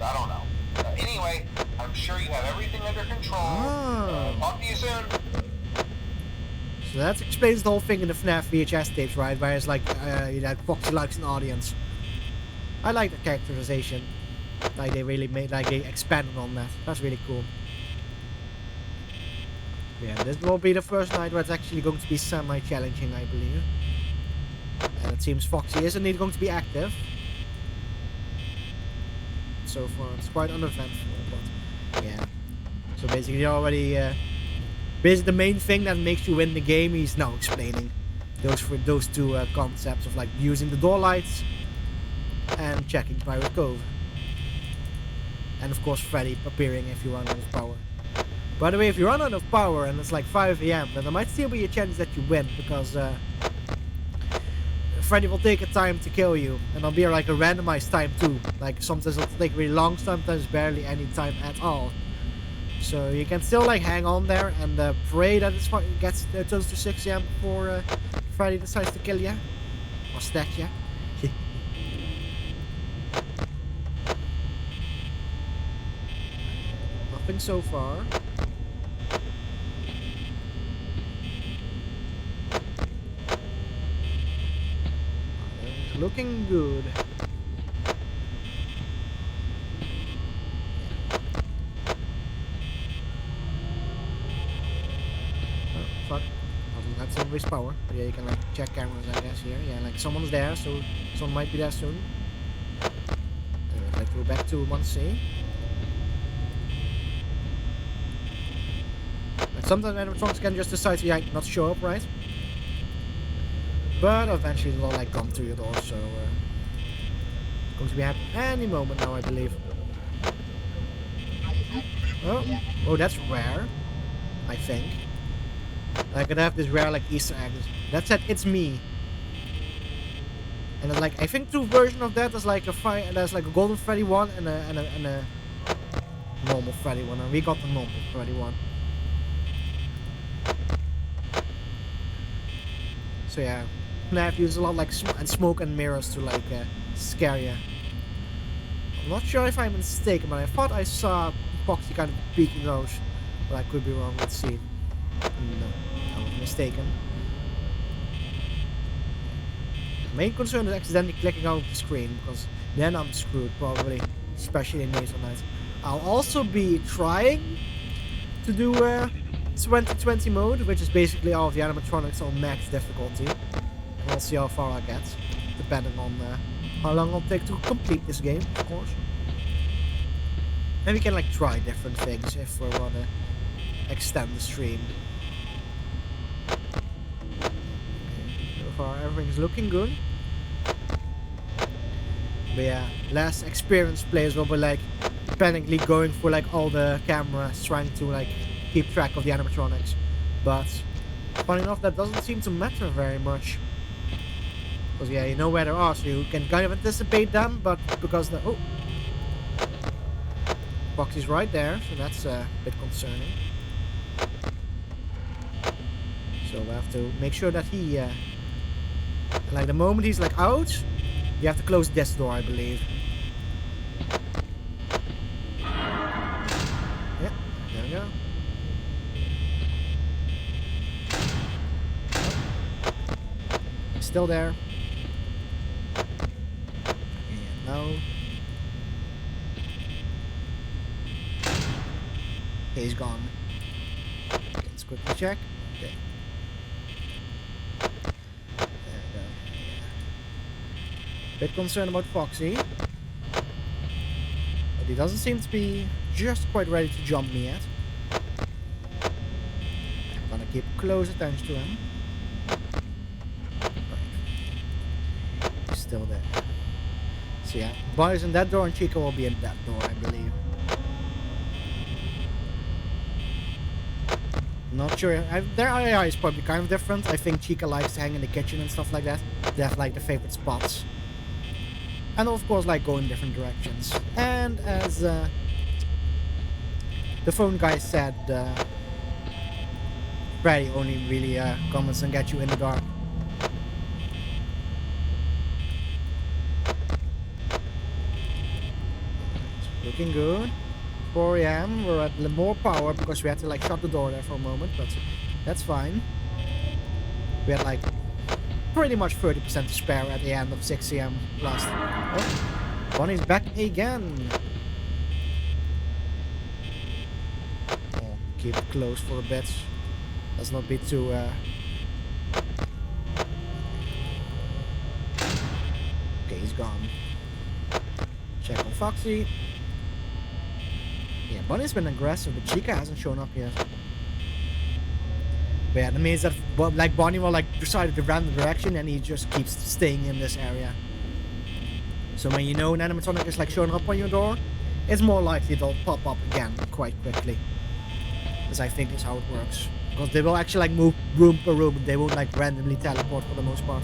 G: I don't know. Anyway, I'm sure you have everything under control. Talk to you soon.
F: So that explains the whole thing in the FNAF VHS tapes, right? Where it's like, that Foxy likes an audience. I like the characterization. Like they really made, like they expanded on that. That's really cool. Yeah, this will be the first night where it's actually going to be semi-challenging, I believe. And it seems Foxy is indeed going to be active. So far, it's quite uneventful, but yeah. So basically, already, basically the main thing that makes you win the game, he's now explaining those two concepts of like using the door lights and checking Pirate Cove. And of course Freddy appearing if you run out of power. By the way, if you run out of power and it's like 5 AM, then there might still be a chance that you win, because Freddy will take a time to kill you, and it'll be like a randomized time too. Like sometimes it'll take really long, sometimes barely any time at all. So you can still like hang on there and pray that it turns to 6 AM before Freddy decides to kill you or stack you. Nothing so far. Looking good. Oh, fuck. That's always power. But yeah, you can like check cameras, I guess, here. Yeah, like someone's there, so someone might be there soon. Anyway, let's go back to 1C. Like sometimes animatronics can just decide to not show up, right? But eventually they'll like come to your door, so it's going to be happening any moment now, I believe. Oh, that's rare, I think. I could have this rare like Easter egg. That said, it's me. And then, like I think two versions of that. There's like there's like a Golden Freddy one and a normal Freddy one, and we got the normal Freddy one. So yeah. FNAF uses a lot like smoke and mirrors to like scare you. I'm not sure if I'm mistaken, but I thought I saw Foxy kind of peeking those, but I could be wrong. Let's see. No, I was mistaken. The main concern is accidentally clicking out of the screen, because then I'm screwed probably, especially in Nasal Night. I'll also be trying to do 2020 mode, which is basically all of the animatronics on max difficulty. We'll see how far I get, depending on how long it'll take to complete this game, of course. And we can like try different things if we want to extend the stream. far everything's looking good. But yeah, less experienced players will be like panically going for like all the cameras, trying to like keep track of the animatronics. But funny enough, that doesn't seem to matter very much. Because yeah, you know where they are, so you can kind of anticipate them, but because the... Oh! Foxy's right there, so that's a bit concerning. So we have to make sure that he... like the moment he's like out, you have to close this door, I believe. Yeah, there we go. Still there. And no. Okay, he's gone. Okay, let's quickly check. Okay. There we go. Bit concerned about Foxy. But he doesn't seem to be just quite ready to jump me yet. I'm gonna keep close attention to him. Right. He's still there. So yeah, Bonnie's in that door and Chica will be in that door, I believe. Not sure. Their AI is probably kind of different. I think Chica likes to hang in the kitchen and stuff like that. They have like the favorite spots. And of course like go in different directions. And as the phone guy said, Freddy only really comments and gets you in the dark. Looking good. 4 AM, we're at more power because we had to like shut the door there for a moment, but that's fine. We had like pretty much 30% to spare at the end of 6 AM last. Oh, Bonnie's back again. Oh, keep it close for a bit. Let's not be too okay, he's gone. Check on Foxy. Yeah, Bonnie's been aggressive, but Chica hasn't shown up yet. But yeah, that means that like Bonnie will like decide to random direction and he just keeps staying in this area. So when you know an animatronic is like showing up on your door, it's more likely they'll pop up again quite quickly. Because I think is how it works. Because they will actually like move room per room, they won't like randomly teleport for the most part.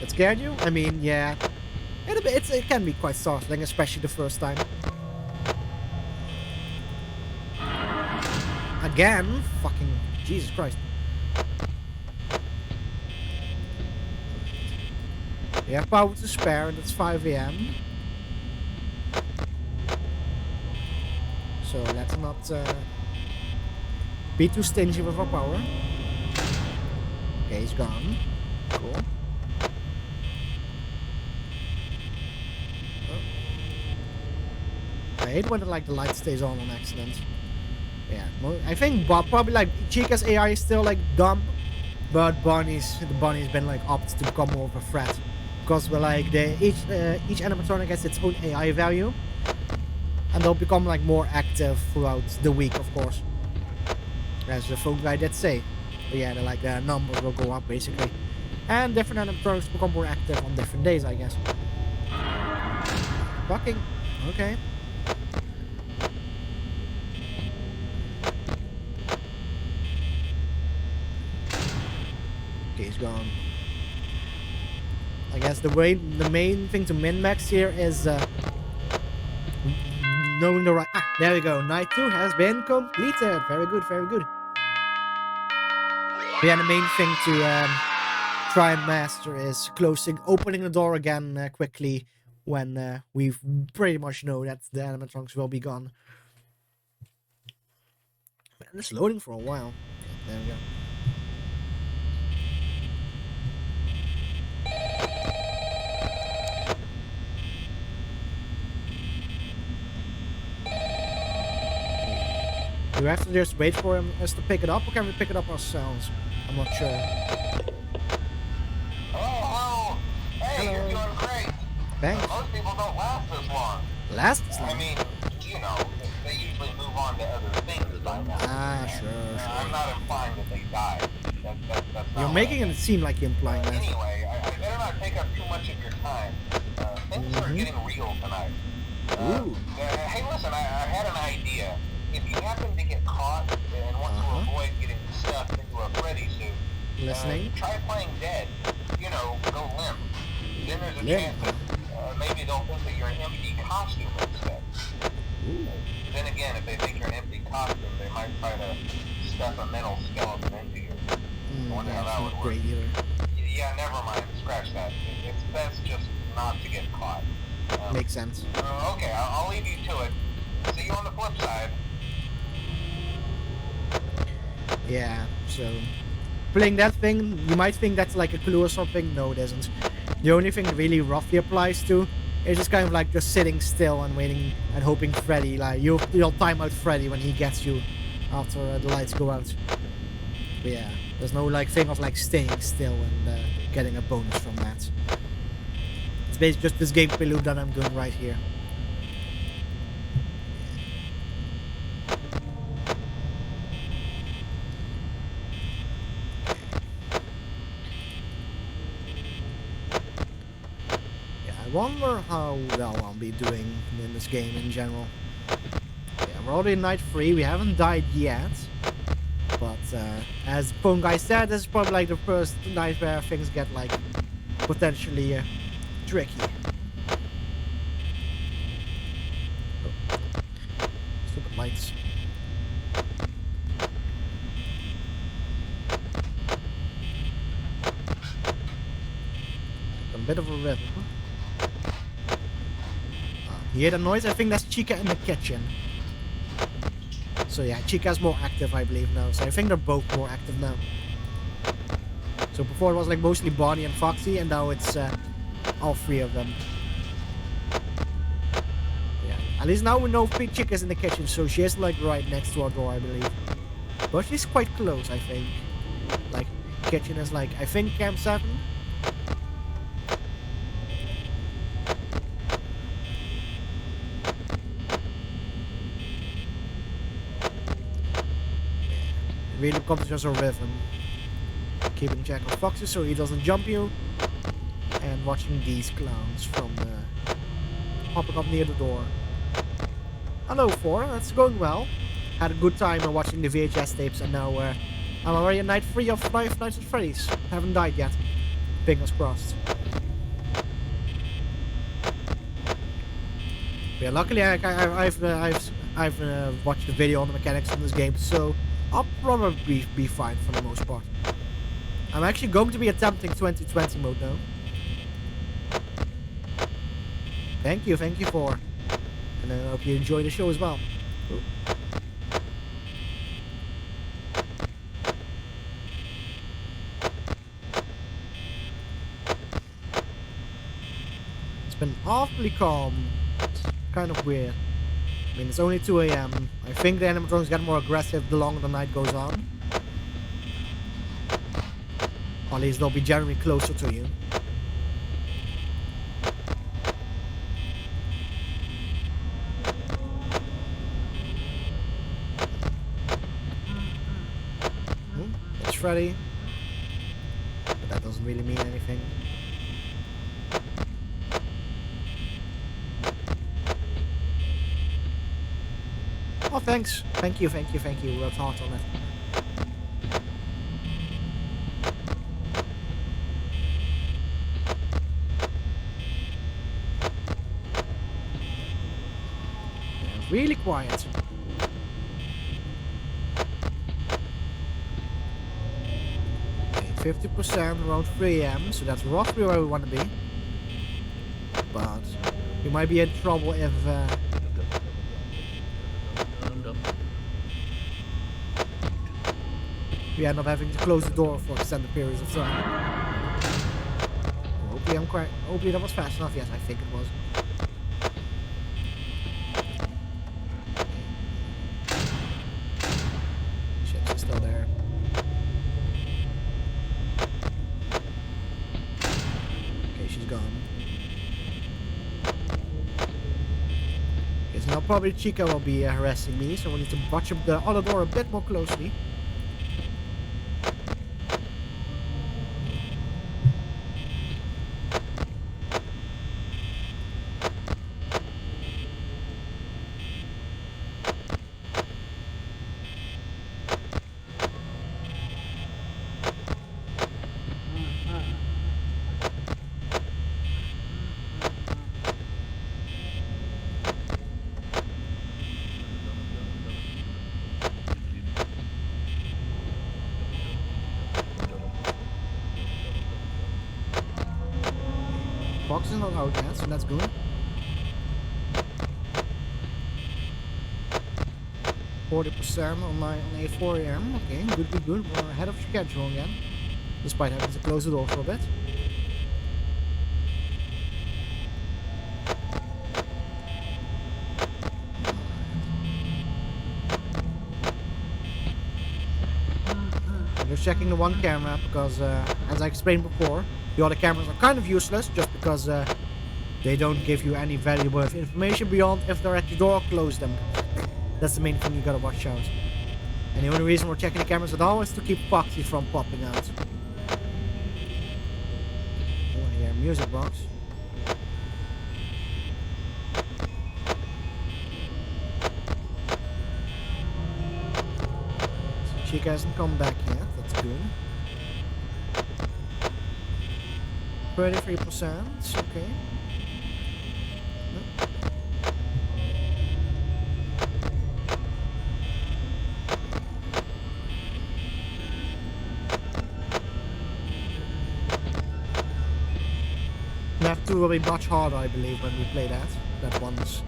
F: Scared you? I mean, yeah. It can be quite startling, especially the first time. Again? Fucking Jesus Christ. We have power to spare, and it's 5 AM. So let's not be too stingy with our power. Okay, he's gone. Cool. I hate when like the light stays on accident. Yeah, I think probably like Chica's AI is still like dumb, but Bonnie's been like opted to become more of a threat because we're like each animatronic has its own AI value, and they'll become like more active throughout the week, of course, as the phone guy did say. But yeah, like the numbers will go up basically, and different animatronics become more active on different days, I guess. Fucking okay. He's gone. I guess the main thing to min-max here is knowing the right... Ah, there we go. Night 2 has been completed. Very good, very good. Yeah, the main thing to try and master is opening the door again quickly when we pretty much know that the animatronics will be gone. Man, it's loading for a while. There we go. Do we have to just wait for us to pick it up, or can we pick it up ourselves? I'm not sure.
G: Hello. Hey,
F: Hello.
G: You're doing great.
F: Thanks.
G: Most people don't last this long.
F: Last this long?
G: I mean, you know, they usually move on to other things by now.
F: Sure.
G: I'm not implying that they died. That's
F: You're
G: not
F: making it seem like you're implying that.
G: Anyway, I better not take up too much of your time. Things are getting real tonight. Hey, listen, I had an idea. If you happen to get caught and want to avoid getting stuffed into a Freddy suit,
F: listening,
G: try playing dead. You know, go limp. Then there's a chance that maybe they'll think that you're an empty costume instead. Then again, if they think you're an empty costume, they might try to stuff a metal skeleton into you. I wonder how that would work.
F: Great either.
G: Yeah, never mind. Scratch that. It's best just not to get caught.
F: Makes sense.
G: Okay, I'll leave you to it. See you on the flip side.
F: Yeah, so playing that thing, you might think that's like a clue or something. No, it isn't. The only thing it really roughly applies to is just kind of like just sitting still and waiting and hoping Freddy, like you'll time out Freddy when he gets you after the lights go out. But yeah, there's no like thing of like staying still and getting a bonus from that. It's basically just this gameplay loop that I'm doing right here. I wonder how well I'll be doing in this game in general. Yeah, we're already in night 3, we haven't died yet. But as Phone Guy said, this is probably like the first night where things get like potentially tricky. Oh. Stupid lights. A bit of a rhythm. You hear the noise? I think that's Chica in the kitchen. So yeah, Chica's more active, I believe, now. So I think they're both more active now. So before it was like mostly Bonnie and Foxy, and now it's all three of them. Yeah, at least now we know Chica's in the kitchen, so she is like right next to our door, I believe. But she's quite close, I think. Like, kitchen is like, I think Camp 7. Really becomes just a rhythm. Keeping track of Foxy so he doesn't jump you. And watching these clowns from popping up near the door. Hello, 4. That's going well. Had a good time watching the VHS tapes, and now I'm already at night 3 of Five Nights at Freddy's. Haven't died yet. Fingers crossed. Yeah, luckily I've watched the video on the mechanics in this game, so I'll probably be fine for the most part. I'm actually going to be attempting 2020 mode now. Thank you for. And I hope you enjoy the show as well. Ooh. It's been awfully calm. It's kind of weird. I mean, it's only 2 AM. I think the animatronics get more aggressive the longer the night goes on. Or at least they'll be generally closer to you. It's Freddy. But that doesn't really mean anything. Oh, thanks. Thank you. We'll talk on it. Yeah, really quiet. Okay, 50% around 3 AM, so that's roughly where we want to be. But we might be in trouble if we end up having to close the door for extended periods of time. Hopefully that was fast enough. Yes, I think it was. Shit, she's still there. Okay, she's gone. Okay, so now now probably Chica will be harassing me, so we need to watch the other door a bit more closely. Box is not out yet, so that's good. 40% on A4 AM. Okay, good. We're ahead of schedule again. Despite having to close the door for a bit. I'm just checking the one camera because, as I explained before, the other cameras are kind of useless just because they don't give you any valuable information beyond if they're at your door, close them. That's the main thing you gotta watch out. And the only reason we're checking the cameras at all is to keep Foxy from popping out. Oh, I hear a music box. So Chica hasn't come back yet, that's good. 33%, okay. FNAF 2 will be much harder, I believe, when we play that. That one's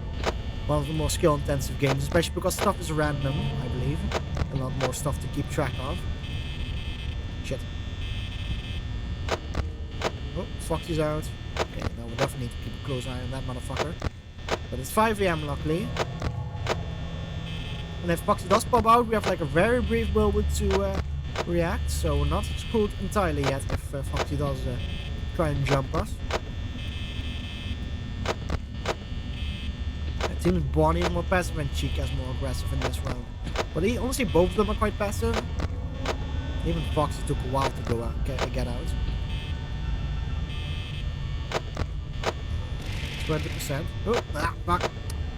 F: one of the more skill-intensive games, especially because stuff is random, I believe. A lot more stuff to keep track of. Shit. Oh, Foxy's out. Okay, now we definitely need to keep a close eye on that motherfucker. But it's 5 AM, luckily. And if Foxy does pop out, we have like a very brief moment to react. So we're not screwed entirely yet if Foxy does try and jump us. It seems Bonnie is more passive and Chica is more aggressive in this round. But honestly, both of them are quite passive. Even Foxy took a while to go out, get out. 20%. Oh, fuck.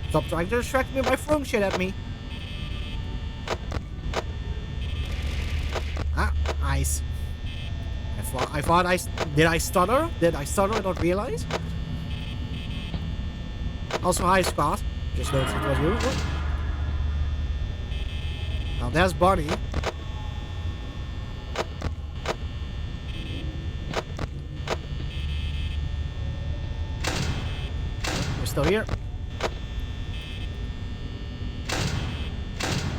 F: Stop trying to distract me by throwing shit at me. Nice. I thought did I stutter? Did I stutter and not realize? Also, hi Scott. Just noticed it was you. Now there's Bonnie. We're still here.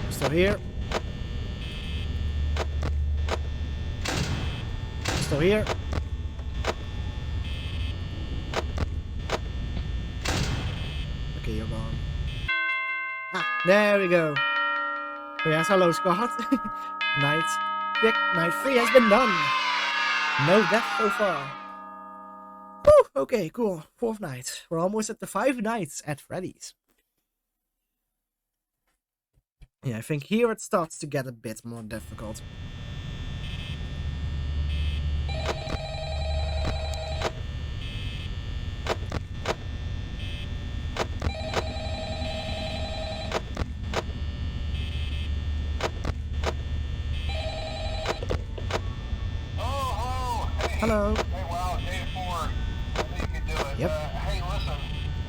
F: We're still here. Still here. Okay, you're gone. There we go. Oh, yes, hello, Scott. Night 3 has been done. No death so far. Whew, okay, cool. 4th night. We're almost at the 5 nights at Freddy's. Yeah, I think here it starts to get a bit more difficult. Hello.
G: Hey, wow, day 4. I think you can do it.
F: Yep.
G: Hey, listen,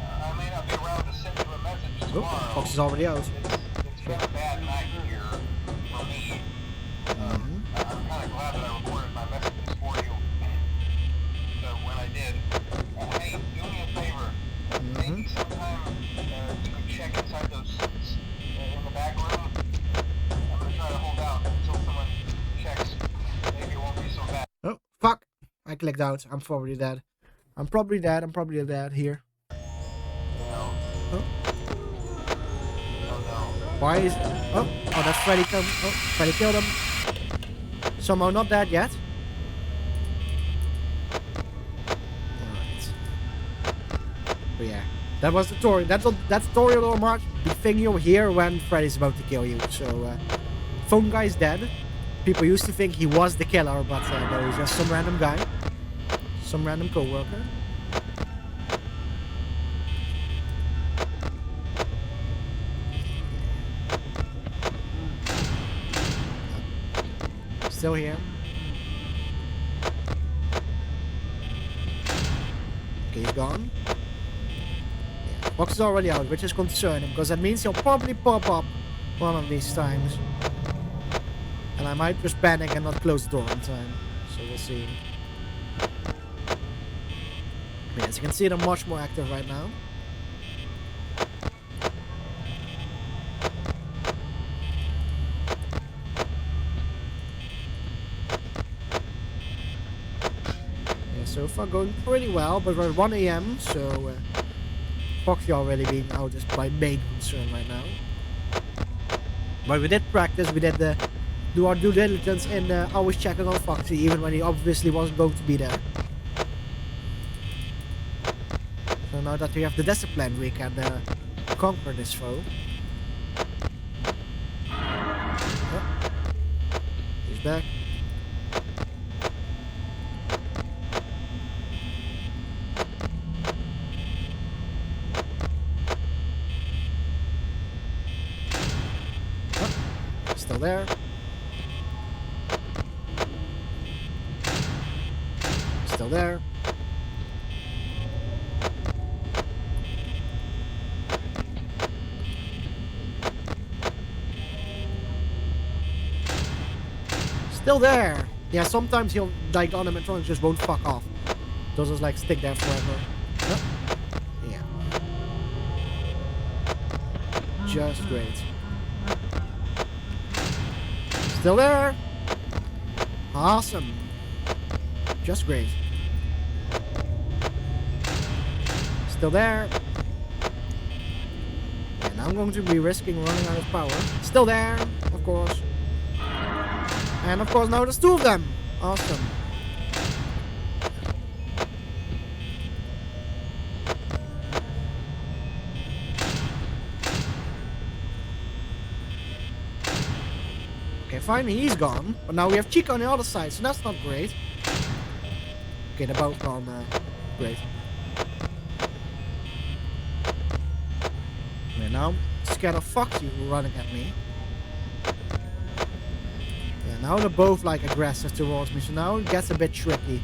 G: I may not be around to send you a message tomorrow.
F: Oh, Fox is already out.
G: It's been a bad night here for me. I'm kind of glad that I recorded my messages for you. So when I did, hey, do me a favor. Maybe sometime you could check inside those suits in the back room. I'm going to try to hold out until someone checks. Maybe it won't be so bad.
F: Oh, fuck. I clicked out. I'm probably dead. I'm probably dead here. Oh. Why is... Oh, that's Freddy. Oh, Freddy killed him. Somehow not dead yet. Alright. But yeah, That was the tutorial. That's tutorial mark. The thing you hear when Freddy's about to kill you. So, phone guy's dead. People used to think he was the killer, but no, he's just some random guy. Some random co-worker. Still here. Okay, he's gone. Yeah, box is already out, which is concerning, because that means he'll probably pop up one of these times. And I might just panic and not close the door in time. So we'll see. Yeah, as you can see, they're much more active right now. So far going pretty well, but we're at 1 AM, so Foxy already being out is my main concern right now. But we did practice, we did do our due diligence in always checking on Foxy, even when he obviously wasn't going to be there. So now that we have the discipline, we can conquer this foe. Oh. He's back. Still there. Still there. Still there. Yeah, sometimes he'll, like, the animatronics just won't fuck off. They'll just, like, stick there forever. Oh. Yeah. Just great. Still there. Awesome. Just great. Still there. And I'm going to be risking running out of power. Still there, of course. And of course now there's two of them. Awesome. Okay, finally he's gone. But now we have Chica on the other side, so that's not great. Okay, they're both gone. Great. Okay, now I'm scared of Foxy running at me. Yeah, now they're both like aggressive towards me, so now it gets a bit tricky.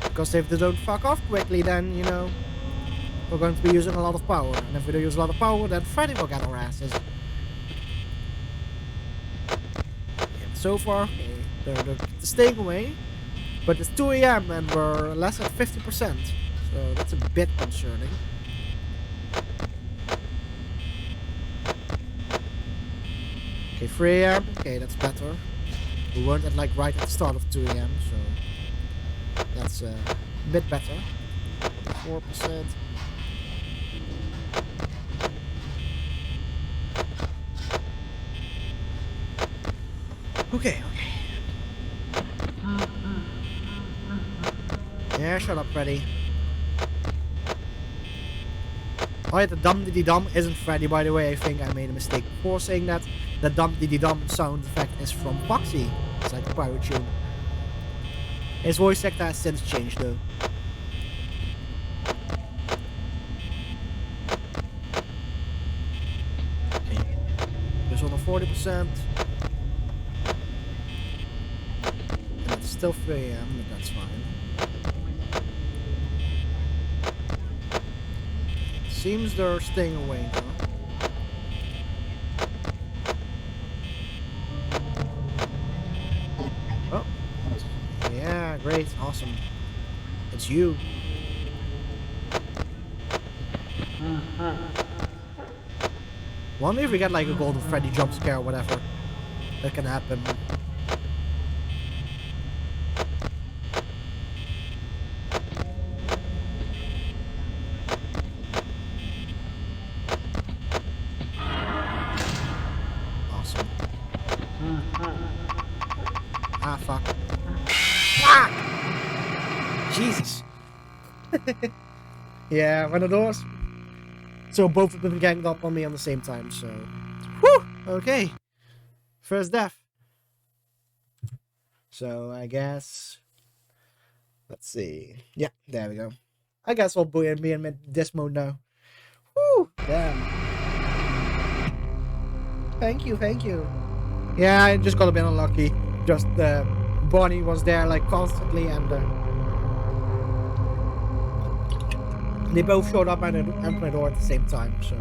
F: Because if they don't fuck off quickly, then, you know, we're going to be using a lot of power. And if we don't use a lot of power, then Freddy will get our asses. And so far, they're staying away. But it's 2 AM and we're less than 50%. So that's a bit concerning. Okay, 3 AM. Okay, that's better. We weren't at, like, right at the start of 2 AM, so that's a bit better. 4%. Okay. Yeah, shut up, Freddy. Oh yeah, the dum-diddy-dum isn't Freddy, by the way. I think I made a mistake before saying that. The dum-diddy-dum sound effect is from Foxy. It's like a pirate tune. His voice actor has since changed, though. Okay. Just on a 40%. And it's still 3 AM, but that's fine. Seems they're staying away now. Oh. Yeah, great. Awesome. It's you. Wonder if we get like a golden Freddy jump scare or whatever. That can happen. Ah, fuck. Ah! Jesus. Yeah, when the doors. So both of them ganged up on me on the same time, so. Whew! Okay. First death. So I guess. Let's see. Yeah, there we go. I guess I'll be in this mode now. Whew! Damn. Thank you, thank you. Yeah, I just got a bit unlucky. Just Bonnie was there like constantly, and they both showed up and at my door at the same time. So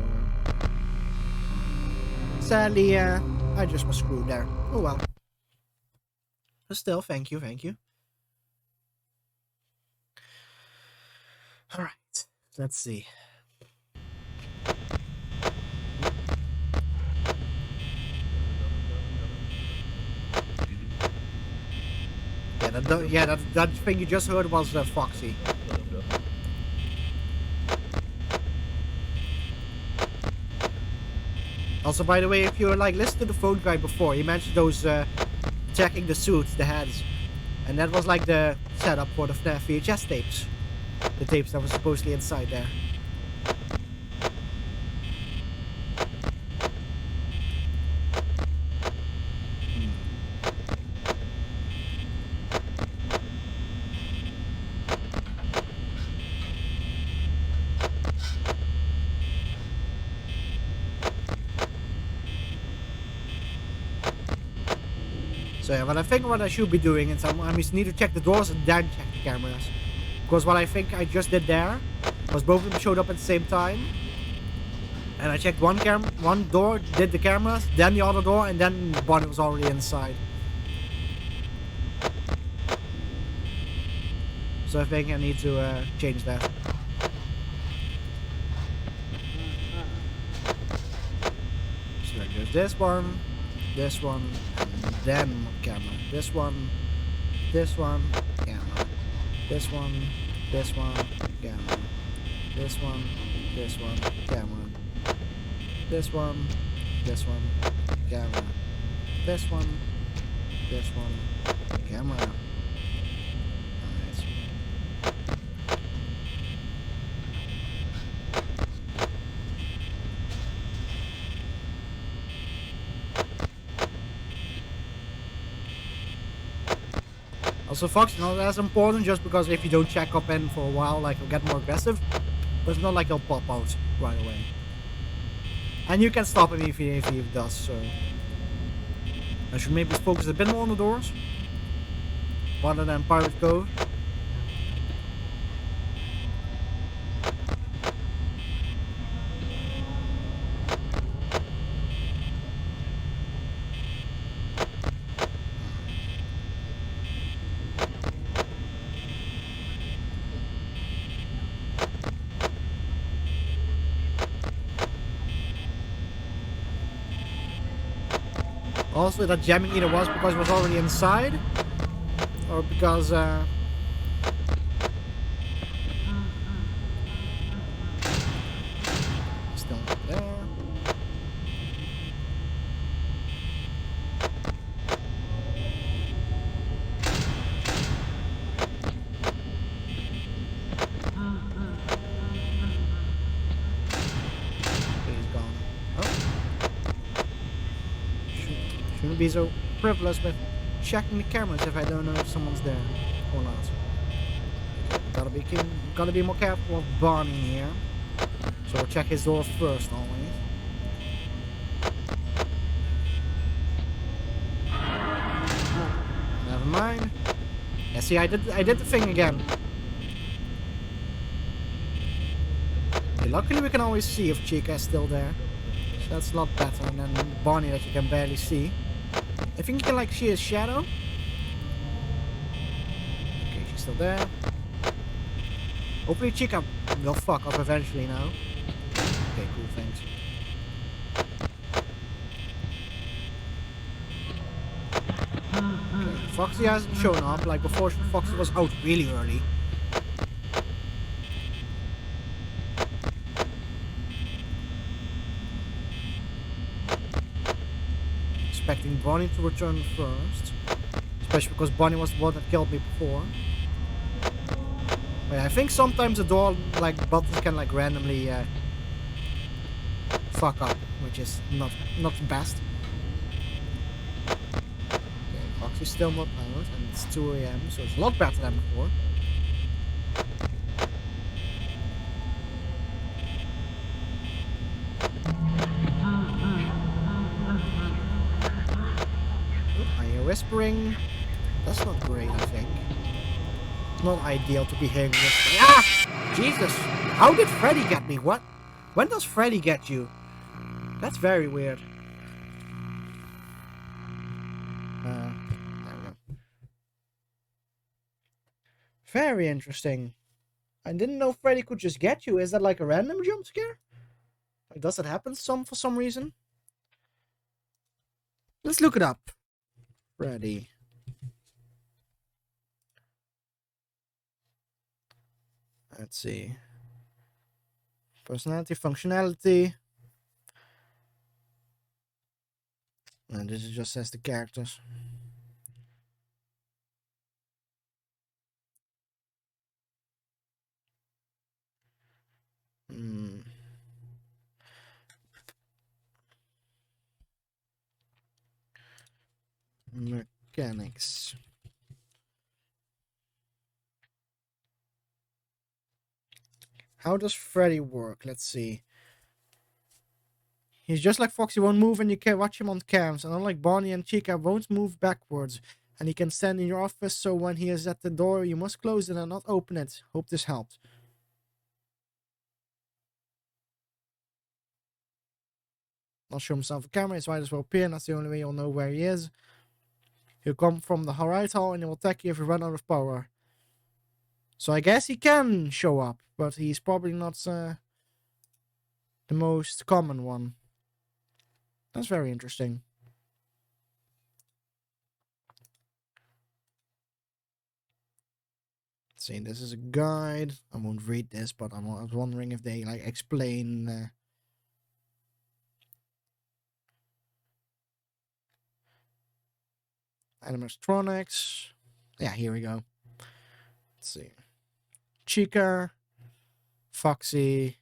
F: sadly, I just was screwed there. Oh well. But still, thank you, thank you. All right, let's see. Yeah, that thing you just heard was Foxy. Also, by the way, if you like listened to the phone guy before, he mentioned those checking the suits, the heads, and that was like the setup for the FNAF VHS tapes, the tapes that were supposedly inside there. So yeah, but I think what I should be doing is I just need to check the doors and then check the cameras. Because what I think I just did there was both of them showed up at the same time. And I checked one door, did the cameras, then the other door, and then Bonnie was already inside. So I think I need to change that. So there's this one, and then camera. This one, camera. This one, camera. This one, camera. This one, camera. This one, camera. Alright. Also, Fox, that's important just because if you don't check up in for a while, like, it'll get more aggressive. But it's not like it'll pop out right away. And you can stop him if he does, so. I should maybe focus a bit more on the doors. Rather than Pirate Cove. Also, that jamming either was because it was already inside, or because still not there. He's gone. Oh. Shouldn't be so frivolous with checking the cameras if I don't know if someone's there or not. Gotta be more careful of Barney here. So we'll check his door first always. Never mind. Yeah, see, I did the thing again. Okay, luckily we can always see if Chica is still there. So that's a lot better than Barney that you can barely see. I think you can like see his shadow. Okay, she's still there. Hopefully Chica will fuck up eventually now. Okay, cool, thanks. Okay, Foxy hasn't shown up, like before Foxy was out really early. Expecting Bonnie to return first. Especially because Bonnie was the one that killed me before. I think sometimes the door like buttons can like randomly fuck up, which is not the best. Okay, Foxy's still not out, and it's 2 a.m., so it's a lot better than before. I hear whispering. That's not great, I think. It's not ideal to be hearing whispering. Ah! Jesus! How did Freddy get me? What? When does Freddy get you? That's very weird. There we go. Very interesting. I didn't know Freddy could just get you. Is that like a random jump scare? Like, does that happen for some reason? Let's look it up. Freddy. Let's see. Personality, functionality. And this just says the characters. Mechanics. How does Freddy work? Let's see. He's just like Foxy, won't move and you can watch him on cams. And unlike Bonnie and Chica, won't move backwards. And he can stand in your office, so when he is at the door, you must close it and not open it. Hope this helped. Not show himself a camera, it's might as well appear, and that's the only way you'll know where he is. He'll come from the right hall and he will attack you if you run out of power. So I guess he can show up, but he's probably not the most common one. That's very interesting. Let's see, this is a guide. I won't read this, but I was wondering if they like explain animatronics. Yeah, here we go. Let's see. Chica, Foxy,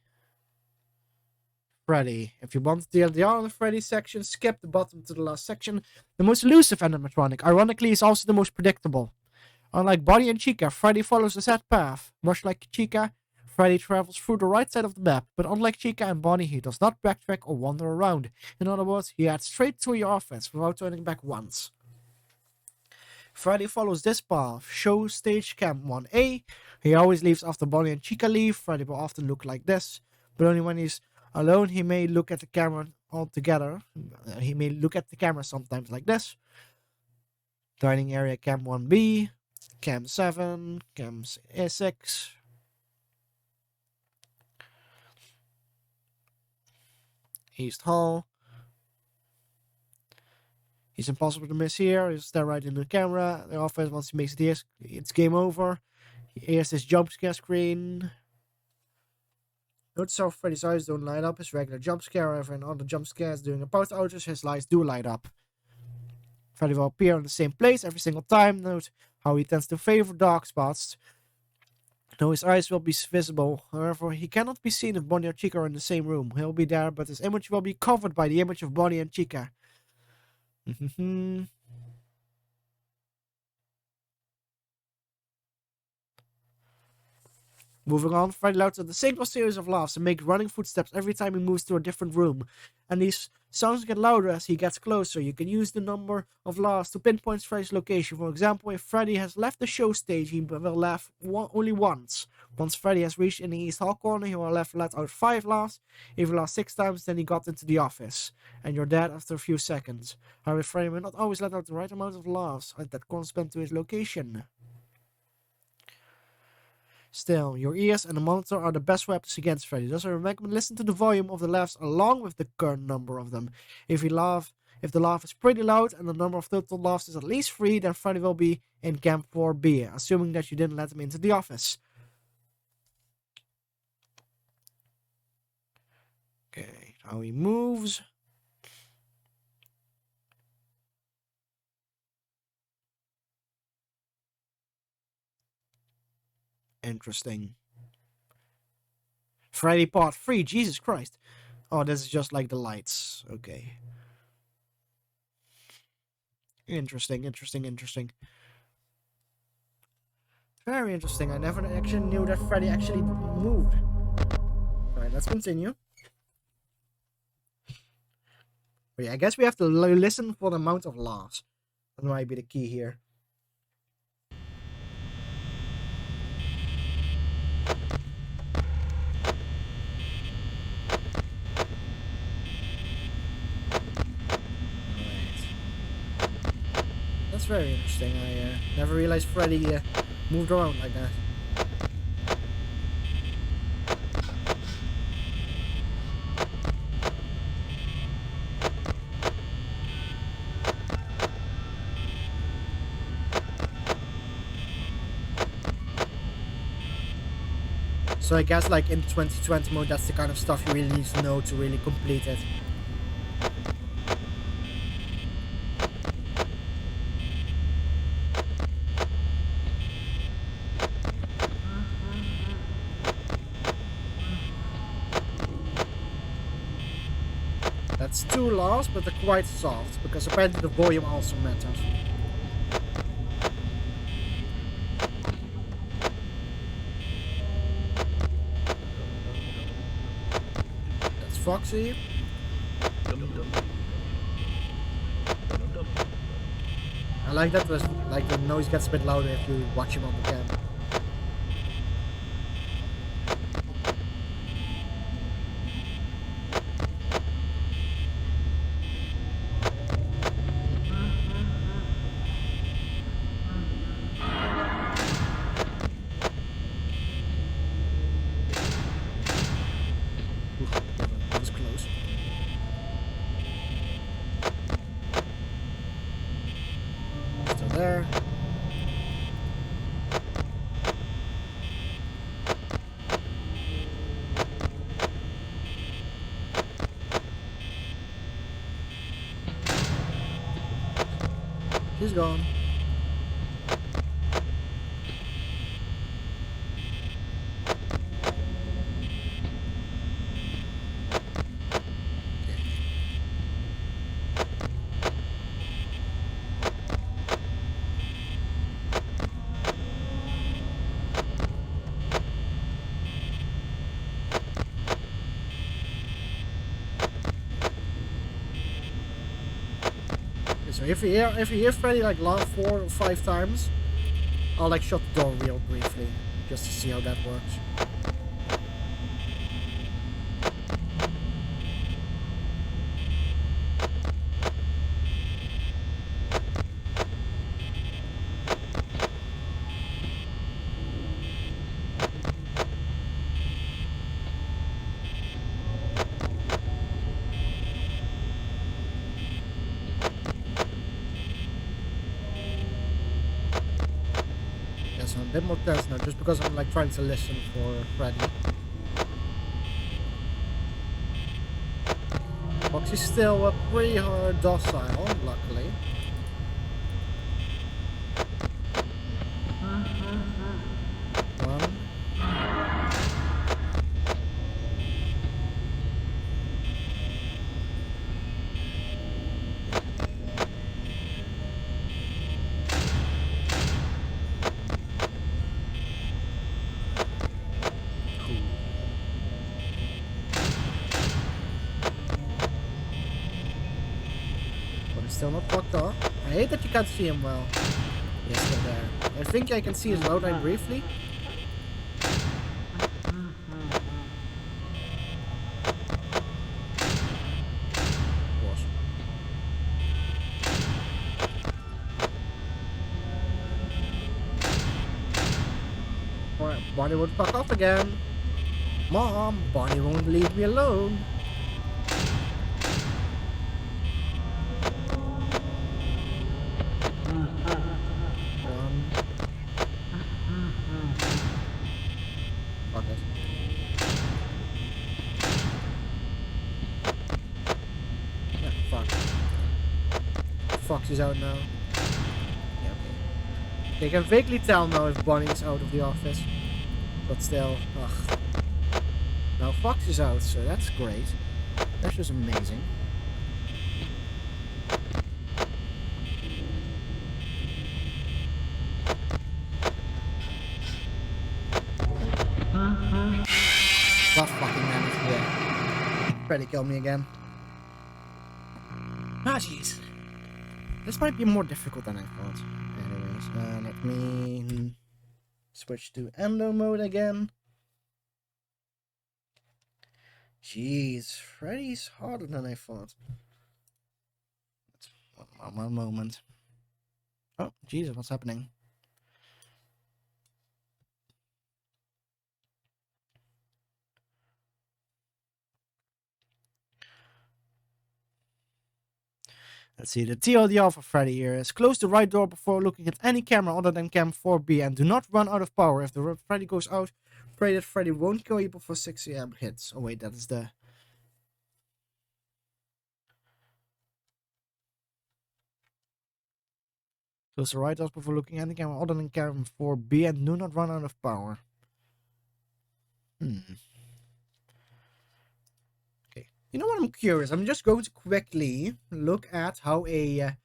F: Freddy. If you want the other Freddy section, skip the bottom to the last section. The most elusive animatronic, ironically, is also the most predictable. Unlike Bonnie and Chica, Freddy follows a set path. Much like Chica, Freddy travels through the right side of the map, but unlike Chica and Bonnie, he does not backtrack or wander around. In other words, he heads straight to your office without turning back once. Freddy follows this path. Show stage cam 1A. He always leaves after Bonnie and Chica leave. Freddy will often look like this, but only when he's alone. He may look at the camera altogether. He may look at the camera sometimes like this. Dining area cam 1B. Cam 7. Cam 6. East Hall. He's impossible to miss here. He's there right in the camera. The office, once he makes it here, it's game over. Here's this jump scare screen. Notice how Freddy's eyes don't light up. His regular jump scare, however, in other jump scares during a power outage, his lights do light up. Freddy will appear in the same place every single time. Note how he tends to favor dark spots. Though his eyes will be visible, however, he cannot be seen if Bonnie and Chica are in the same room. He'll be there, but his image will be covered by the image of Bonnie and Chica. Moving on, Freddy lets out a single series of laughs and makes running footsteps every time he moves to a different room. And these sounds get louder as he gets closer. You can use the number of laughs to pinpoint Freddy's location. For example, if Freddy has left the show stage, he will laugh only once. Once Freddy has reached in the East Hall corner, he will let out 5 laughs. If he laughed 6 times, then he got into the office. And you're dead after a few seconds. However, Freddy may not always let out the right amount of laughs that correspond to his location. Still, your ears and the monitor are the best weapons against Freddy. Thus, I recommend listen to the volume of the laughs along with the current number of them. If the laugh is pretty loud and the number of total laughs is at least 3, then Freddy will be in Camp 4B, assuming that you didn't let him into the office. Okay, how he moves. Interesting. Freddy Part 3, Jesus Christ. Oh, this is just like the lights. Okay. Interesting. Very interesting. I never actually knew that Freddy actually moved. Alright, let's continue. But yeah, I guess we have to listen for the amount of laughs. That might be the key here. That's very interesting. I never realized Freddy moved around like that. So I guess like in 2020 mode, that's the kind of stuff you really need to know to really complete it. That's two laughs, but they're quite soft, because apparently the volume also matters. That's Foxy. I like that, like the noise gets a bit louder if you watch him on the cam. That was close. Still there. She's gone. So if you hear Freddy like laugh 4 or 5 times, I'll like shut the door real briefly, just to see how that works. So I'm a bit more tense now, just because I'm like trying to listen for Freddy. Foxy's still pretty docile, luckily. One. Still not fucked off. I hate that you can't see him well. He's still there. I think I can see his outline briefly. Alright, Bonnie would fuck off again. Mom, Bonnie won't leave me alone. Foxy's out now. Yeah, okay. I can vaguely tell now if Bonnie's out of the office. but still, ugh. Now Fox is out, so that's great. That's just amazing. God fucking damn it, yeah. Freddy killed me again. Ah, jeez. This might be more difficult than I thought. Anyways, let me switch to endo mode again. Jeez, Freddy's harder than I thought. One moment. Oh, Jesus, what's happening? Let's see, the TLDR for Freddy here is close the right door before looking at any camera other than cam 4B and do not run out of power. If the Freddy goes out, pray that Freddy won't kill you before 6 AM hits. Oh wait, that is the... Close the right door before looking at any camera other than cam 4B and do not run out of power. Okay, you know what, I'm curious. I'm just going to quickly look at how a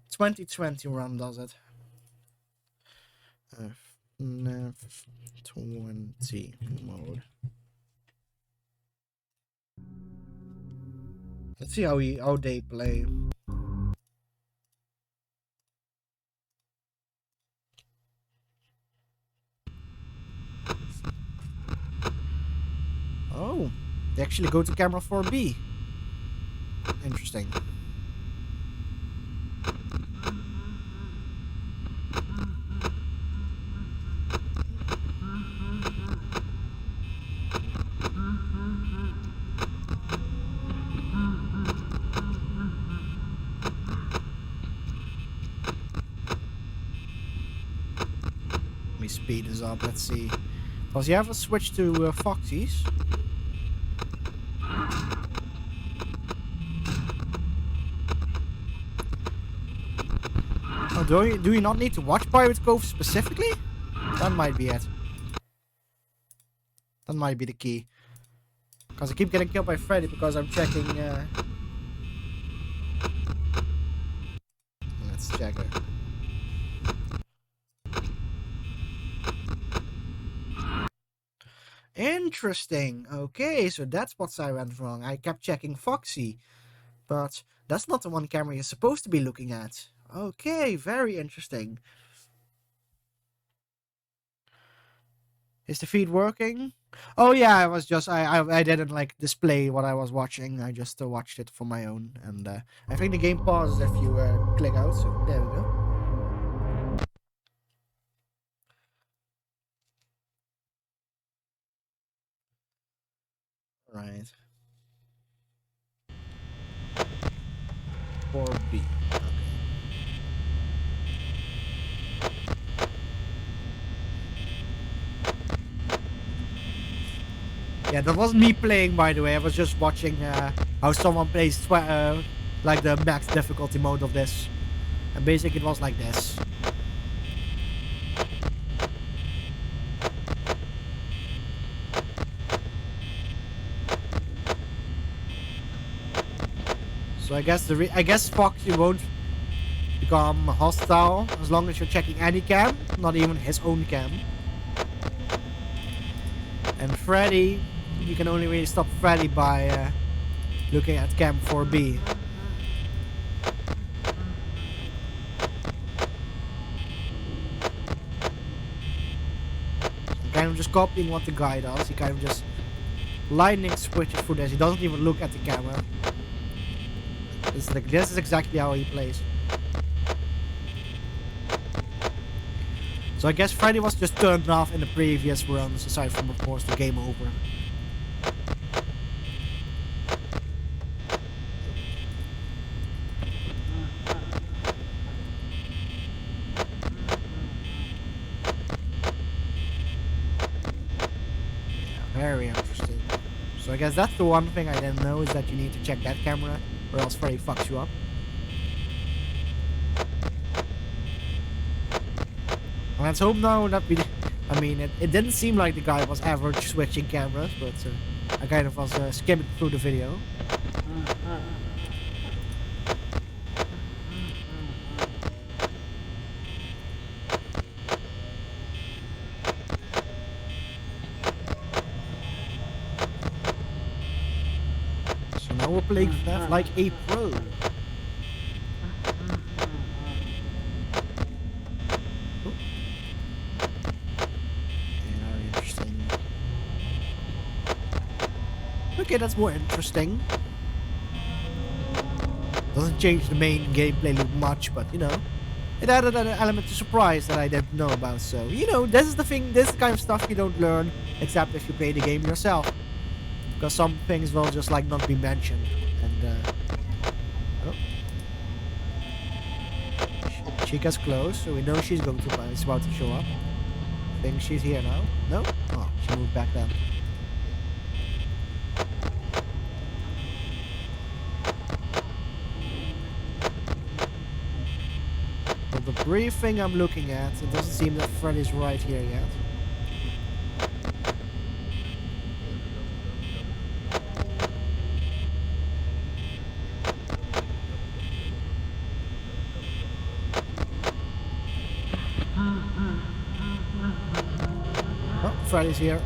F: 2020 run does it. FNAF 20 mode. Let's see how they play. Oh, they actually go to camera 4B. Interesting. Let me speed this up, let's see. Does he have a switch to Foxy's? Oh, do you not need to watch Pirate Cove specifically? That might be it. That might be the key. Because I keep getting killed by Freddy because I'm checking... Let's check it. Interesting. Okay, so that's what I went wrong. I kept checking Foxy. But that's not the one camera you're supposed to be looking at. Okay, very interesting. Is the feed working? Oh yeah, I was just I didn't like display what I was watching. I just watched it for my own, and I think the game pauses if you click out. So there we go. Right. 4B. Okay. Yeah, that wasn't me playing, by the way. I was just watching how someone plays like the max difficulty mode of this. And basically it was like this. So I guess Foxy won't become hostile as long as you're checking any cam, not even his own cam. And Freddy, you can only really stop Freddy by looking at cam 4B. I'm kind of just copying what the guy does. He kind of just lightning switches through this. He doesn't even look at the camera. This is exactly how he plays. So I guess Freddy was just turned off in the previous runs, aside from, of course, the game over. Yeah, very interesting. So I guess that's the one thing I didn't know, is that you need to check that camera, or else Freddy fucks you up. Let's hope now that I mean, it didn't seem like the guy was ever switching cameras, but I kind of was skimming through the video. So now we're playing FNAF like a pro. Okay, that's more interesting. Doesn't change the main gameplay loop much, but you know, it added an element of surprise that I didn't know about. So, you know, this is the thing, this is the kind of stuff you don't learn except if you play the game yourself. Because some things will just like not be mentioned. And, oh. Chica's close, so we know she's going to, is about to show up. I think she's here now. No? Oh, she moved back then. The briefing I'm looking at, it doesn't seem that Freddy's right here yet. Oh, Freddy's here.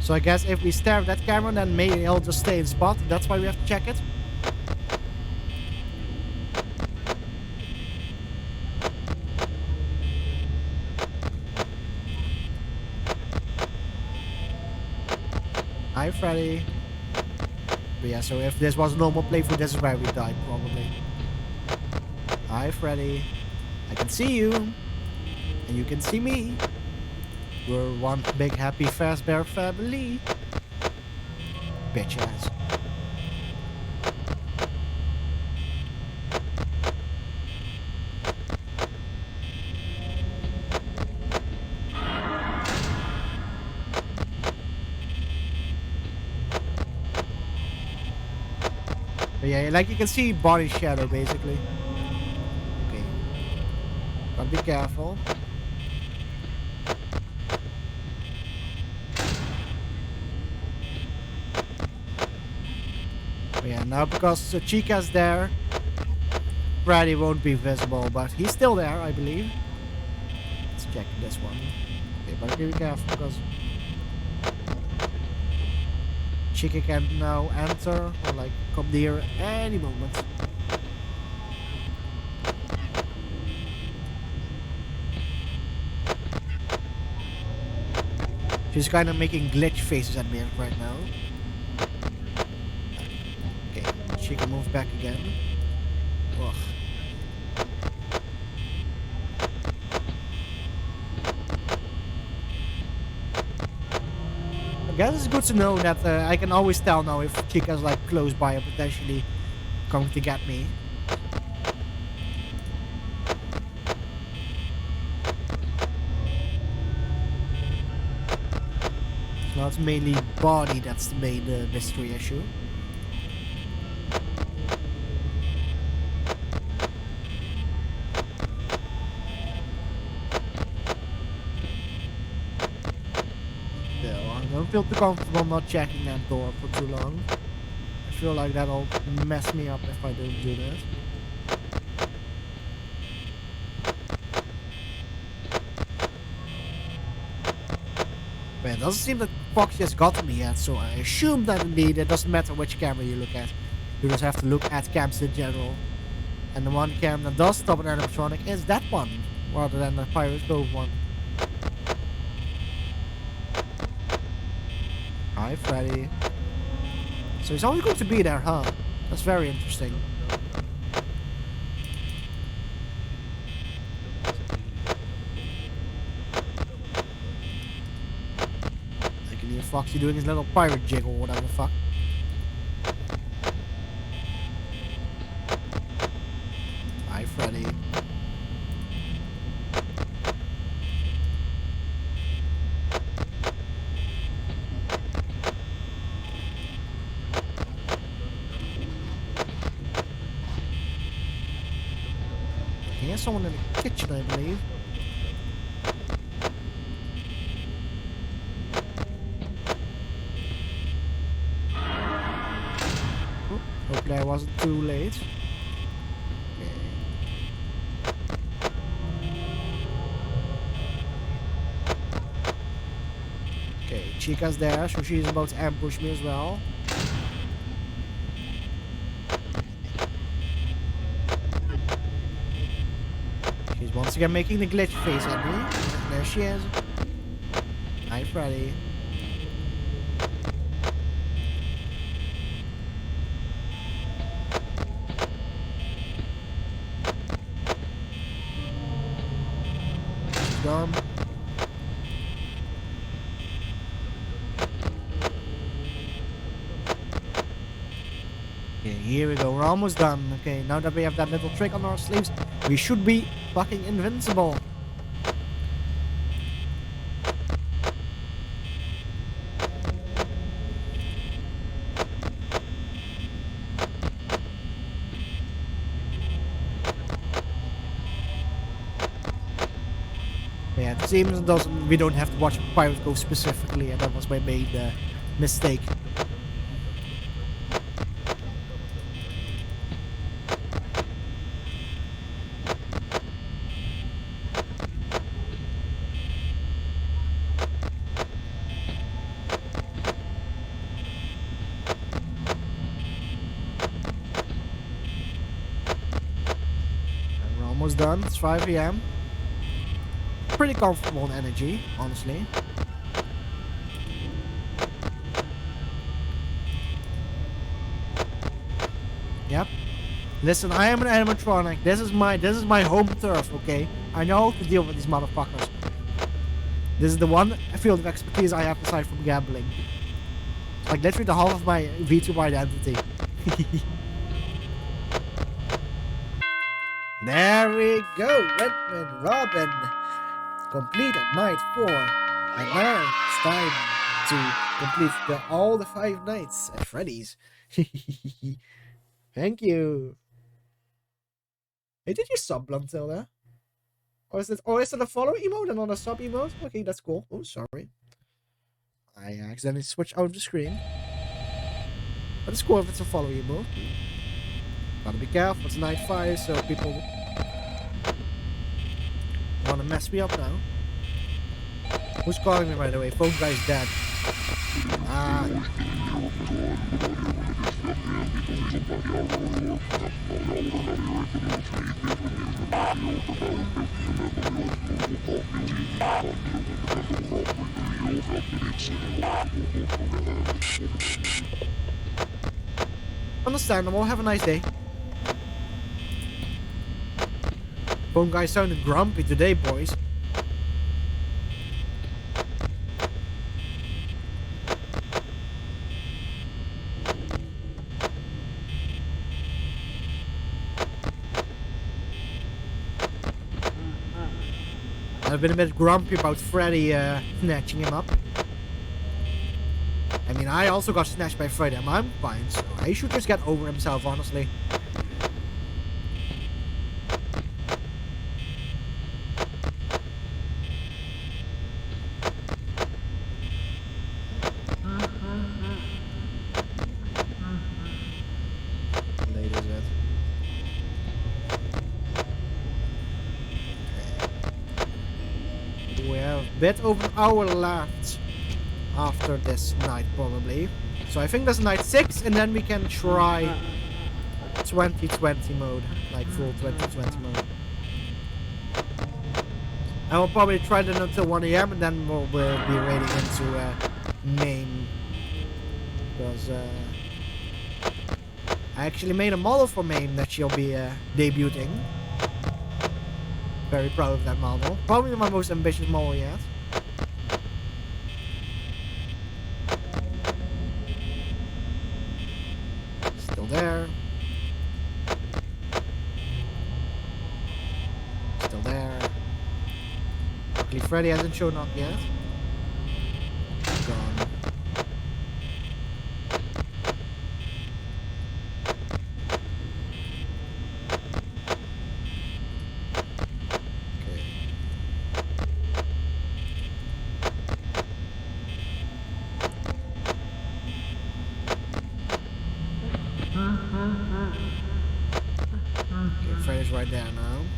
F: So I guess if we stare at that camera, then maybe he'll just stay in spot. That's why we have to check it. Hi, Freddy. But yeah, so if this was a normal playthrough, this is where we died, probably. Hi, Freddy. I can see you. And you can see me. We're one big happy Fazbear family. Bitch ass. But yeah, like you can see body shadow basically. Okay. Gotta be careful. Yeah, now because Chica's there, Freddy won't be visible, but he's still there, I believe. Let's check this one. Okay, but be careful because Chica can now enter or like come near any moment. She's kind of making glitch faces at me right now. She can move back again. Ugh. I guess it's good to know that I can always tell now if Chica's like close by or potentially going to get me. So it's mainly body that's the main mystery issue. I don't feel too comfortable not checking that door for too long. I feel like that'll mess me up if I don't do that. But it doesn't seem that Foxy has gotten me yet, so I assume that indeed it doesn't matter which camera you look at. You just have to look at cams in general. And the one cam that does stop an animatronic is that one, rather than the Pirate Cove one. Hi, Freddy. So he's always going to be there, huh? That's very interesting. I can hear Foxy doing his little pirate jig or whatever the fuck. Hi, Freddy. Here's someone in the kitchen, I believe. Oh, hopefully I wasn't too late. Okay, Chica's there, so she's about to ambush me as well. She's once again making the glitch face at me. There she is. Hi, Freddy. She's gone. Okay, here we go. We're almost done. Okay, now that we have that little trick on our sleeves, we should be fucking invincible. Yeah, it seems we don't have to watch Pirate Cove specifically, and that was my main mistake. And we're almost done. It's 5 PM. Pretty comfortable in energy, honestly. Yep. Listen, I am an animatronic. This is my home turf, okay? I know how to deal with these motherfuckers. This is the one field of expertise I have aside from gambling. It's like literally the half of my VTuber identity. There we go, Redman Robin. Completed night 4. And now it's time to complete all the 5 nights at Freddy's. Thank you. Hey, did you sub until there? Or is it a follow emote and not a sub emote? Okay, that's cool. Oh, sorry. I accidentally switched out the screen. But it's cool if it's a follow emote. Gotta be careful, it's night 5, so people wanna mess me up now. Who's calling me, by the way? Phone guy's dead. Ah. Understandable. Have a nice day. Phone guy sounded grumpy today, boys. I've been a bit grumpy about Freddy snatching him up. I mean, I also got snatched by Freddy and I'm fine, so he should just get over himself, honestly. Late is it? Okay. We have a bit over an hour left after this night, probably. So I think that's night 6, and then we can try 2020 mode, like full 2020 mode. And we'll probably try that until 1 AM, and then we'll be raiding into main. Because I actually made a model for MAME that she'll be debuting. Very proud of that model. Probably my most ambitious model yet. Still there. Still there. Luckily Freddy hasn't shown up yet. Gone.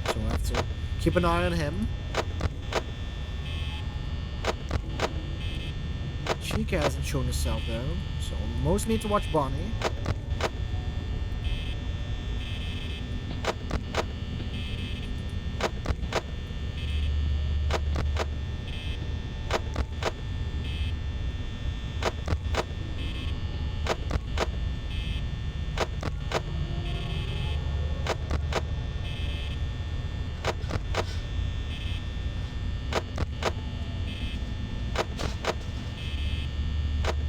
F: So I have to keep an eye on him. Chica hasn't shown herself though, so mostly need to watch Bonnie.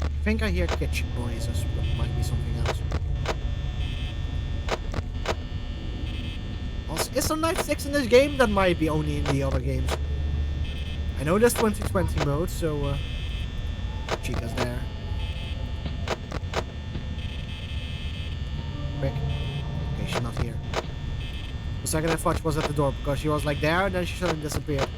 F: I think I hear kitchen noises, but it might be something else. Also, is there night 6 in this game? That might be only in the other games. I know there's 2020 mode, so Chica's there. Quick. Okay, she's not here. The second I thought she was at the door because she was like there and then she suddenly disappeared.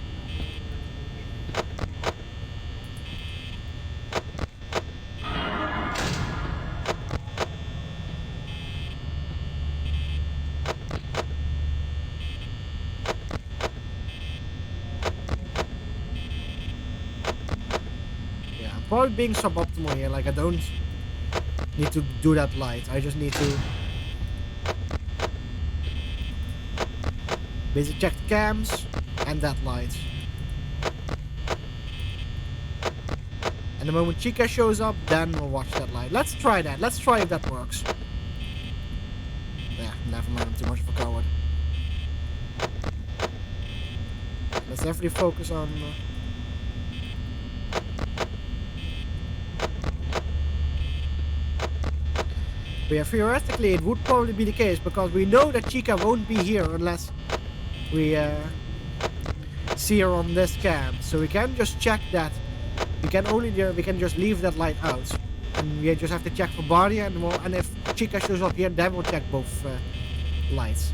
F: Probably being suboptimal here, like I don't need to do that light, I just need to basically check the cams and that light. And the moment Chica shows up, then we'll watch that light. Let's try that, let's try if that works. Yeah, never mind, I'm too much of a coward. Let's definitely focus on... But yeah, theoretically it would probably be the case because we know that Chica won't be here unless we see her on this cam. So we can just check that. We can just leave that light out, and we just have to check for Barney, and if Chica shows up here, then we'll check both lights.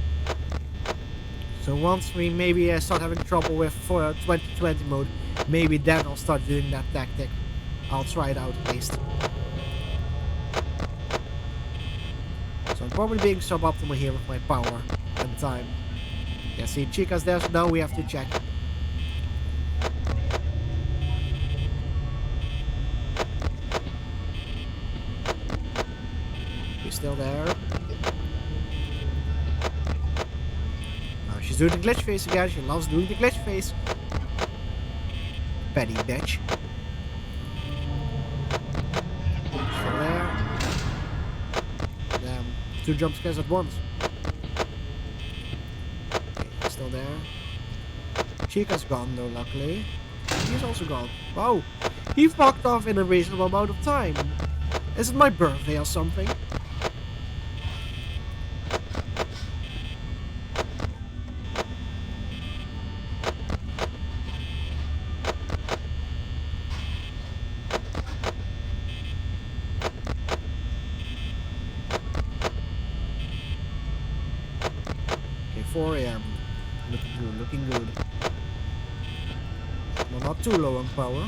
F: So once we maybe start having trouble with 2020 mode, maybe then I'll start doing that tactic. I'll try it out at least. So I'm probably being suboptimal here with my power and time. Yeah, see, Chica's there, so now we have to check. She's still there. Now she's doing the glitch face again. She loves doing the glitch face. Petty bitch. Still there. 2 jump scares at once. Okay, still there. Chica's gone though, luckily. He's also gone. Wow, he fucked off in a reasonable amount of time. Is it my birthday or something? Okay, 4 AM. Looking good, looking good. Well, not too low on power.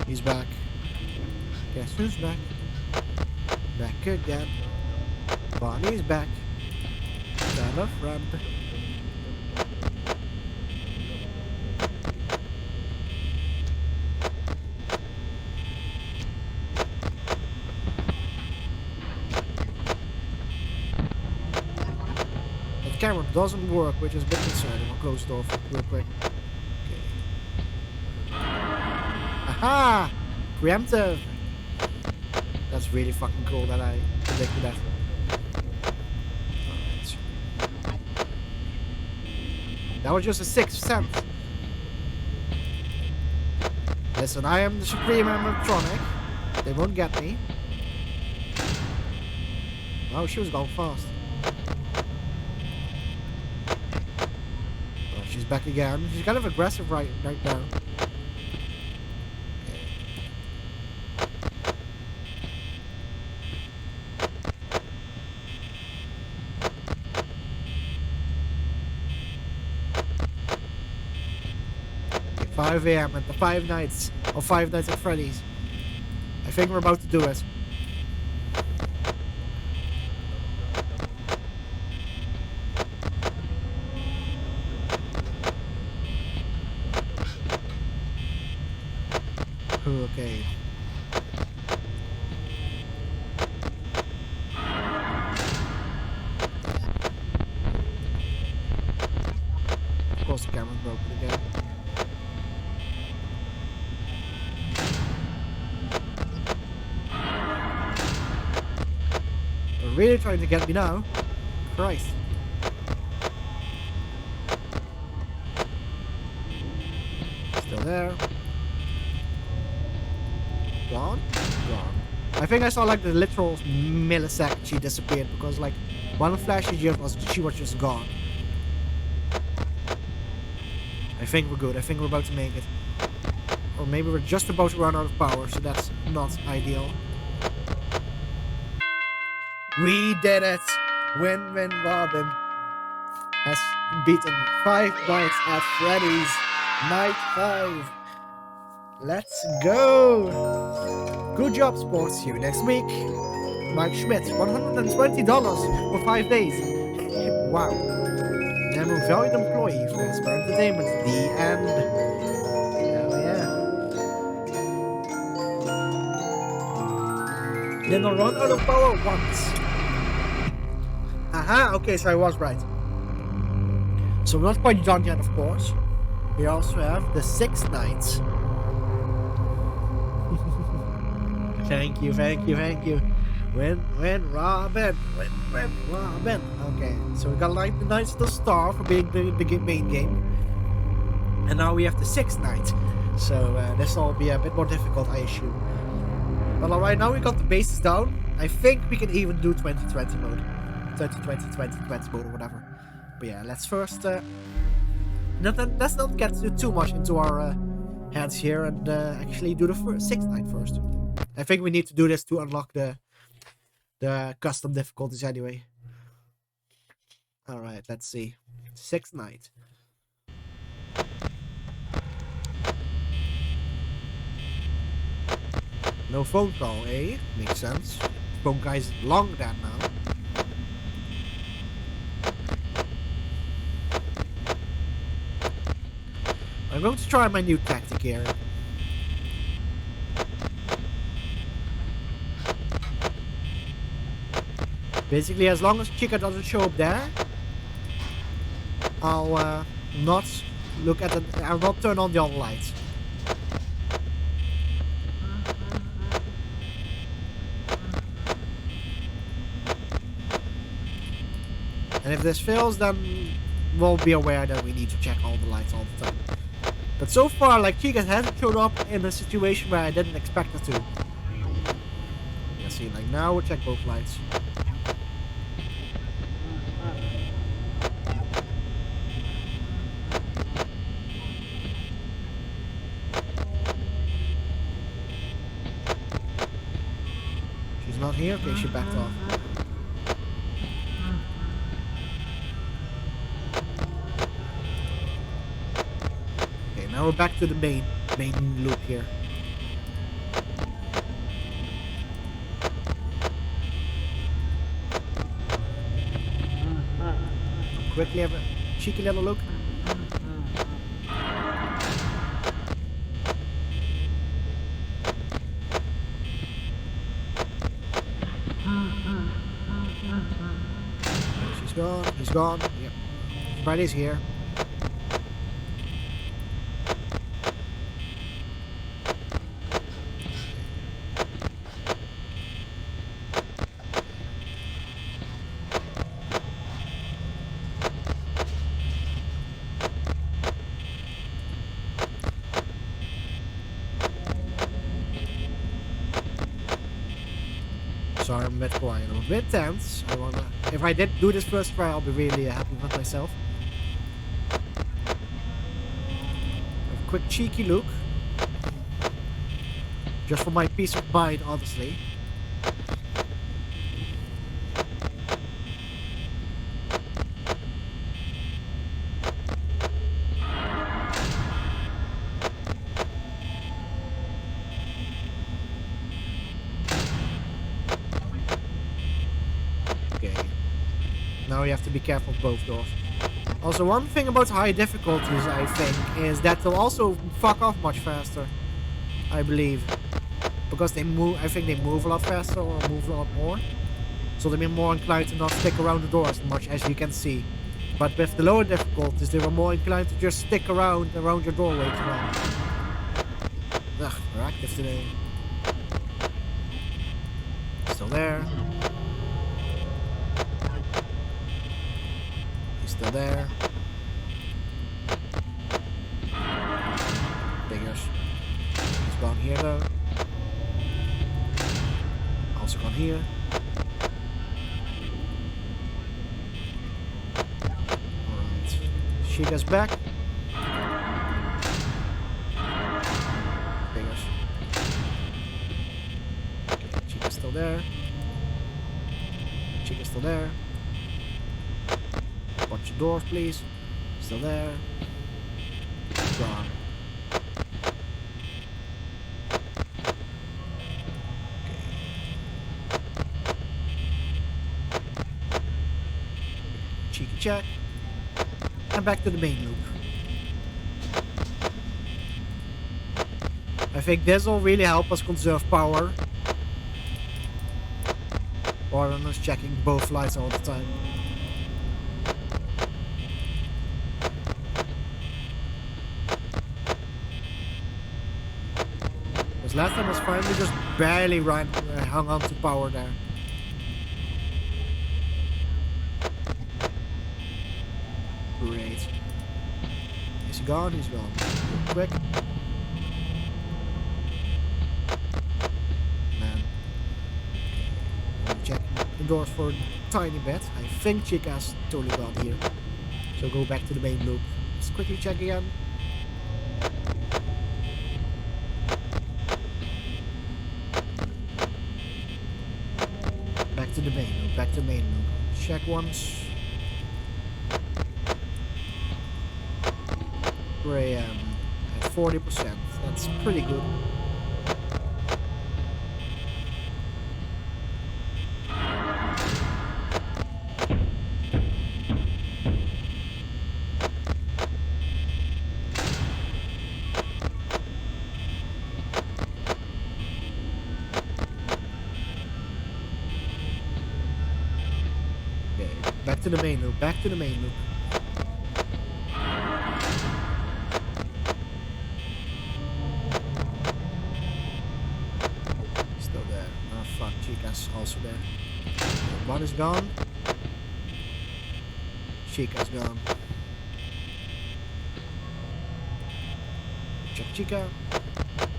F: He's back. Guess who's back? Back again. Bonnie's back. Stand up front. The camera doesn't work, which is a bit concerning. I'll close the door real quick. Aha! Preemptive! That's really fucking cool that I predicted that. Alright. That was just a 6th sense. Listen, I am the supreme animatronic. They won't get me. Oh, she was going fast. Oh, she's back again. She's kind of aggressive right now. 5 a.m. and the 5 nights of Five Nights at Freddy's. I think we're about to do it. Okay. Of course the camera's broken again. They're really trying to get me now. Christ. Still there. Gone? Gone. I think I saw like the literal millisecond she disappeared because like one flash she was just gone. I think we're good. I think we're about to make it. Or maybe we're just about to run out of power, so that's not ideal. We did it! Win-Win Robin has beaten 5 Nights at Freddy's. Night 5. Let's go! Good job, sports. See you next week. Mike Schmidt, $120 for 5 days. Wow. I'm a valued employee for Hasbro Entertainment. The end. Hell yeah. Then I'll run out of power once. Aha, okay, so I was right. So we're not quite done yet, of course. We also have the 6 nights. Thank you. Win, Robin. Win, Robin. Okay, so we got like the nights to start for being the main game. And now we have the 6th night. So this will be a bit more difficult, I assume. But alright, now we got the bases down. I think we can even do 2020 mode. 2020 mode or whatever. But yeah, let's first... let's not get too much into our heads here and actually do the 6th night first. I think we need to do this to unlock the custom difficulties anyway. Alright, let's see. 6th night. No phone call, eh? Makes sense. Phone guy's long dead now. I'm going to try my new tactic here. Basically, as long as Chica doesn't show up there, I'll not look at the. I'll not turn on the other lights. And if this fails, then we'll be aware that we need to check all the lights all the time. But so far, like, Chica hasn't showed up in a situation where I didn't expect her to. Yeah, see, like now we'll check both lights. She's not here? Okay, she backed off. Now we're back to the main loop here. Quickly have a cheeky little look. She's gone. He's gone. Yep. Freddy's here. Sorry, I'm a bit quiet. I'm a bit tense. If I did do this first try, I'll be really happy with myself. A quick cheeky look. Just for my peace of mind, honestly. Now you have to be careful of both doors. Also, one thing about high difficulties, I think, is that they'll also fuck off much faster. I believe. Because they move, I think they move a lot faster or move a lot more. So they'll be more inclined to not stick around the door as much as you can see. But with the lower difficulties, they were more inclined to just stick around your doorway too long. Ugh, we're active today. Still there. He's still there. Fingers. He's gone here though. Also gone here. Alright. Chica's back. Fingers. Okay, Chica's still there. Chica's still there. Watch the doors, please. Still there. Gone. Cheeky check. And back to the main loop. I think this will really help us conserve power. Rather than us checking both lights all the time. Because last time was fine, we just barely hung on to power there. Great. Is he gone? He's gone. Quick. Man. I'm checking the doors for a tiny bit. I think Chica's totally gone here. So go back to the main loop. Just quickly check again. Back to the main loop. Back to the main loop. Check once. 4 AM at 40%. That's pretty good. Okay, back to the main loop. Back to the main loop. Also there. One is gone. Chica's gone. Check Chica.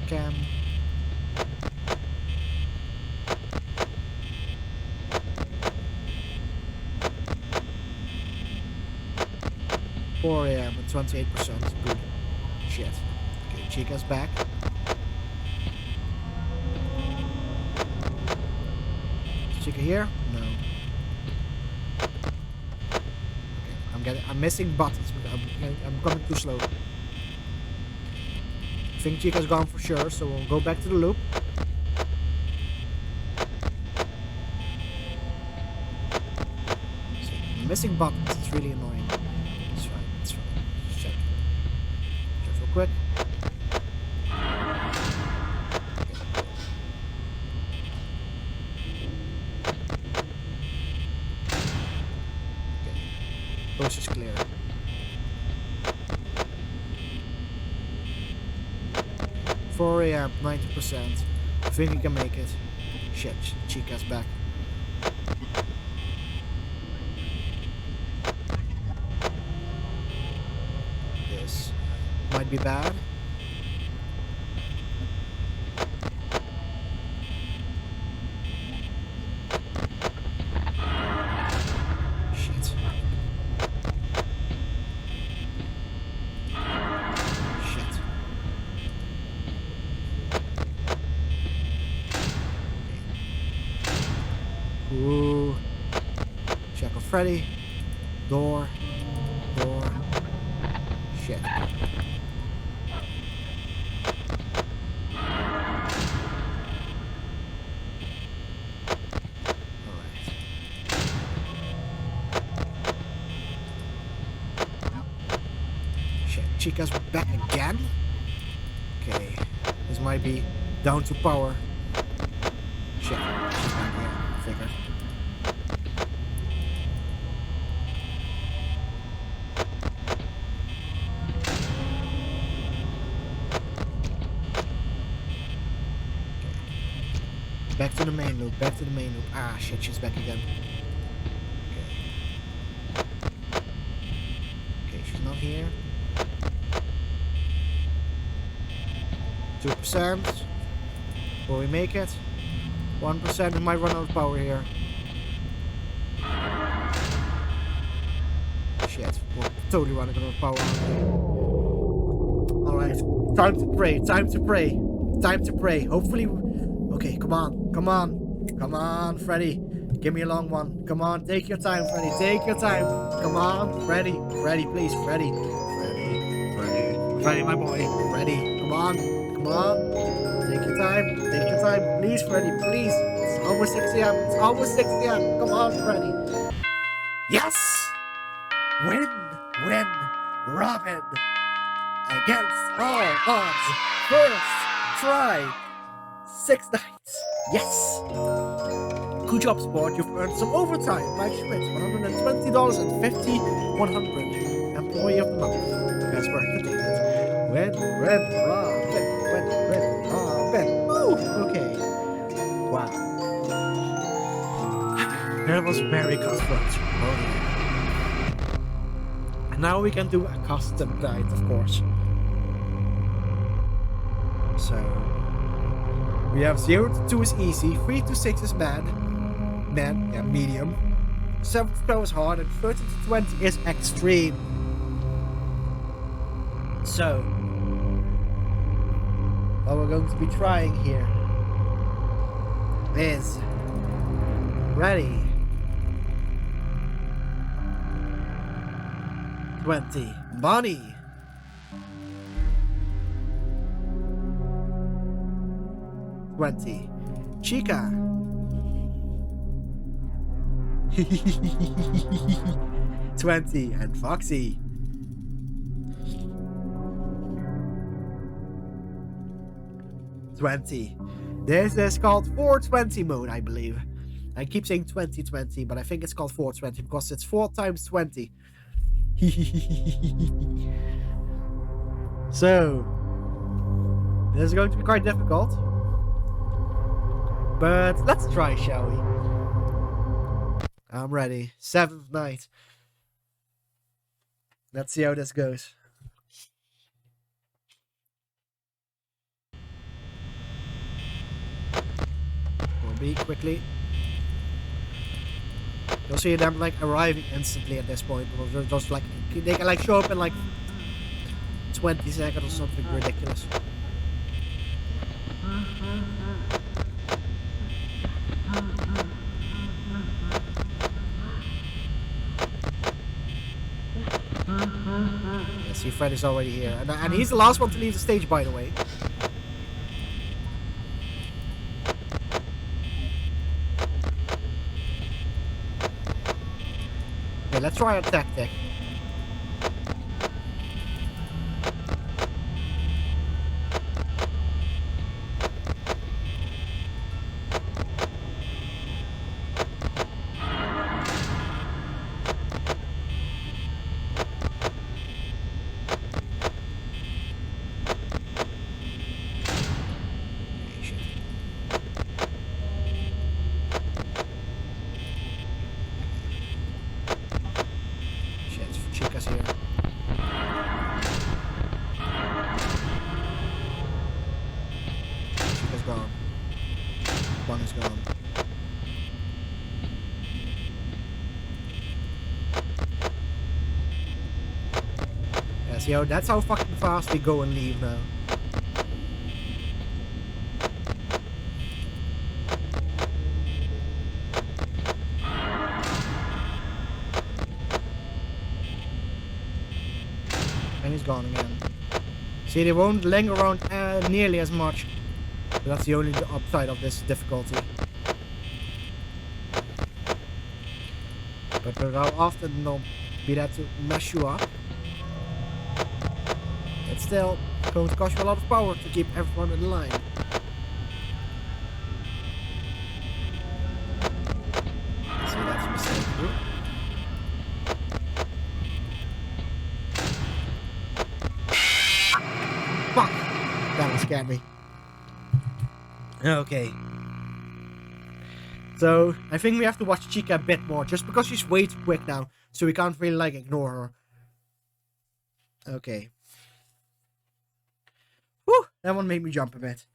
F: Cam. .4 AM at 28%. Good. Shit. Okay, Chica's back. Chica here? No. Okay, I'm missing buttons. I'm coming too slow. I think Chica's gone for sure, so we'll go back to the loop. See, I'm missing buttons. It's really annoying. It's fine. It's fine. Just check. Check real quick. Coast is clear. .4 AM, 90%. I think we can make it. Shit, Chica's back. This might be bad. Ooh. Check on Freddy. Door. Shit. Chica's back again. Okay, this might be down to power. Shit, she's back here. Figured. Back to the main loop, back to the main loop. Ah, shit, she's back again. Okay, she's not here. 2%. Will we make it? 1%, we might run out of power here. Shit, we're totally running out of power. Alright, time to pray, time to pray. Time to pray. Hopefully... Okay, come on, come on. Come on, Freddy. Give me a long one. Come on, take your time, Freddy. Take your time. Come on, Freddy. Freddy, please, Freddy. Freddy, my boy. Freddy, come on. Come on. Take your time. Take your time. Please, Freddy, please. It's almost 6 a.m. It's almost 6 a.m. Come on, Freddy. Yes! Win, Robin. Against all odds. First try. 6 nights. Yes. Good job, sport. You've earned some overtime. Mike Schmidt, $120 and 50-100. Employee of the month. Best work entertainment. Win, Robin. Robin. Woo. Okay. Wow. That was very cutthroat. Oh yeah. And now we can do a custom night, of course. So we have 0 to 2 is easy, 3 to 6 is medium, 7 to 12 is hard, and 13 to 20 is extreme. So, what we're going to be trying here is ready. 20, Bonnie. 20. Chica. 20. And Foxy. 20. This is called 420 mode, I believe. I keep saying 2020, but I think it's called 420 because it's 4 times 20. So, this is going to be quite difficult. But let's try, shall we? I'm ready. 7th night. Let's see how this goes. We'll be quickly. You'll see them like arriving instantly at this point. They're just like they can like show up in like 20 seconds or something ridiculous. Yeah, see, Freddy's already here. And he's the last one to leave the stage, by the way. Okay, let's try a tactic. Yo, that's how fucking fast we go and leave now. And he's gone again. See, they won't linger around nearly as much. But that's the only upside of this difficulty. But how often they'll be there to mess you up. But still, going to cost you a lot of power to keep everyone in line. See, that's a mistake. Fuck! That one scared me. Okay. So, I think we have to watch Chica a bit more, just because she's way too quick now, so we can't really, like, ignore her. Okay. Whew! That one made me jump a bit.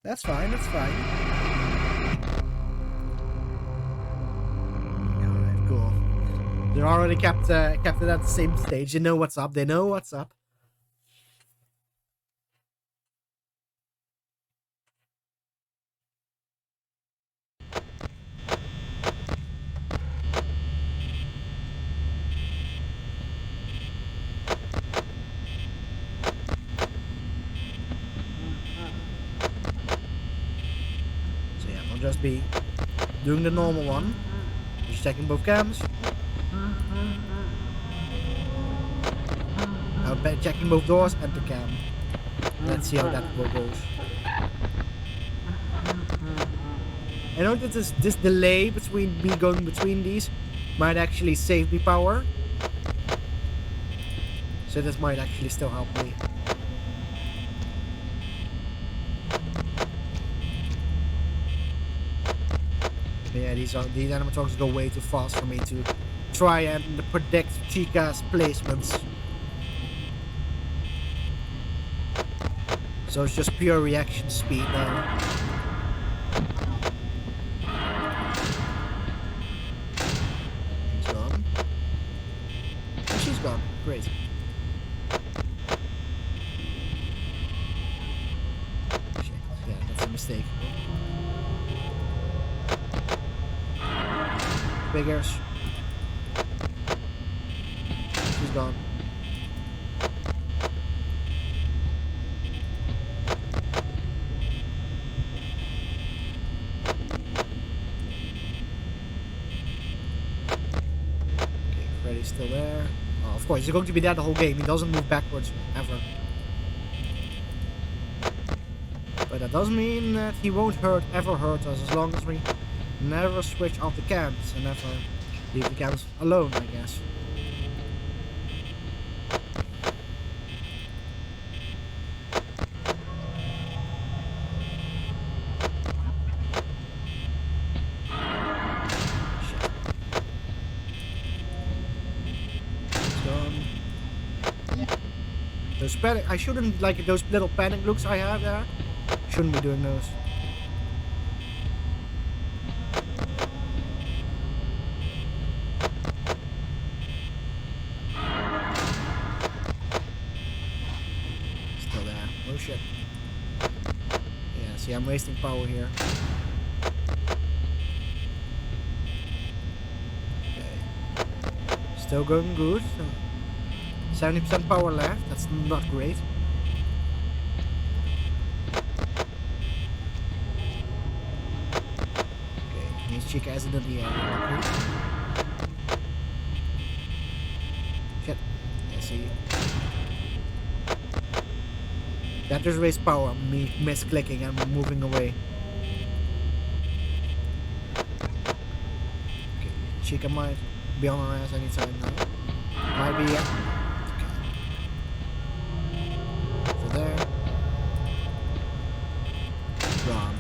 F: That's fine, that's fine. Alright, cool. They already kept it at the same stage. They know what's up, they know what's up. I'll just be doing the normal one. Just checking both cams. I'll be checking both doors and the cam. Let's see how that goes. I know that this delay between me going between these might actually save me power. So this might actually still help me. Yeah, these animatronics go way too fast for me to try and predict Chica's placements. So it's just pure reaction speed now. He's gone. And she's gone. Great. Shit. Yeah, that's a mistake. Figures. She's gone. Okay, Freddy's still there. Oh, of course, he's going to be there the whole game. He doesn't move backwards ever. But that doesn't mean that he won't ever hurt us as long as we never switch off the cams and never leave the cams alone, I guess. Shit. It's gone. Those panic— I shouldn't, like, those little panic looks I have there. Shouldn't be doing those. Shit. Yeah, see, I'm wasting power here. Okay. Still going good. 70% power left. That's not great. Okay, means Chica isn't in the air. Shit. I see. That just wastes power, me misclicking and moving away. Okay, Chica might be on her ass anytime now. Might be, yeah. Okay. So there. Gone.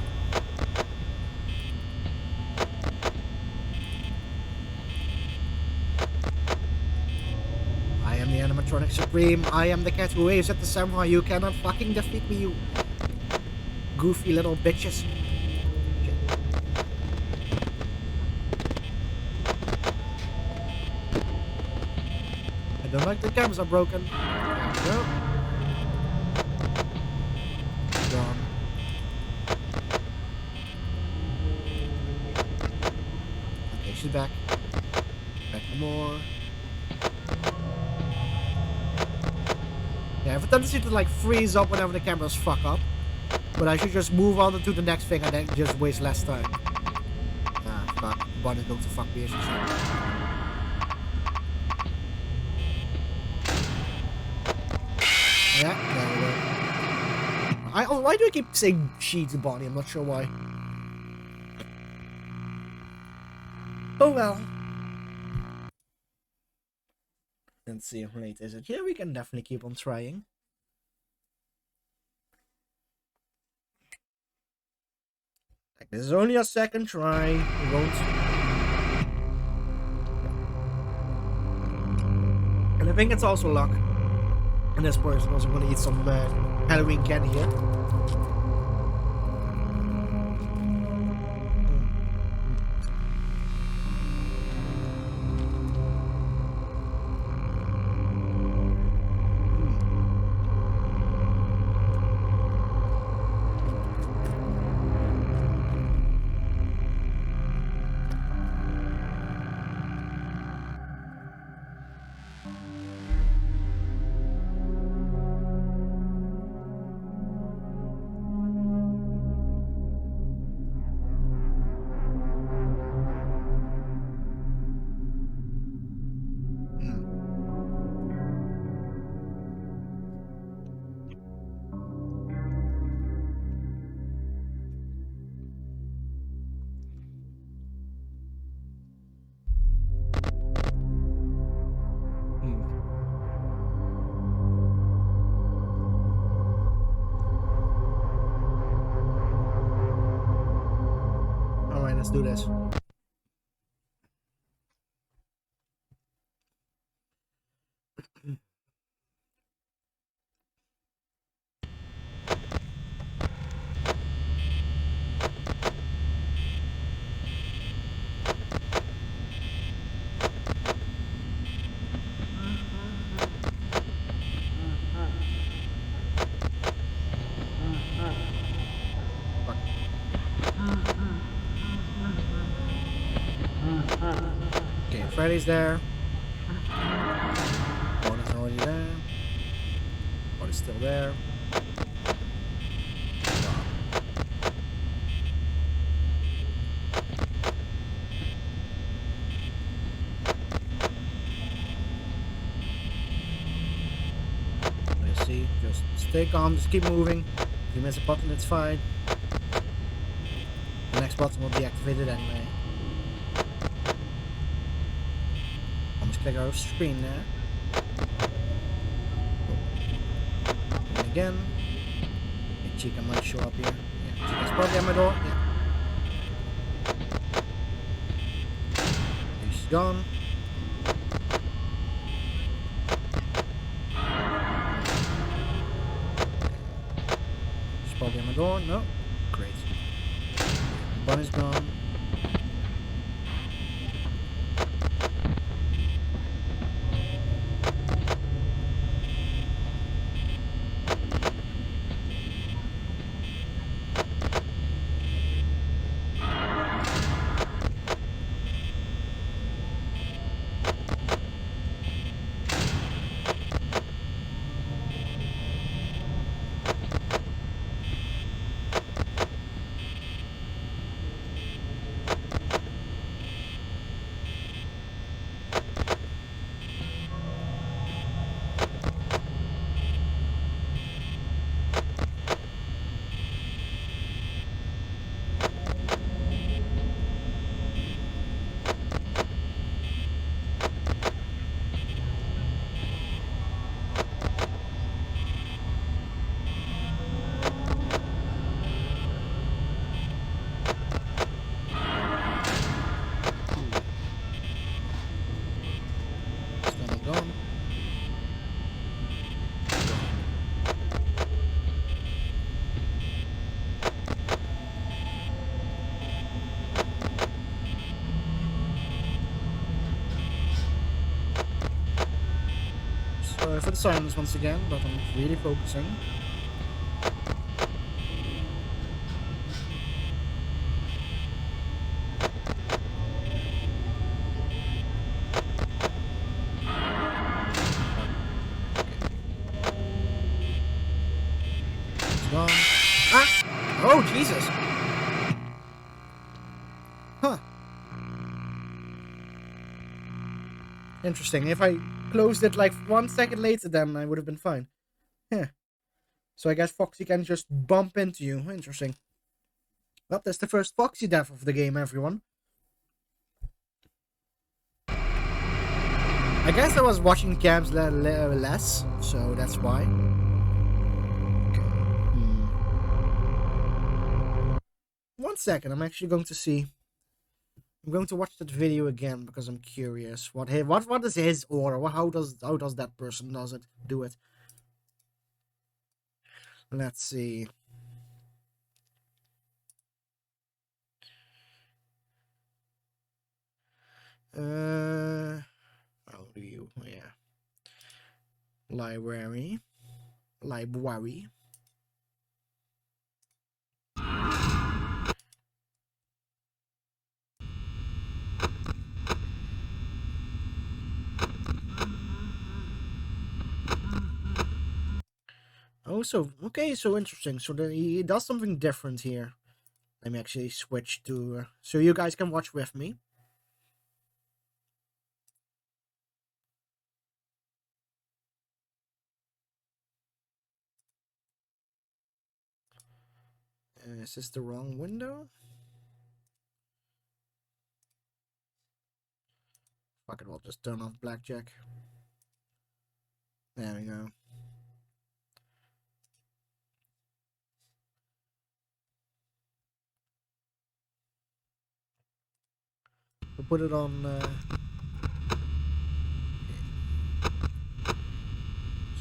F: I am the animatronic supreme. I am the cat who waves at the samurai. You cannot fucking defeat me, you goofy little bitches. Shit. I don't like the cameras are broken. There we go. Gone. Okay, she's back. Back for more. Yeah, I have a tendency to like freeze up whenever the cameras fuck up. But I should just move on to the next thing and then just waste less time. Ah, fuck. Bun is going to fuck me as you see. Yeah, there we go. Why do I keep saying she to Bonnie? I'm not sure why. Oh well. Let's see how late is it. Yeah, we can definitely keep on trying. Like, this is only a second try. We won't. And I think it's also luck. And this person also going to eat some Halloween candy here. Alright, let's do this. Okay, Freddy's there. Bonnie's already there. Bonnie's still there. Let's see. Just stay calm. Just keep moving. If you miss a button, it's fine. The next button will be activated anyway. Almost click our screen there. And again. Hey, Chica might show up here. Yeah, Chica's probably at my door. Yeah. She's gone. She's probably at my door. No. Great. Bunny's gone. Sorry for the silence once again, but I'm really focusing. It's gone. Ah! Oh, Jesus! Huh. Interesting. If I closed it like 1 second later, then I would have been fine. Yeah. So I guess Foxy can just bump into you. Interesting. Well, that's the first Foxy death of the game, everyone. I guess I was watching cams less, so that's why. Okay. 1 second, I'm actually going to see. I'm going to watch that video again because I'm curious. What is his order? How does that person do it? Let's see. How do you? Yeah. Library. Oh, so okay, so interesting. So then he does something different here. Let me actually switch to so you guys can watch with me. Is this the wrong window? Fuck it, we'll just turn off blackjack. There we go. We'll put it on.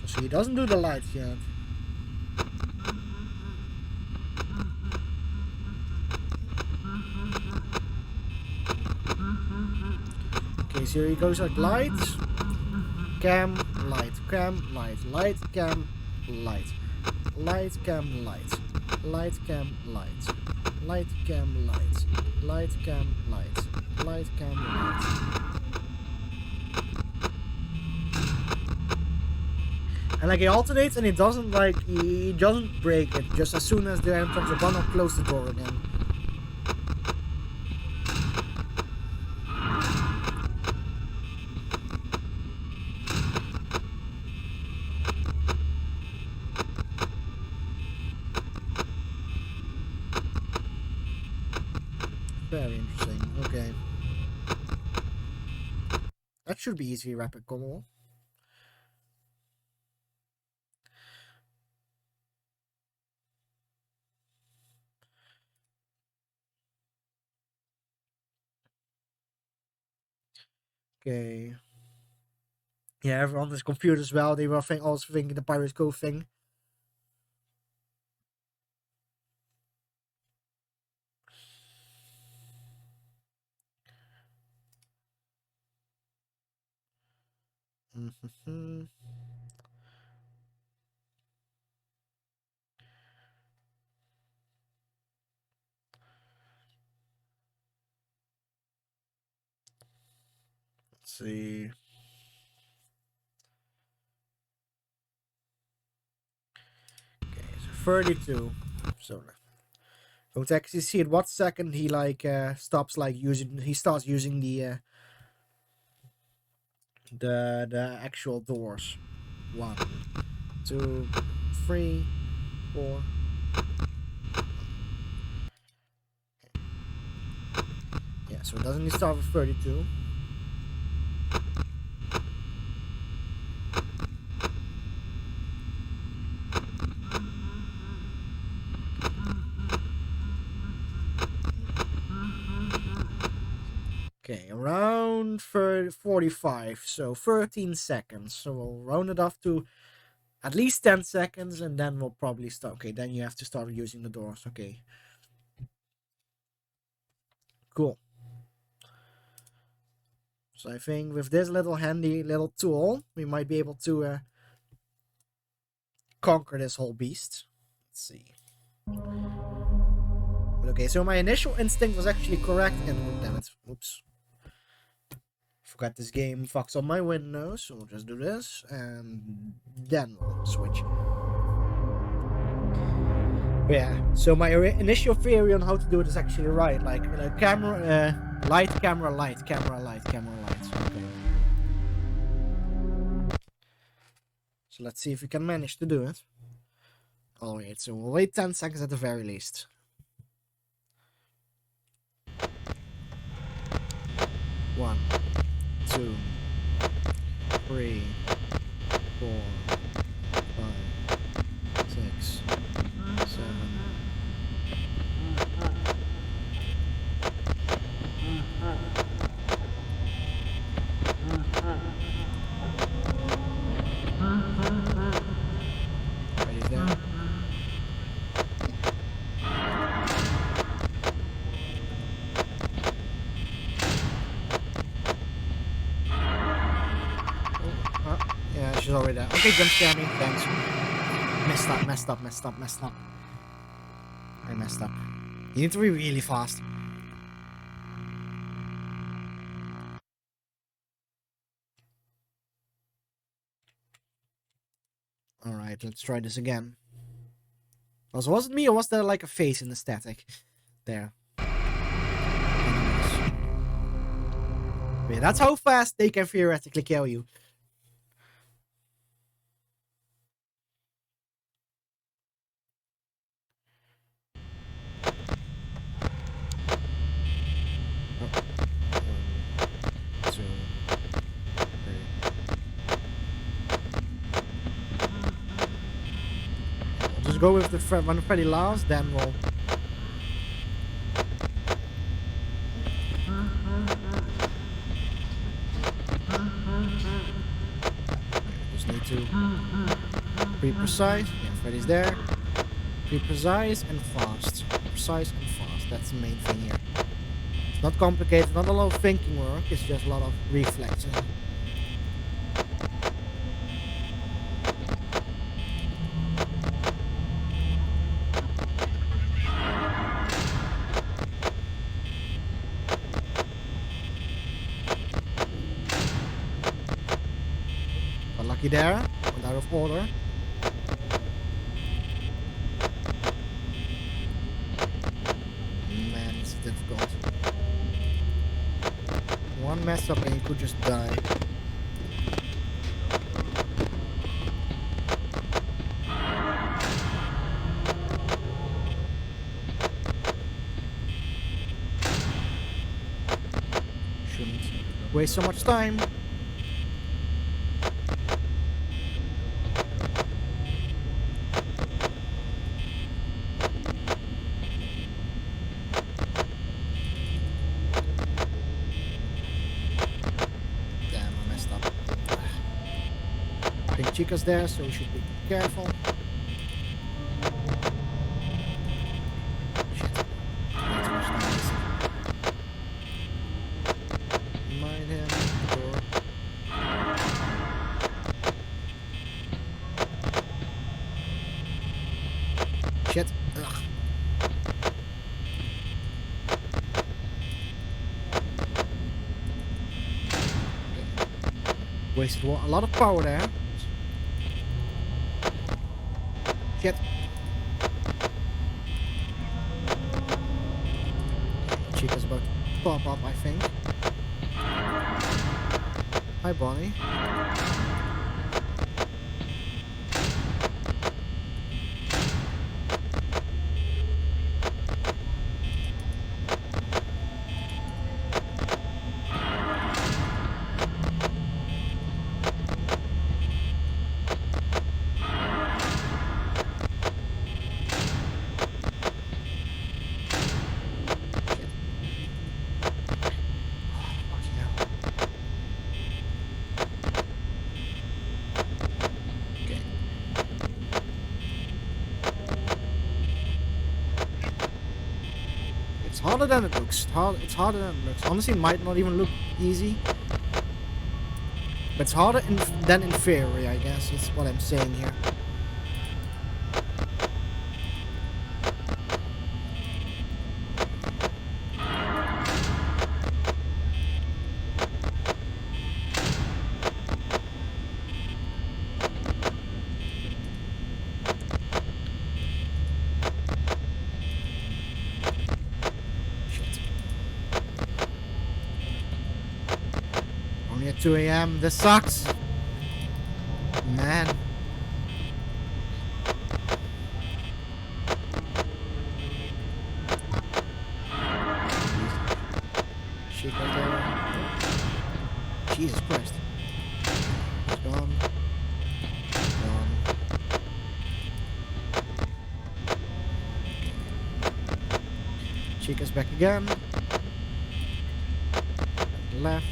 F: So he doesn't do the lights yet. Okay, so he goes like lights, cam, light, cam, light, light, cam, light, light, cam, light, light, cam, light, light, cam, light, light, cam, light, light, cam, light. And like he alternates and he doesn't break it just as soon as the entrance of one will close the door again. Very interesting. Okay. That should be easy rapid combo. Okay. Yeah, everyone is confused as well. They were also thinking the Pirates Cove thing. Mm-hmm. Let's see. Okay, so 32. So to actually see at what second he starts using the actual doors. 1, 2, 3, 4. Yeah, so doesn't he start with 32? Okay, around 45, so 13 seconds. So we'll round it off to at least 10 seconds and then we'll probably start. Okay, then you have to start using the doors. Okay. Cool. So I think with this handy little tool, we might be able to conquer this whole beast. Let's see. But okay, so my initial instinct was actually correct and oh, damn it. Oops. Forgot this game fucks up my windows, so we'll just do this and then we'll switch. Yeah, so my initial theory on how to do it is actually right. Like camera, light, camera, light, camera, light, camera, light. Okay. So let's see if we can manage to do it. Oh wait, so we'll wait 10 seconds at the very least. One, 2, 3, 4, 5, 6, 7. Ready there? Yeah, she's already there. Okay, jump scare me. Thanks. Messed up. I messed up. You need to be really fast. Alright, let's try this again. Also, was it me or was there like a face in the static? There. Anyways. Yeah, that's how fast they can theoretically kill you. Just go with the when Freddy laughs, then we'll. Just need to be precise. Yeah, Freddy's there. Be precise and fast. Precise and fast. That's the main thing here. It's not complicated. Not a lot of thinking work. It's just a lot of reflexes. Lucky there, went out of order. Man, it's difficult. One mess up and you could just die. Shouldn't waste so much time. Chica's there, so we should be careful. Shit. Mind him. Door. Shit. Ugh. Wasted a lot of power there. Shit. Chica's about to pop up, I think. Hi, Bonnie. Harder than it looks. It's harder than it looks. Honestly, it might not even look easy. But it's harder than in theory, I guess. Is what I'm saying here. Only at 2 AM. This sucks. Man. Chica's there. Jesus Christ. He's gone. Gone. Chica's back again. Left.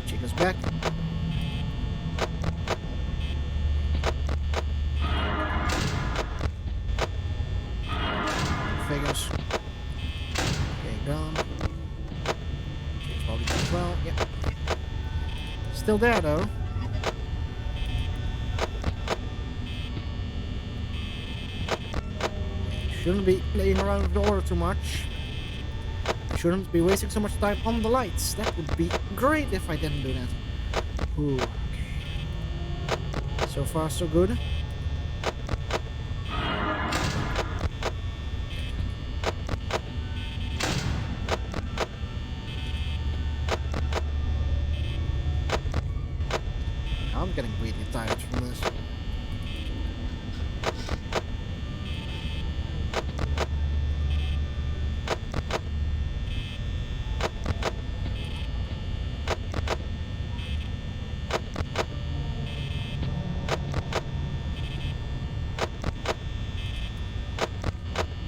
F: Chica's back. Figures. Okay, gone. Chica's probably done as well. Yep. Still there though. Shouldn't be playing around with the order too much. I shouldn't be wasting so much time on the lights. That would be great if I didn't do that. Ooh, okay. So far, so good. I'm getting really tired from this.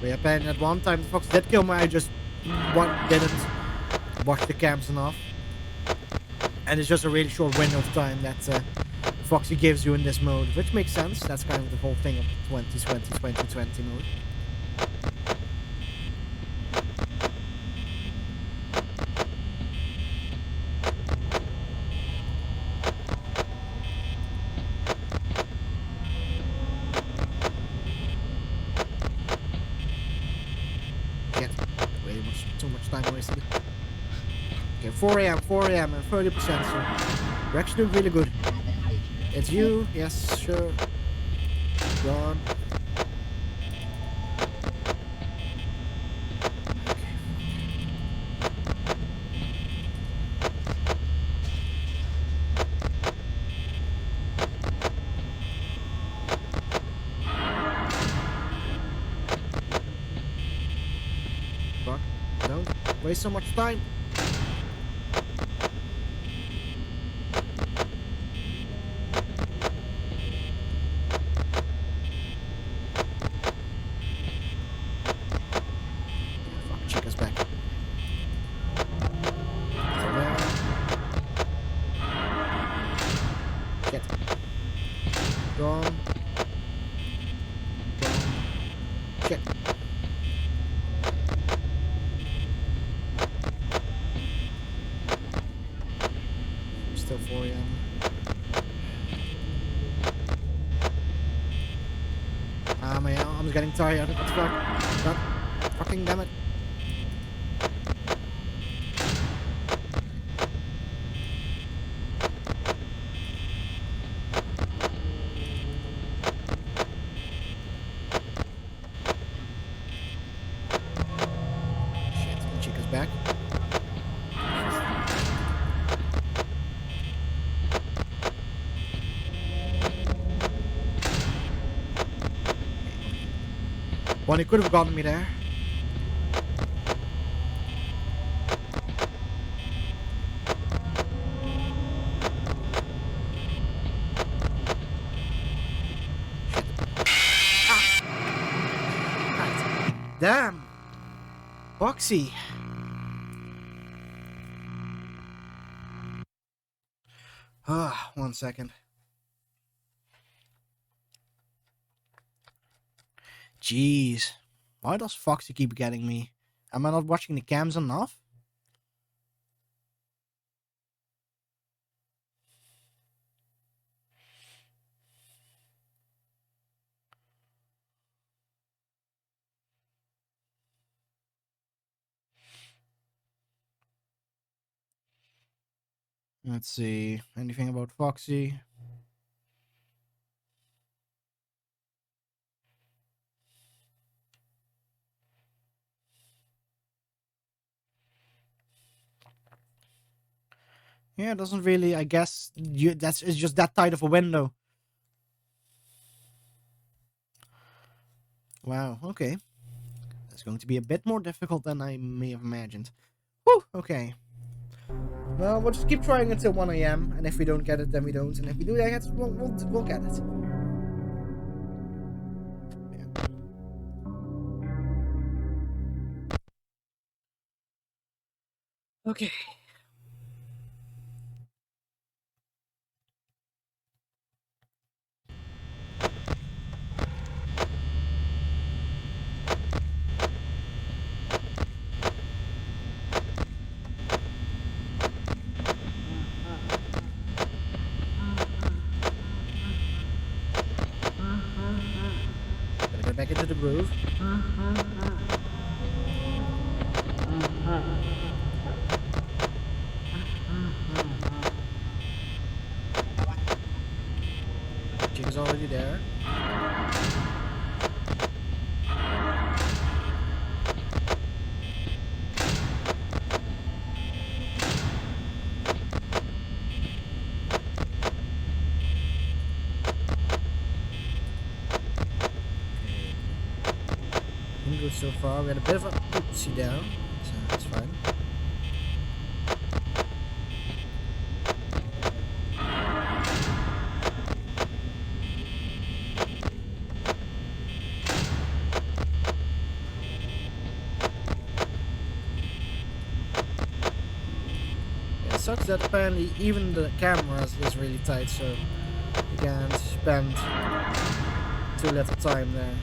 F: But yeah, apparently at one time the fox did kill me. I just didn't watch the cams enough. And it's just a really short window of time that Foxy gives you in this mode, which makes sense. That's kind of the whole thing of 2020 mode. Shit, way too much time wasted. Okay, 4 a.m. and 30%, so we're actually doing really good. It's you, yes, sure. Gone. Fuck, don't waste so much time. Gone. Shit. Still 4 a.m. My arm's getting tired. What the fuck? God. Fucking damn it. Shit, Chica's back. Well, he could have gotten me there. Damn! Foxy! Ah, 1 second. Jeez. Why does Foxy keep getting me? Am I not watching the cams enough? Let's see. Anything about Foxy? Yeah, it doesn't really. I guess it's just that tight of a window. Wow. Okay. That's going to be a bit more difficult than I may have imagined. Whew. Okay. Well, we'll just keep trying until 1 a.m. And if we don't get it, then we don't. And if we do get it, we'll get it. Okay. Gotta get back into the groove. Jig's already there. Good so far. We had a bit of a oopsie down, so that's fine. It sucks that apparently even the camera is really tight, so you can't spend too little time there.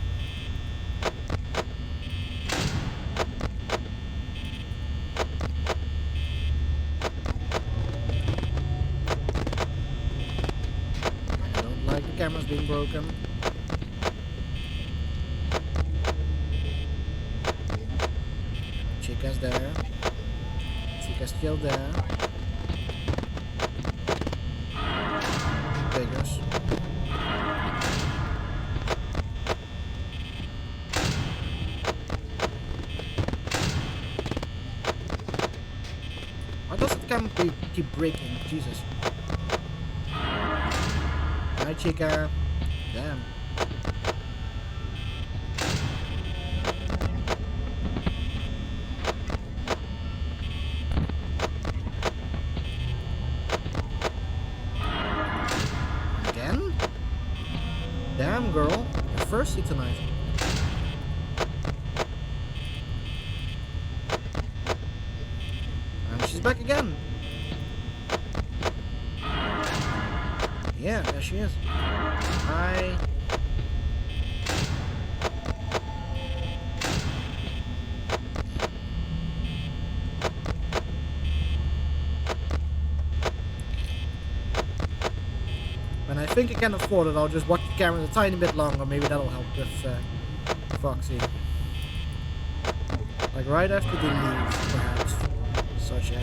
F: Camera's being broken. Chica's there. Chica's still there. Figures. Why does the camera keep breaking? Jesus. Hi, Chica. Damn. Again? Damn, girl. You're thirsty tonight. And she's back again. Yeah, there she is. Hi. When I think I can afford it, I'll just watch the camera a tiny bit longer. Maybe that'll help with Foxy. Like right after they leave, perhaps. Such as...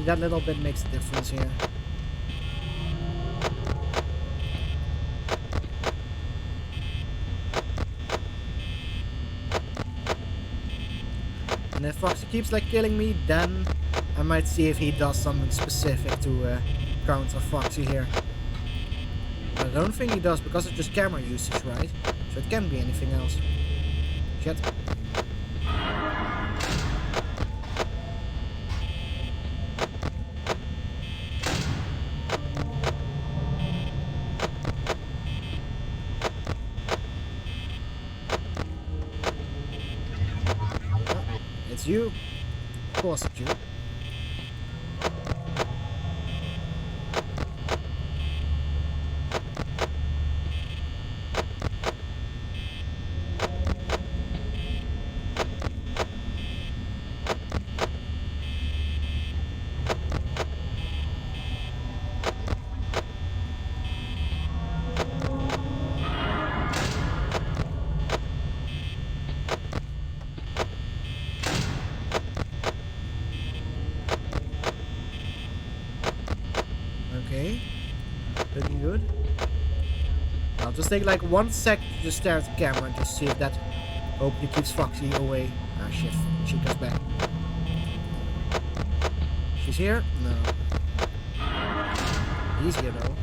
F: that little bit makes a difference here. And if Foxy keeps like killing me, then I might see if he does something specific to counter Foxy here. But I don't think he does because it's just camera usage, right? So it can be anything else. Shit. It's you. Of course it's you. Okay. Looking good. just take like 1 second to just stare at the camera and just see if that hopefully keeps Foxy away. Ah shit, Chica's back. She's here? No. He's here though.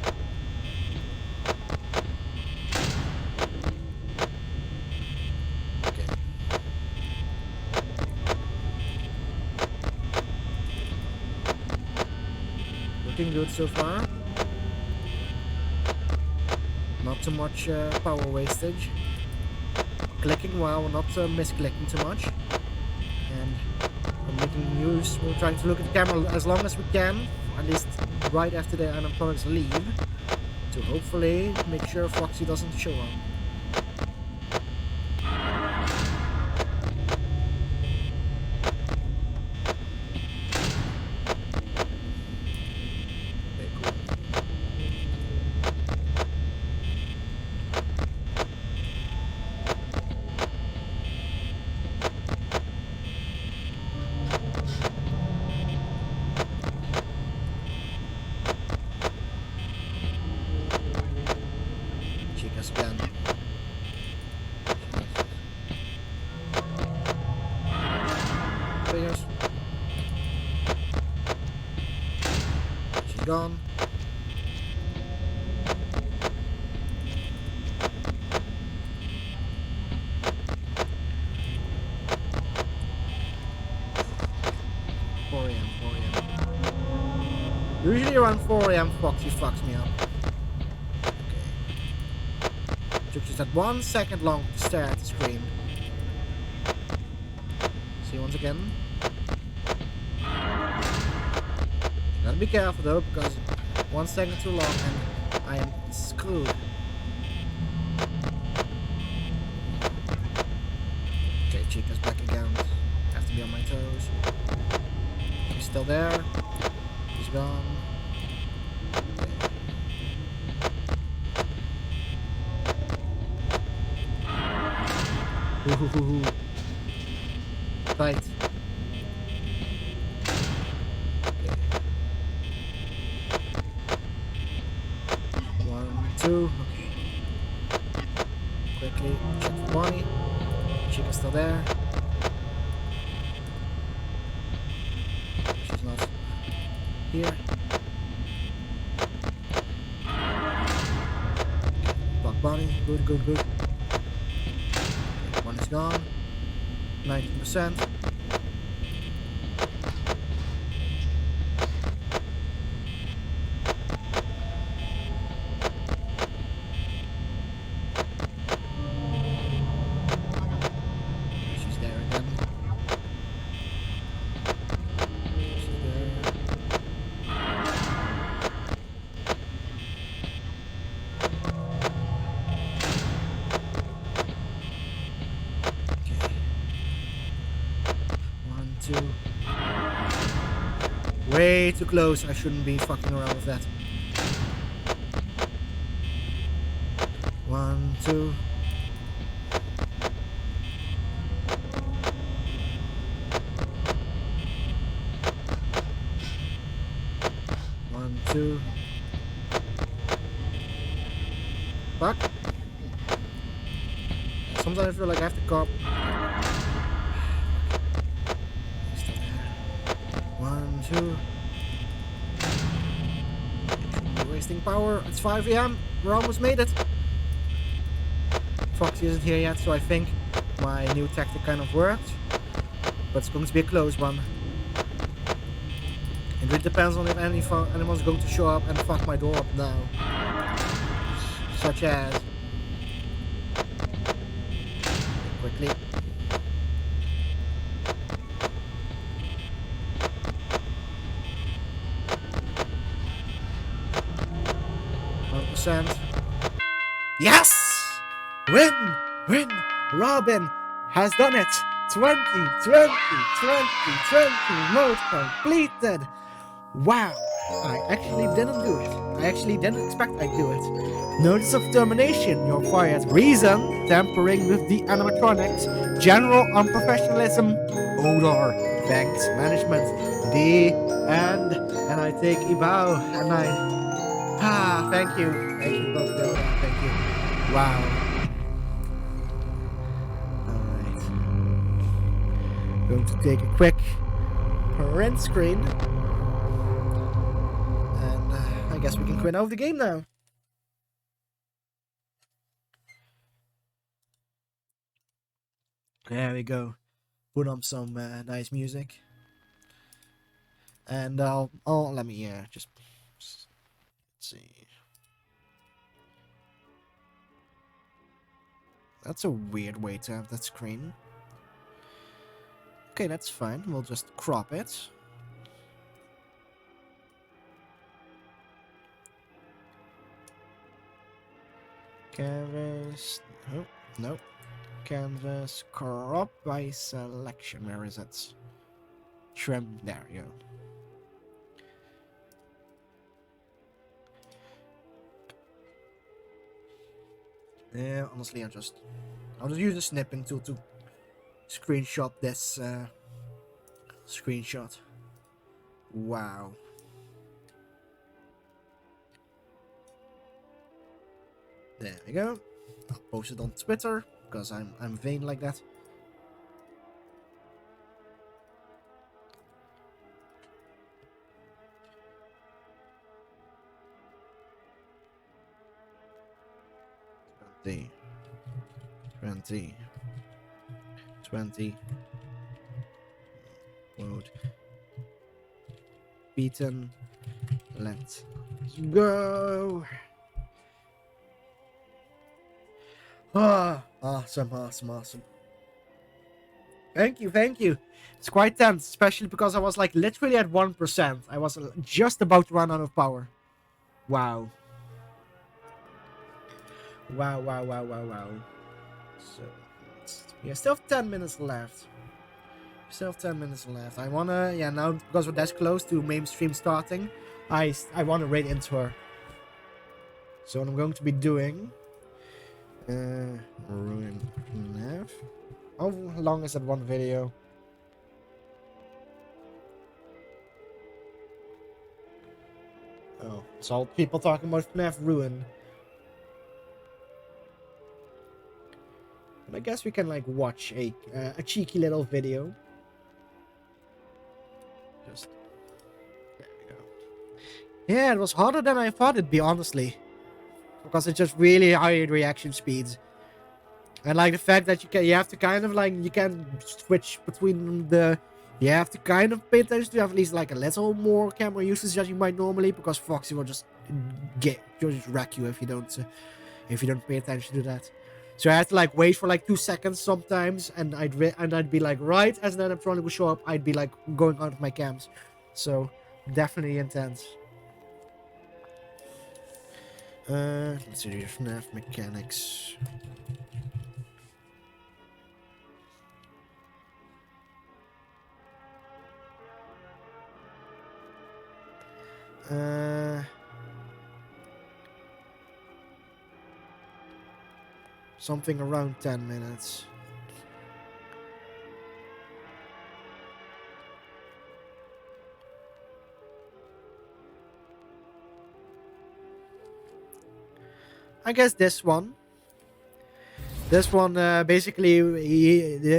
F: Okay. Looking good so far. Not too much power wastage. Clicking well, not misclicking too much. And we're making use, we're trying to look at the camera as long as we can, at least right after the animatronics leave, to hopefully make sure Foxy doesn't show up. Again. Fingers. She's gone. Usually around 4 AM Foxy fucks me up. Took just that 1 second long to stare at the screen. See once again. Gotta be careful though, because 1 second too long and I am screwed. Okay, Chica's back again. Have to be on my toes. She's still there. She's gone. Ooh. Right. Okay. 1, 2. Okay. Quickly check for Bonnie. Chica's still there. She's not here. Block Bonnie. Good, good, good. One is gone. 19%. She's there again. She's there. Way too close. I shouldn't be fucking around with that. 1, 2. One, two. Fuck. Sometimes I feel like I have to cop. Still there. 1, 2. Wasting power. It's 5 AM. We almost made it. Foxy isn't here yet, so I think my new tactic kind of worked. But it's going to be a close one. It really depends on if anyone's going to show up and fuck my door up now. Such as... Quickly. %. Yes! Win! Win! Robin has done it! 20 mode completed! Wow! I actually didn't do it. I actually didn't expect I'd do it. Notice of termination, you're fired. Reason, tampering with the animatronics. General unprofessionalism. Odor. Thanks, management. The end. And I take a bow and I... thank you. Thank you, both. Thank you. Wow. Alright. Going to take a quick print screen. And I guess we can quit out of the game now. There we go. Put on some nice music. And let me just let's see. That's a weird way to have that screen. Okay, that's fine. We'll just crop it. Canvas. Oh, no. Canvas crop by selection. Where is it? Trim. There you go. Yeah, honestly, I'll just use the snipping tool to screenshot this screenshot. Wow. There we go. I'll post it on Twitter because I'm vain like that. Twenty. Load. Beaten. Let's go. Ah, awesome. Thank you. It's quite tense, especially because I was like literally at 1%. I was just about to run out of power. Wow. Wow. So, we still have 10 minutes left. I wanna, now because we're that close to mainstream starting, I wanna raid into her. So what I'm going to be doing, ruin FNAF. How long is that one video? Oh, it's all people talking about FNAF Ruin. But I guess we can like watch a cheeky little video. Just there we go. Yeah, it was harder than I thought it'd be, honestly, because it's just really high reaction speeds, and like the fact that you have to kind of like you can switch between the. You have to kind of pay attention to have at least like a little more camera usage than you might normally, because Foxy will just wreck you if you don't pay attention to that. So I had to like wait for like 2 seconds sometimes, and I'd be like, right as the animatronic would show up, I'd be like going out of my cams. So definitely intense. Let's see the FNAF mechanics. Something around 10 minutes. I guess this one. Basically,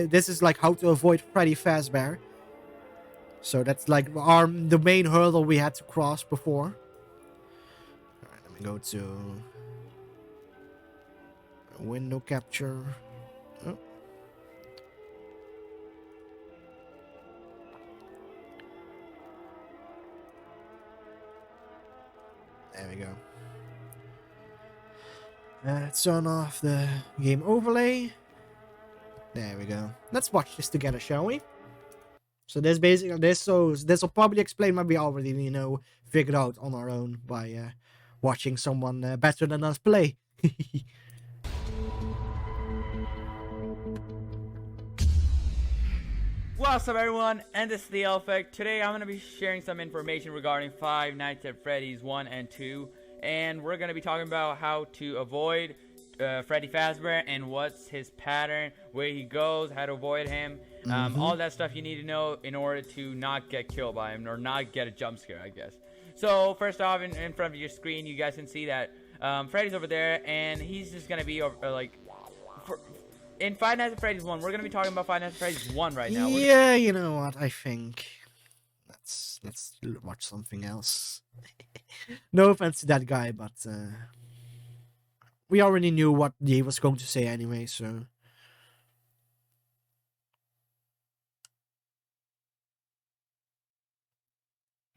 F: this is like how to avoid Freddy Fazbear. So that's like the main hurdle we had to cross before. Alright, let me go to window capture. Oh. There we go. Let's turn off the game overlay. There we go. Let's watch this together, shall we? So this will probably explain what we already figured out on our own by watching someone better than us play.
T: What's up, everyone, and this is the Elfect. Today I'm going to be sharing some information regarding Five Nights at Freddy's 1 and 2, and we're going to be talking about how to avoid Freddy Fazbear and what's his pattern, where he goes, how to avoid him, all that stuff you need to know in order to not get killed by him or not get a jump scare, I guess. So first off, in front of your screen, you guys can see that Freddy's over there, and he's just gonna be in Five Nights at Freddy's 1. We're gonna be talking about Five Nights at Freddy's 1 right now.
F: Yeah, you know what? I think let's watch something else. No offense to that guy, but we already knew what he was going to say anyway, so.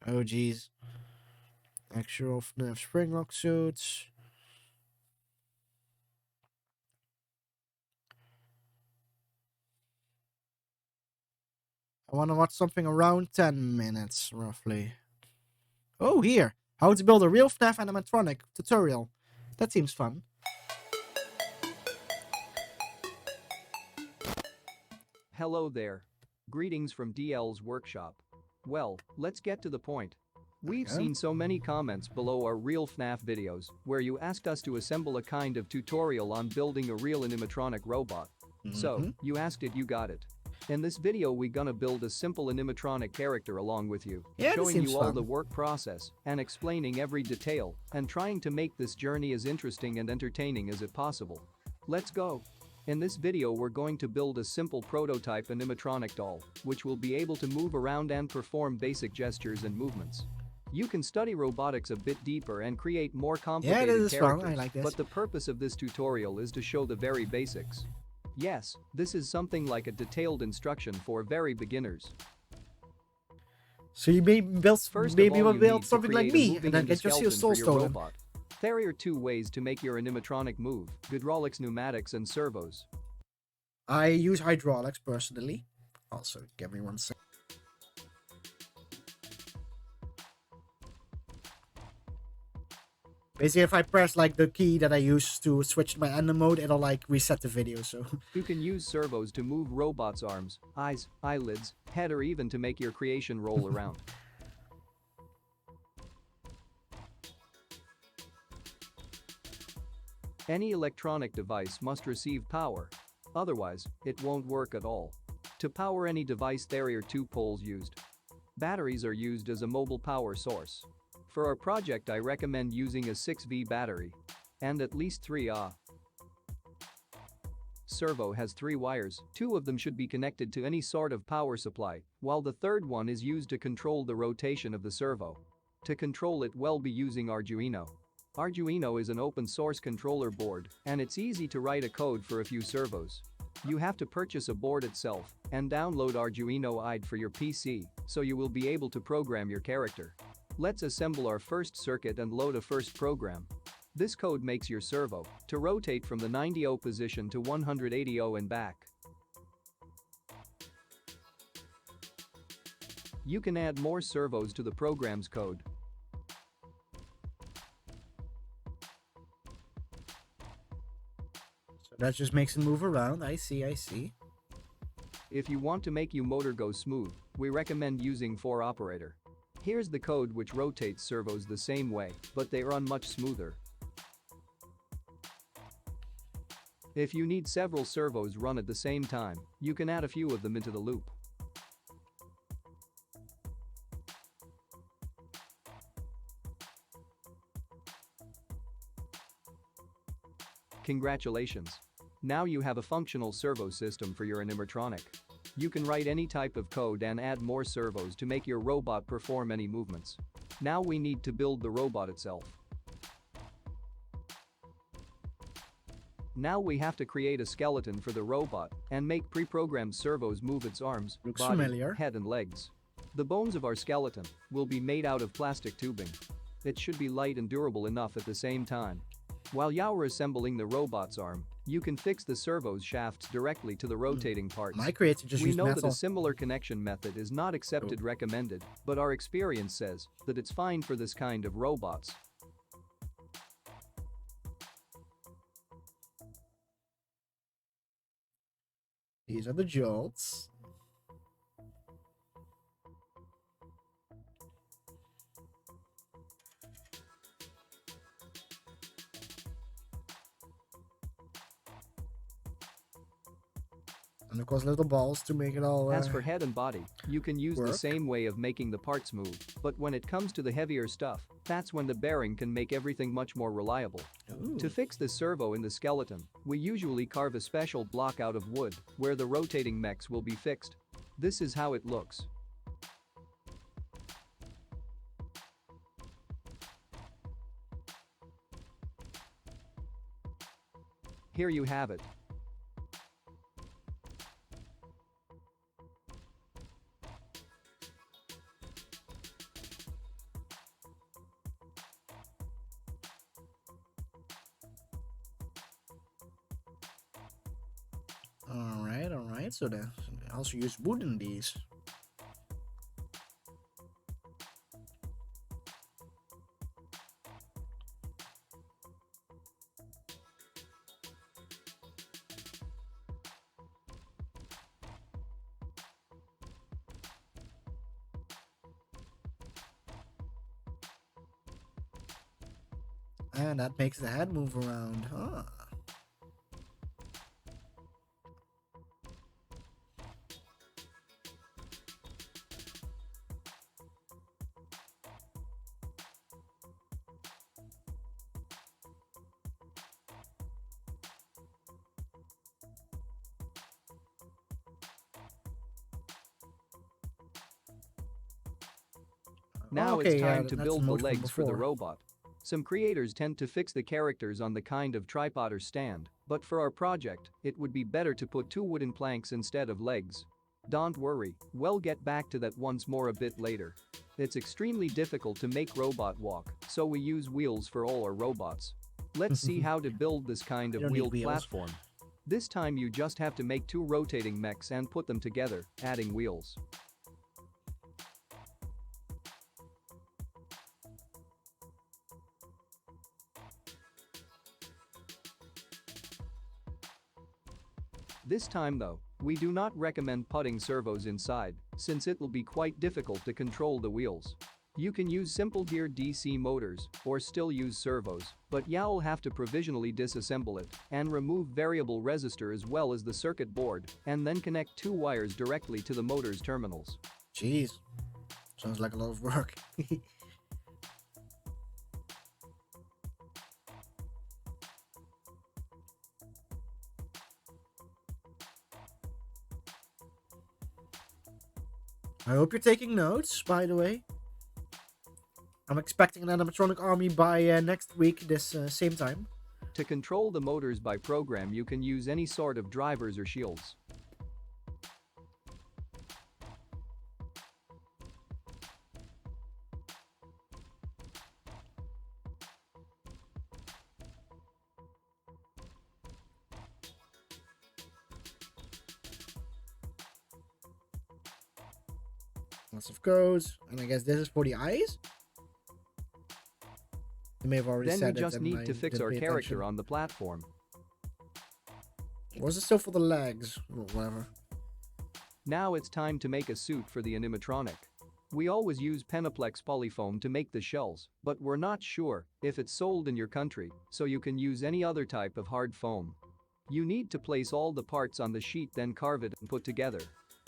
F: Oh jeez. Actual FNAF Springlock suits. I want to watch something around 10 minutes, roughly. Oh, here. How to build a real FNAF animatronic tutorial. That seems fun.
M: Hello there. Greetings from DL's workshop. Well, let's get to the point. We've seen so many comments below our real FNAF videos where you asked us to assemble a kind of tutorial on building a real animatronic robot. So, you asked it, you got it. In this video we gonna build a simple animatronic character along with you, showing you all the work process and explaining every detail and trying to make this journey as interesting and entertaining as it possible. Let's go. In this video we're going to build a simple prototype animatronic doll, which will be able to move around and perform basic gestures and movements. You can study robotics a bit deeper and create more complicated characters,
F: fun. I like this.
M: but the purpose of this tutorial is to show the very basics. Yes, this is something like a detailed instruction for very beginners.
F: So you maybe build something like me and then get your soul stolen.
M: Robot. There are two ways to make your animatronic move: hydraulics, pneumatics, and servos.
F: I use hydraulics personally. Also, give me 1 second. Basically, if I press like the key that I use to switch to my anim mode, it'll like reset the video, so.
M: You can use servos to move robots' arms, eyes, eyelids, head, or even to make your creation roll around. Any electronic device must receive power. Otherwise, it won't work at all. To power any device there are 2 poles used. Batteries are used as a mobile power source. For our project I recommend using a 6V battery. And at least 3 Ah. Servo has 3 wires, 2 of them should be connected to any sort of power supply, while the third one is used to control the rotation of the servo. To control it we'll be using Arduino. Arduino is an open source controller board, and it's easy to write a code for a few servos. You have to purchase a board itself and download Arduino IDE for your PC, so you will be able to program your character. Let's assemble our first circuit and load a first program. This code makes your servo to rotate from the 90° position to 180° and back. You can add more servos to the program's code.
F: So that just makes it move around. I see.
M: If you want to make your motor go smooth, we recommend using 4 operator. Here's the code which rotates servos the same way, but they run much smoother. If you need several servos run at the same time, you can add a few of them into the loop. Congratulations! Now you have a functional servo system for your animatronic. You can write any type of code and add more servos to make your robot perform any movements. Now we need to build the robot itself. Now we have to create a skeleton for the robot and make pre-programmed servos move its arms, body, head and legs. The bones of our skeleton will be made out of plastic tubing. It should be light and durable enough at the same time. While you're assembling the robot's arm, you can fix the servo's shafts directly to the rotating parts.
F: My creator just
M: We
F: used
M: know
F: metal.
M: that a similar connection method is not accepted recommended, but our experience says that it's fine for this kind of robots.
F: These are the jolts. And of course little balls to make it all
M: As for head and body, you can use the
F: work.
M: same way of making the parts move, but when it comes to the heavier stuff, that's when the bearing can make everything much more reliable.
F: Ooh.
M: To fix the servo in the skeleton, we usually carve a special block out of wood, where the rotating mechs will be fixed. This is how it looks. Here you have it.
F: Alright, so they also use wood in these. And that makes the head move around, huh?
M: Now
F: Okay,
M: it's
F: yeah,
M: time to
F: that's
M: build
F: the
M: the
F: mode from
M: legs for the
F: before.
M: robot. Some creators tend to fix the characters on the kind of tripod or stand, but for our project, it would be better to put 2 wooden planks instead of legs. Don't worry, we'll get back to that once more a bit later. It's extremely difficult to make robot walk, so we use wheels for all our robots. Let's see how to build this kind
F: You
M: of
F: don't need
M: wheeled
F: wheels.
M: platform. This time you just have to make 2 rotating mechs and put them together, adding wheels. This time though, we do not recommend putting servos inside, since it will be quite difficult to control the wheels. You can use simple gear DC motors, or still use servos, but you'll have to provisionally disassemble it, and remove variable resistor as well as the circuit board, and then connect 2 wires directly to the motor's terminals.
F: Jeez. Sounds like a lot of work. I hope you're taking notes, by the way. I'm expecting an animatronic army by next week, this same time.
M: To control the motors by program, you can use any sort of drivers or shields.
F: Lots of codes, and I guess this is for the eyes? You may have already
M: Then we
F: said it.
M: just
F: and
M: need
F: I
M: to fix
F: didn't
M: our
F: pay
M: character
F: attention.
M: on the platform.
F: Or is it still for the legs? Or whatever.
M: Now it's time to make a suit for the animatronic. We always use Penaplex polyfoam to make the shells, but we're not sure if it's sold in your country, so you can use any other type of hard foam. You need to place all the parts on the sheet, then carve it and put together.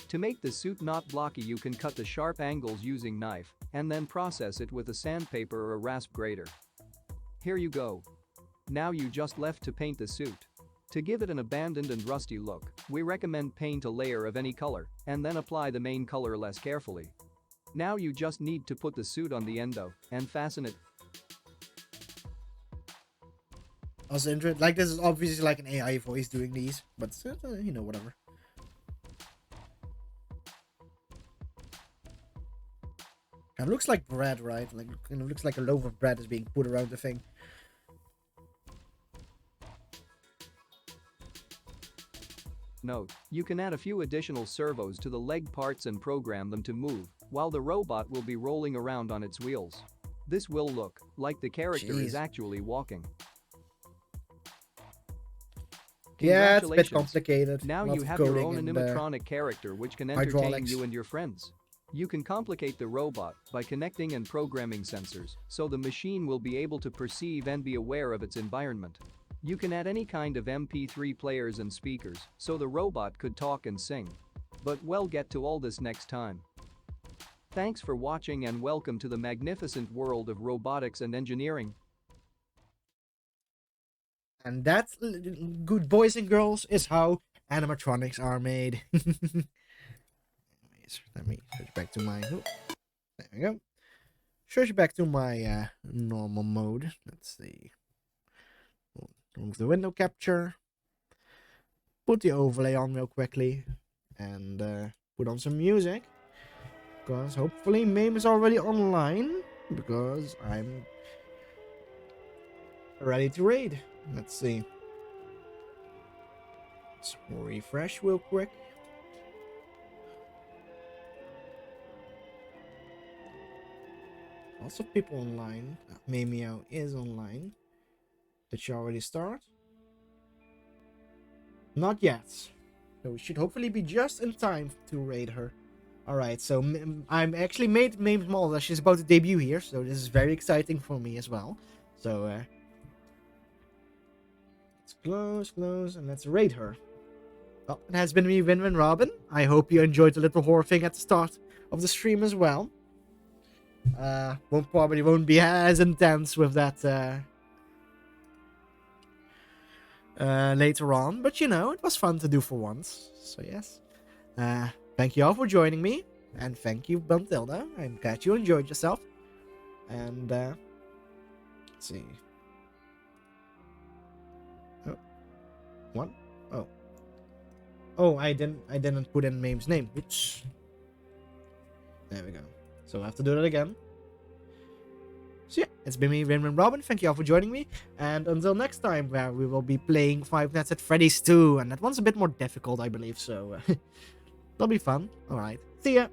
M: To make the suit not blocky, you can cut the sharp angles using knife, and then process it with a sandpaper or a rasp grater. Here you go. Now you just left to paint the suit. To give it an abandoned and rusty look, we recommend paint a layer of any color, and then apply the main color less carefully. Now you just need to put the suit on the endo, and fasten it.
F: Also interesting. Like, this is obviously like an AI voice doing these, but you know, whatever. Kind of looks like bread, right? Like, kind of looks like a loaf of bread is being put around the thing.
M: Note, you can add a few additional servos to the leg parts and program them to move, while the robot will be rolling around on its wheels. This will look like the character is
F: Jeez.
M: actually walking.
F: Yeah, it's a bit
M: Congratulations.
F: complicated.
M: Now
F: Lots
M: you
F: of
M: have your
F: coding
M: own
F: and,
M: animatronic character which can entertain
F: hydraulics.
M: you and your friends. You can complicate the robot by connecting and programming sensors, so the machine will be able to perceive and be aware of its environment. You can add any kind of MP3 players and speakers, so the robot could talk and sing. But we'll get to all this next time. Thanks for watching and welcome to the magnificent world of robotics and engineering.
F: And that, good boys and girls, is how animatronics are made. Let me switch back to my... Oh, there we go. Switch back to my normal mode. Let's see. Remove the window capture. Put the overlay on real quickly. And put on some music. Because hopefully Mame is already online. Because I'm ready to raid. Let's see. Let's refresh real quick. Lots of people online. Meow is online. Did she already start? Not yet. So we should hopefully be just in time to raid her. Alright, so I'm actually made Mame's model. She's about to debut here, so this is very exciting for me as well. So, let's close, and let's raid her. Well, it has been me, Win Robin. I hope you enjoyed the little horror thing at the start of the stream as well. Probably won't be as intense with that later on, but you know, it was fun to do for once. So yes, thank you all for joining me, and thank you, Buntilda. I'm glad you enjoyed yourself. And let's see. Oh, what? Oh, I didn't put in Mame's name. Oops. There we go. So I have to do that again. So yeah, it's been me, Win Robin. Thank you all for joining me. And until next time, where we will be playing Five Nights at Freddy's 2. And that one's a bit more difficult, I believe. So that'll be fun. Alright. See ya.